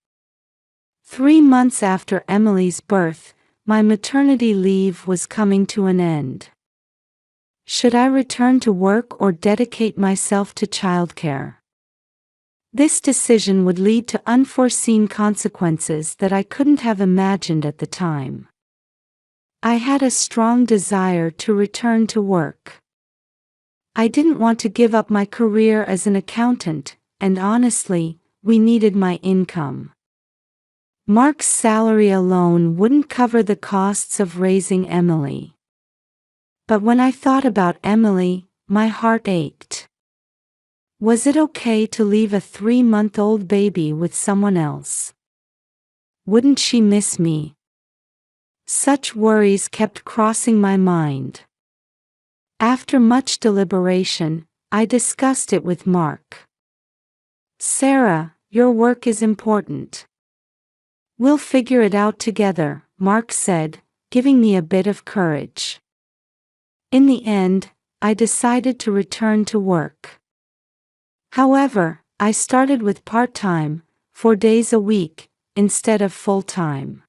3 months after Emily's birth, my maternity leave was coming to an end. Should I return to work or dedicate myself to childcare? This decision would lead to unforeseen consequences that I couldn't have imagined at the time. I had a strong desire to return to work. I didn't want to give up my career as an accountant, and honestly, we needed my income. Mark's salary alone wouldn't cover the costs of raising Emily. But when I thought about Emily, my heart ached. Was it okay to leave a 3-month-old baby with someone else? Wouldn't she miss me? Such worries kept crossing my mind. After much deliberation, I discussed it with Mark. "Sarah, your work is important. We'll figure it out together," Mark said, giving me a bit of courage. In the end, I decided to return to work. However, I started with part-time, 4 days a week, instead of full-time.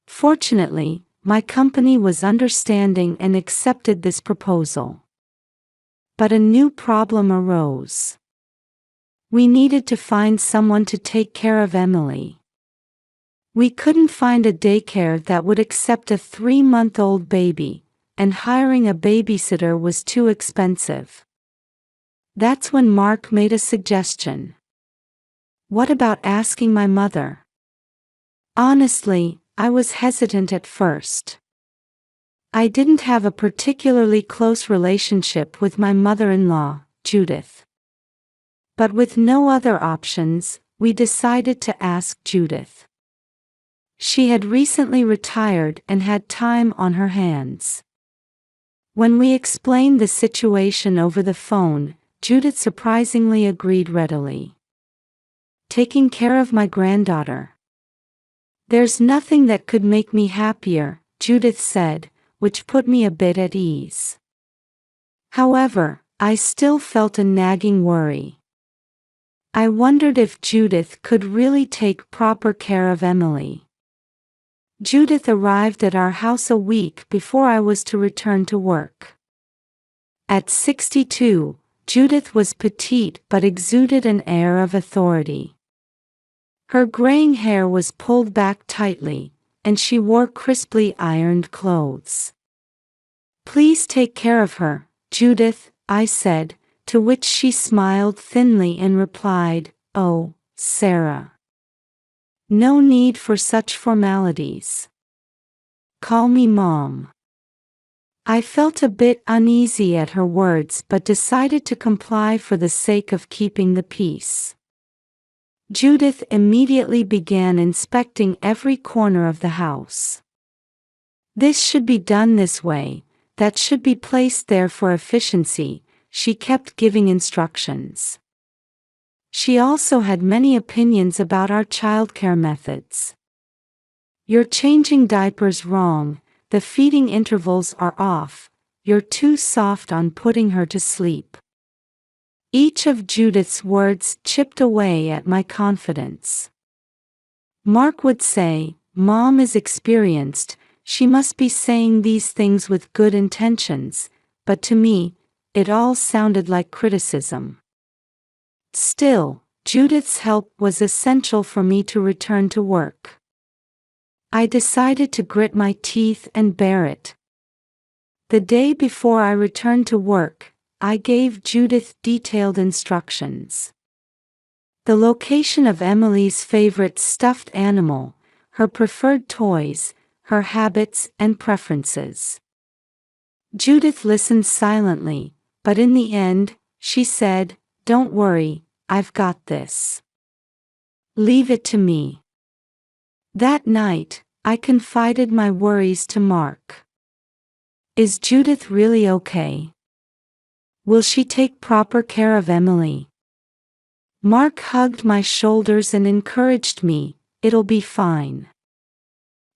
Fortunately, my company was understanding and accepted this proposal. But a new problem arose. We needed to find someone to take care of Emily. We couldn't find a daycare that would accept a 3-month-old baby, and hiring a babysitter was too expensive. That's when Mark made a suggestion. "What about asking my mother?" Honestly, I was hesitant at first. I didn't have a particularly close relationship with my mother-in-law, Judith. But with no other options, we decided to ask Judith. She had recently retired and had time on her hands. When we explained the situation over the phone, Judith surprisingly agreed readily. "Taking care of my granddaughter. There's nothing that could make me happier," Judith said, which put me a bit at ease. However, I still felt a nagging worry. I wondered if Judith could really take proper care of Emily. Judith arrived at our house a week before I was to return to work. At 62, Judith was petite but exuded an air of authority. Her graying hair was pulled back tightly, and she wore crisply ironed clothes. "Please take care of her, Judith," I said, to which she smiled thinly and replied, "Oh, Sarah. No need for such formalities. Call me Mom. I felt a bit uneasy at her words but decided to comply for the sake of keeping the peace. Judith immediately began inspecting every corner of the house. This should be done this way, that should be placed there for efficiency, she kept giving instructions. She also had many opinions about our childcare methods. You're changing diapers wrong, the feeding intervals are off, you're too soft on putting her to sleep. Each of Judith's words chipped away at my confidence. Mark would say, Mom is experienced, she must be saying these things with good intentions, but to me, it all sounded like criticism. Still, Judith's help was essential for me to return to work. I decided to grit my teeth and bear it. The day before I returned to work, I gave Judith detailed instructions. The location of Emily's favorite stuffed animal, her preferred toys, her habits and preferences. Judith listened silently, but in the end, she said, "Don't worry, I've got this. Leave it to me." That night, I confided my worries to Mark. Is Judith really okay? Will she take proper care of Emily? Mark hugged my shoulders and encouraged me, it'll be fine.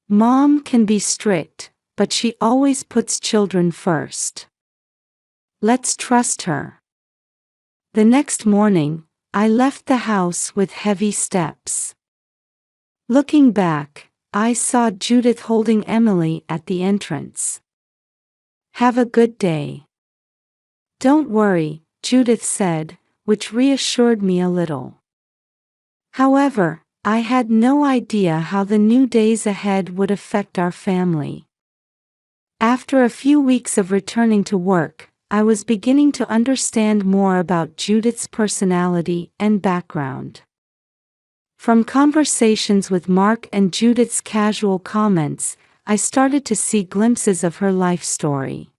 Mom can be strict, but she always puts children first. Let's trust her. The next morning, I left the house with heavy steps. Looking back, I saw Judith holding Emily at the entrance. Have a good day. Don't worry, Judith said, which reassured me a little. However, I had no idea how the new days ahead would affect our family. After a few weeks of returning to work, I was beginning to understand more about Judith's personality and background. From conversations with Mark and Judith's casual comments, I started to see glimpses of her life story.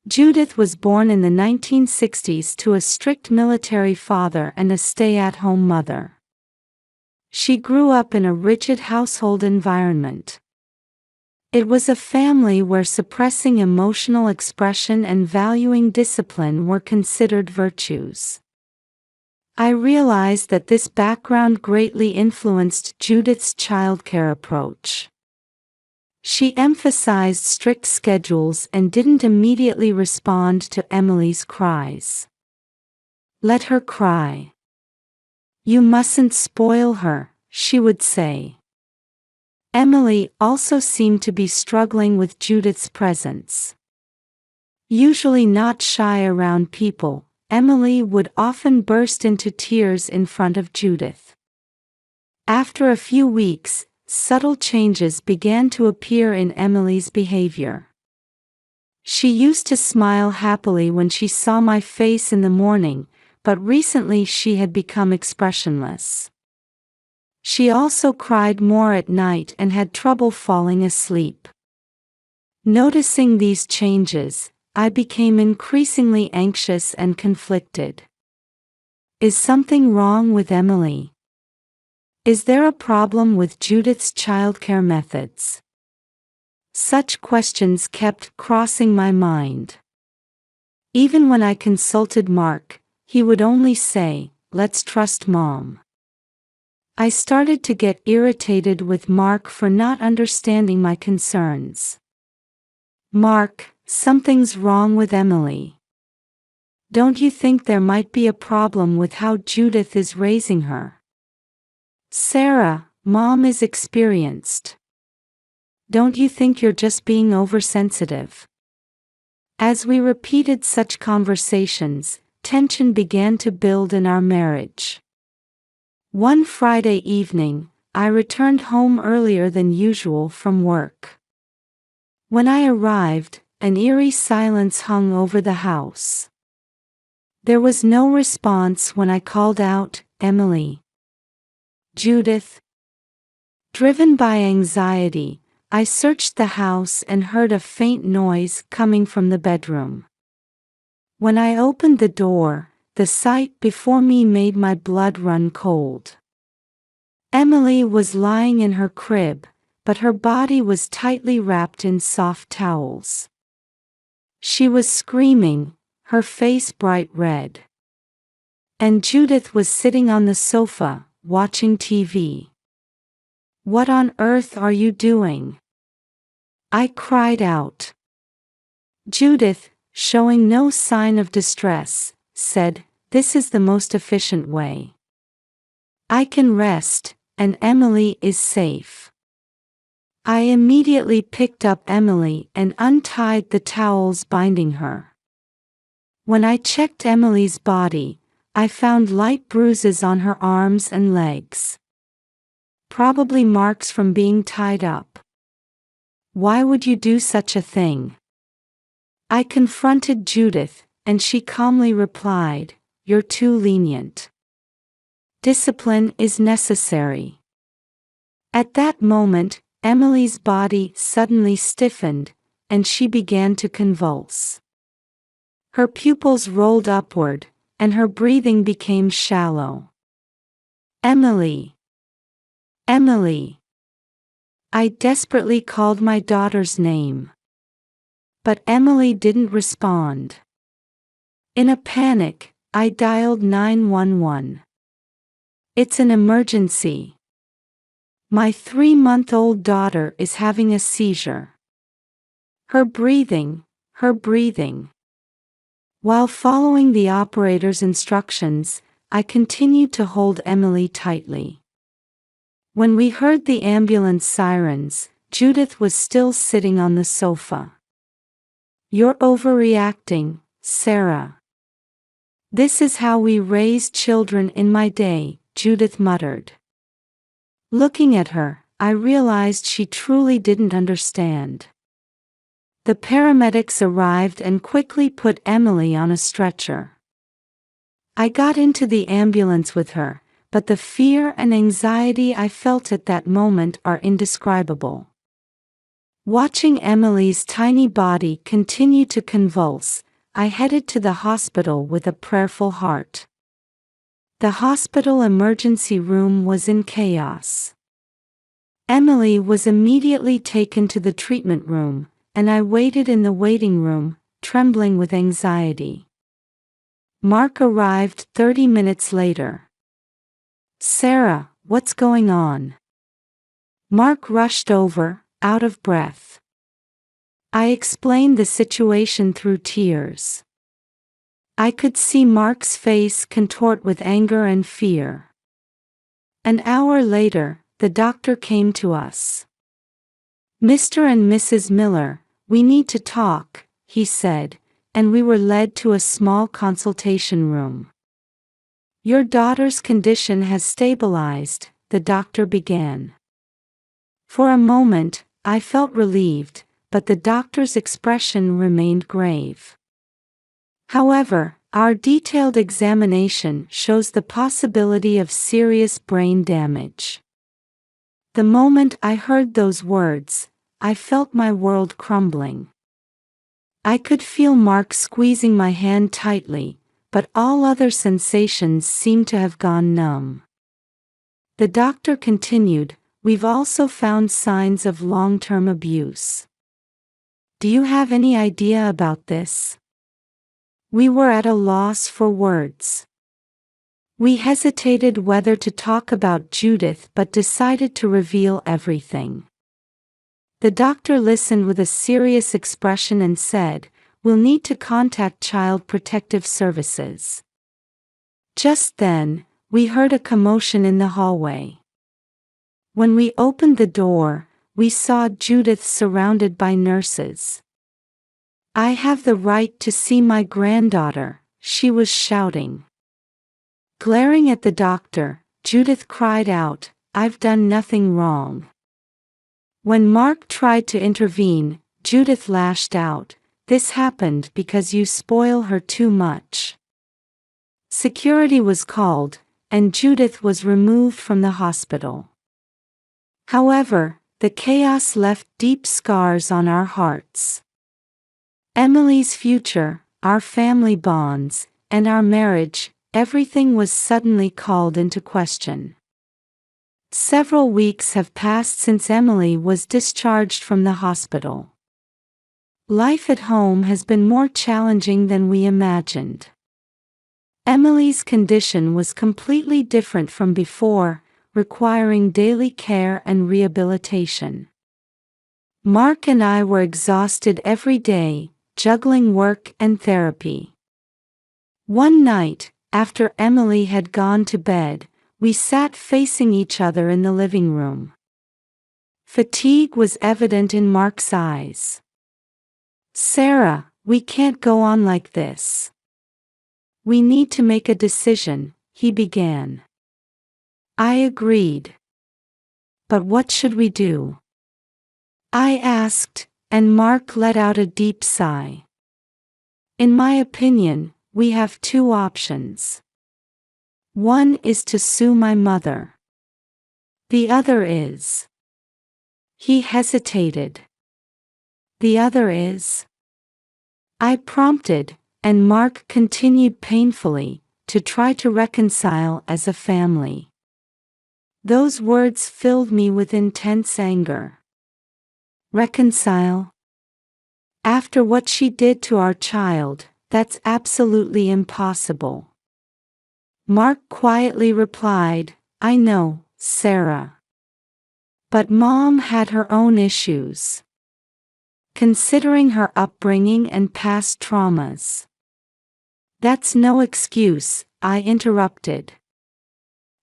Judith was born in the 1960s to a strict military father and a stay-at-home mother. She grew up in a rigid household environment. It was a family where suppressing emotional expression and valuing discipline were considered virtues. I realized that this background greatly influenced Judith's childcare approach. She emphasized strict schedules and didn't immediately respond to Emily's cries. Let her cry. You mustn't spoil her, she would say. Emily also seemed to be struggling with Judith's presence. Usually not shy around people, Emily would often burst into tears in front of Judith. After a few weeks, subtle changes began to appear in Emily's behavior. She used to smile happily when she saw my face in the morning, but recently she had become expressionless. She also cried more at night and had trouble falling asleep. Noticing these changes, I became increasingly anxious and conflicted. Is something wrong with Emily? Is there a problem with Judith's childcare methods? Such questions kept crossing my mind. Even when I consulted Mark, he would only say, "Let's trust Mom." I started to get irritated with Mark for not understanding my concerns. Mark, something's wrong with Emily. Don't you think there might be a problem with how Judith is raising her? Sarah, Mom is experienced. Don't you think you're just being oversensitive? As we repeated such conversations, tension began to build in our marriage. One Friday evening, I returned home earlier than usual from work. When I arrived, an eerie silence hung over the house. There was no response when I called out, "Emily." Judith. Driven by anxiety, I searched the house and heard a faint noise coming from the bedroom. When I opened the door, the sight before me made my blood run cold. Emily was lying in her crib, but her body was tightly wrapped in soft towels. She was screaming, her face bright red. And Judith was sitting on the sofa, watching TV. "What on earth are you doing?" I cried out. Judith, showing no sign of distress, said, "This is the most efficient way. I can rest, and Emily is safe." I immediately picked up Emily and untied the towels binding her. When I checked Emily's body, I found light bruises on her arms and legs. Probably marks from being tied up. "Why would you do such a thing?" I confronted Judith, and she calmly replied, "You're too lenient. Discipline is necessary." At that moment, Emily's body suddenly stiffened, and she began to convulse. Her pupils rolled upward, and her breathing became shallow. "Emily! Emily!" I desperately called my daughter's name. But Emily didn't respond. In a panic, I dialed 911. "It's an emergency. My 3-month-old daughter is having a seizure. Her breathing. While following the operator's instructions, I continued to hold Emily tightly. When we heard the ambulance sirens, Judith was still sitting on the sofa. "You're overreacting, Sarah. This is how we raised children in my day," Judith muttered. Looking at her, I realized she truly didn't understand. The paramedics arrived and quickly put Emily on a stretcher. I got into the ambulance with her, but the fear and anxiety I felt at that moment are indescribable. Watching Emily's tiny body continue to convulse, I headed to the hospital with a prayerful heart. The hospital emergency room was in chaos. Emily was immediately taken to the treatment room, and I waited in the waiting room, trembling with anxiety. Mark arrived 30 minutes later. "Sarah, what's going on?" Mark rushed over, out of breath. I explained the situation through tears. I could see Mark's face contort with anger and fear. An hour later, the doctor came to us. "Mr. and Mrs. Miller, we need to talk," he said, and we were led to a small consultation room. "Your daughter's condition has stabilized," the doctor began. For a moment, I felt relieved, but the doctor's expression remained grave. However, our detailed examination shows the possibility of serious brain damage. The moment I heard those words, I felt my world crumbling. I could feel Mark squeezing my hand tightly, but all other sensations seemed to have gone numb. The doctor continued, "We've also found signs of long-term abuse. Do you have any idea about this?" We were at a loss for words. We hesitated whether to talk about Judith but decided to reveal everything. The doctor listened with a serious expression and said, "We'll need to contact Child Protective Services." Just then, we heard a commotion in the hallway. When we opened the door, we saw Judith surrounded by nurses. "I have the right to see my granddaughter," she was shouting. Glaring at the doctor, Judith cried out, "I've done nothing wrong." When Mark tried to intervene, Judith lashed out, "This happened because you spoil her too much." Security was called, and Judith was removed from the hospital. However, the chaos left deep scars on our hearts. Emily's future, our family bonds, and our marriage, everything was suddenly called into question. Several weeks have passed since Emily was discharged from the hospital. Life at home has been more challenging than we imagined. Emily's condition was completely different from before, requiring daily care and rehabilitation. Mark and I were exhausted every day, juggling work and therapy. One night, after Emily had gone to bed, we sat facing each other in the living room. Fatigue was evident in Mark's eyes. "Sarah, we can't go on like this. We need to make a decision," he began. I agreed. "But what should we do?" I asked, and Mark let out a deep sigh. "In my opinion, we have two options. One is to sue my mother. The other is..." He hesitated. "The other is..." I prompted, and Mark continued painfully, "to try to reconcile as a family." Those words filled me with intense anger. Reconcile? After what she did to our child, that's absolutely impossible. Mark quietly replied, "I know, Sarah. But Mom had her own issues. Considering her upbringing and past traumas." "That's no excuse," I interrupted.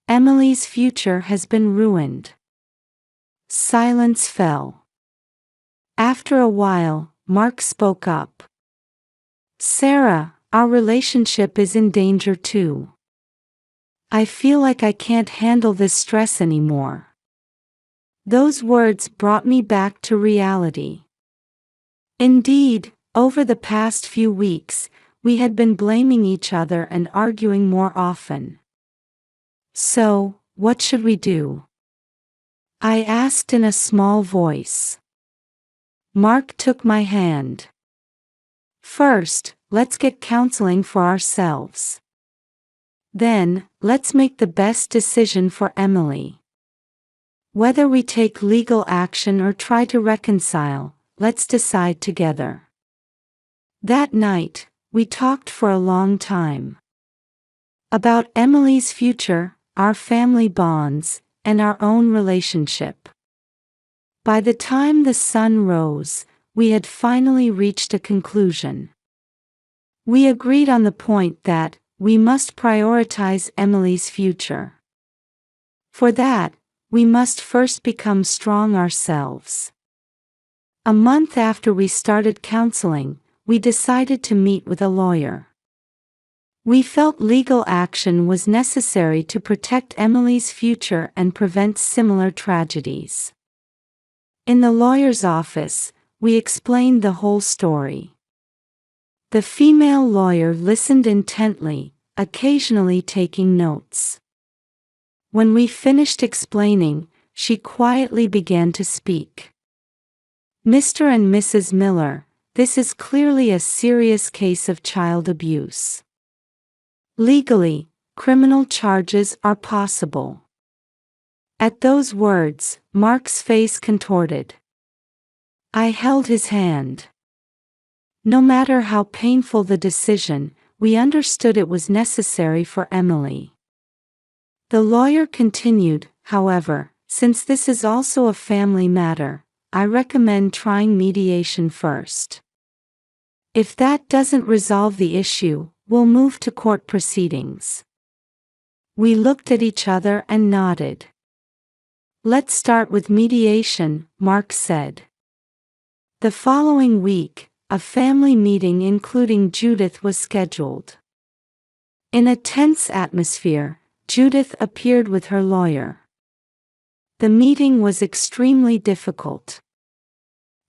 "Emily's future has been ruined." Silence fell. After a while, Mark spoke up. "Sarah, our relationship is in danger too. I feel like I can't handle this stress anymore." Those words brought me back to reality. Indeed, over the past few weeks, we had been blaming each other and arguing more often. "So, what should we do?" I asked in a small voice. Mark took my hand. "First, let's get counseling for ourselves. Then, let's make the best decision for Emily. Whether we take legal action or try to reconcile, let's decide together." That night, we talked for a long time. About Emily's future, our family bonds, and our own relationship. By the time the sun rose, we had finally reached a conclusion. We agreed on the point that we must prioritize Emily's future. For that, we must first become strong ourselves. A month after we started counseling, we decided to meet with a lawyer. We felt legal action was necessary to protect Emily's future and prevent similar tragedies. In the lawyer's office, we explained the whole story. The female lawyer listened intently, occasionally taking notes. When we finished explaining, she quietly began to speak. "Mr. and Mrs. Miller, this is clearly a serious case of child abuse. Legally, criminal charges are possible." At those words, Mark's face contorted. I held his hand. No matter how painful the decision, we understood it was necessary for Emily. The lawyer continued, "However, since this is also a family matter, I recommend trying mediation first. If that doesn't resolve the issue, we'll move to court proceedings." We looked at each other and nodded. "Let's start with mediation," Mark said. The following week, a family meeting including Judith was scheduled. In a tense atmosphere, Judith appeared with her lawyer. The meeting was extremely difficult.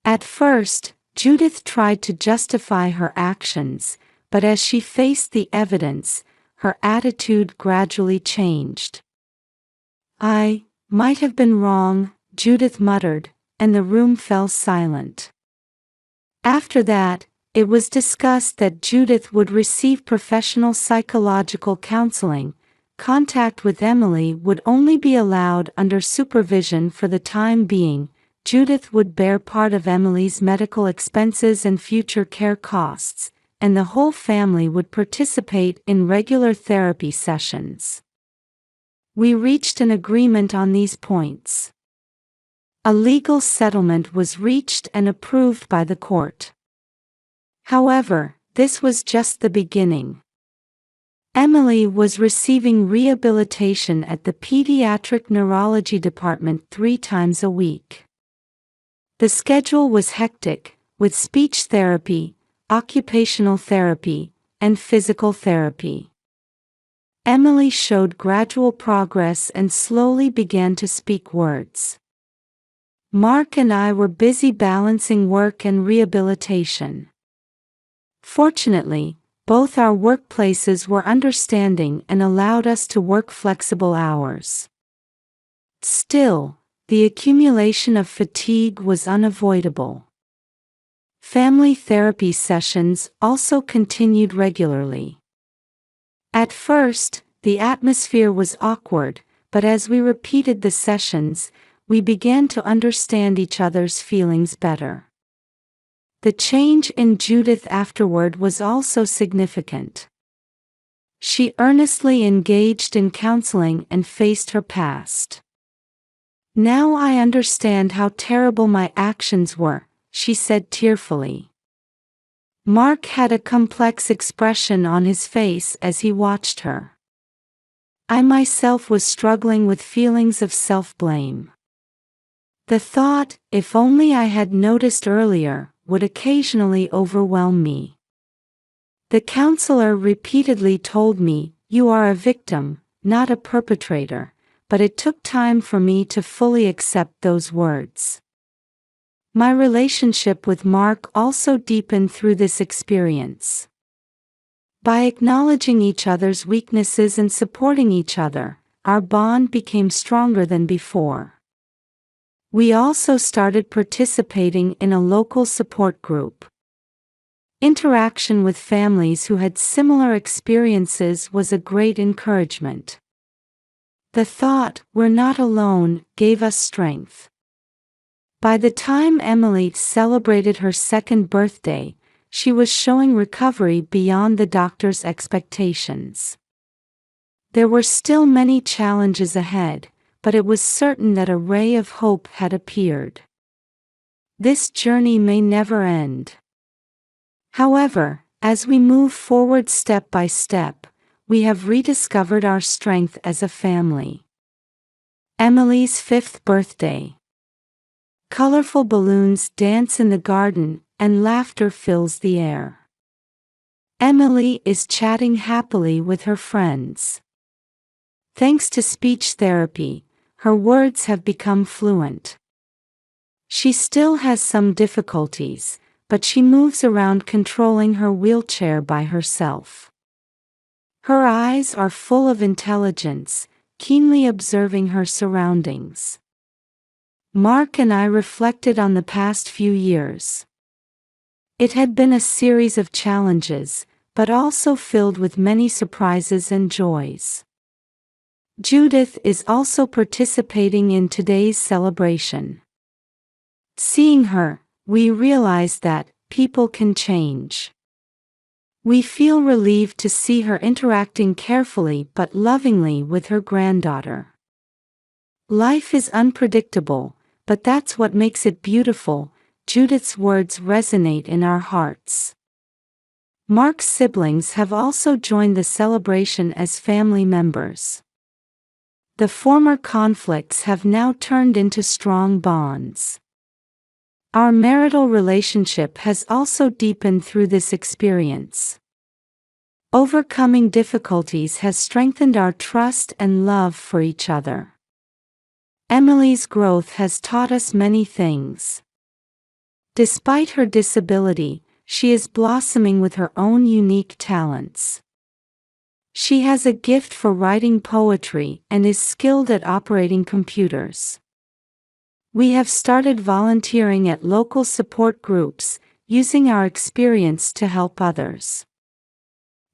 At first, Judith tried to justify her actions, but as she faced the evidence, her attitude gradually changed. "I might have been wrong," Judith muttered, and the room fell silent. After that, it was discussed that Judith would receive professional psychological counseling. Contact with Emily would only be allowed under supervision for the time being. Judith would bear part of Emily's medical expenses and future care costs, and the whole family would participate in regular therapy sessions. We reached an agreement on these points. A legal settlement was reached and approved by the court. However, this was just the beginning. Emily was receiving rehabilitation at the pediatric neurology department 3 times a week. The schedule was hectic, with speech therapy, occupational therapy, and physical therapy. Emily showed gradual progress and slowly began to speak words. Mark and I were busy balancing work and rehabilitation. Fortunately, both our workplaces were understanding and allowed us to work flexible hours. Still, the accumulation of fatigue was unavoidable. Family therapy sessions also continued regularly. At first, the atmosphere was awkward, but as we repeated the sessions, we began to understand each other's feelings better. The change in Judith afterward was also significant. She earnestly engaged in counseling and faced her past. "Now I understand how terrible my actions were," she said tearfully. Mark had a complex expression on his face as he watched her. "I myself was struggling with feelings of self-blame. The thought, if only I had noticed earlier, would occasionally overwhelm me. The counselor repeatedly told me, 'You are a victim, not a perpetrator,' but it took time for me to fully accept those words." My relationship with Mark also deepened through this experience. By acknowledging each other's weaknesses and supporting each other, our bond became stronger than before. We also started participating in a local support group. Interaction with families who had similar experiences was a great encouragement. The thought, "we're not alone," gave us strength. By the time Emily celebrated her 2nd birthday, she was showing recovery beyond the doctor's expectations. There were still many challenges ahead, but it was certain that a ray of hope had appeared. This journey may never end. However, as we move forward step by step, we have rediscovered our strength as a family. Emily's 5th birthday. Colorful balloons dance in the garden, and laughter fills the air. Emily is chatting happily with her friends. Thanks to speech therapy, her words have become fluent. She still has some difficulties, but she moves around controlling her wheelchair by herself. Her eyes are full of intelligence, keenly observing her surroundings. Mark and I reflected on the past few years. It had been a series of challenges, but also filled with many surprises and joys. Judith is also participating in today's celebration. Seeing her, we realize that people can change. We feel relieved to see her interacting carefully but lovingly with her granddaughter. Life is unpredictable, but that's what makes it beautiful. Judith's words resonate in our hearts. Mark's siblings have also joined the celebration as family members. The former conflicts have now turned into strong bonds. Our marital relationship has also deepened through this experience. Overcoming difficulties has strengthened our trust and love for each other. Emily's growth has taught us many things. Despite her disability, she is blossoming with her own unique talents. She has a gift for writing poetry and is skilled at operating computers. We have started volunteering at local support groups, using our experience to help others.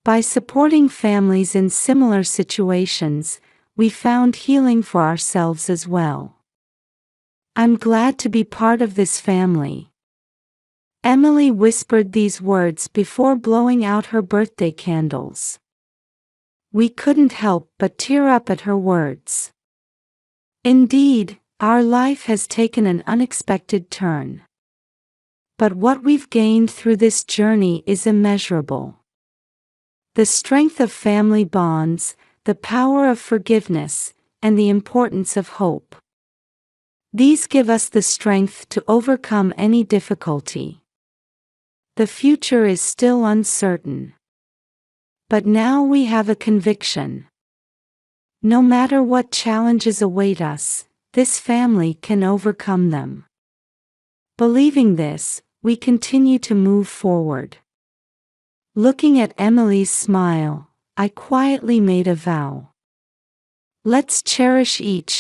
By supporting families in similar situations, we found healing for ourselves as well. I'm glad to be part of this family. Emily whispered these words before blowing out her birthday candles. We couldn't help but tear up at her words. Indeed, our life has taken an unexpected turn. But what we've gained through this journey is immeasurable. The strength of family bonds, the power of forgiveness, and the importance of hope. These give us the strength to overcome any difficulty. The future is still uncertain. But now we have a conviction. No matter what challenges await us, this family can overcome them. Believing this, we continue to move forward. Looking at Emily's smile, I quietly made a vow. Let's cherish each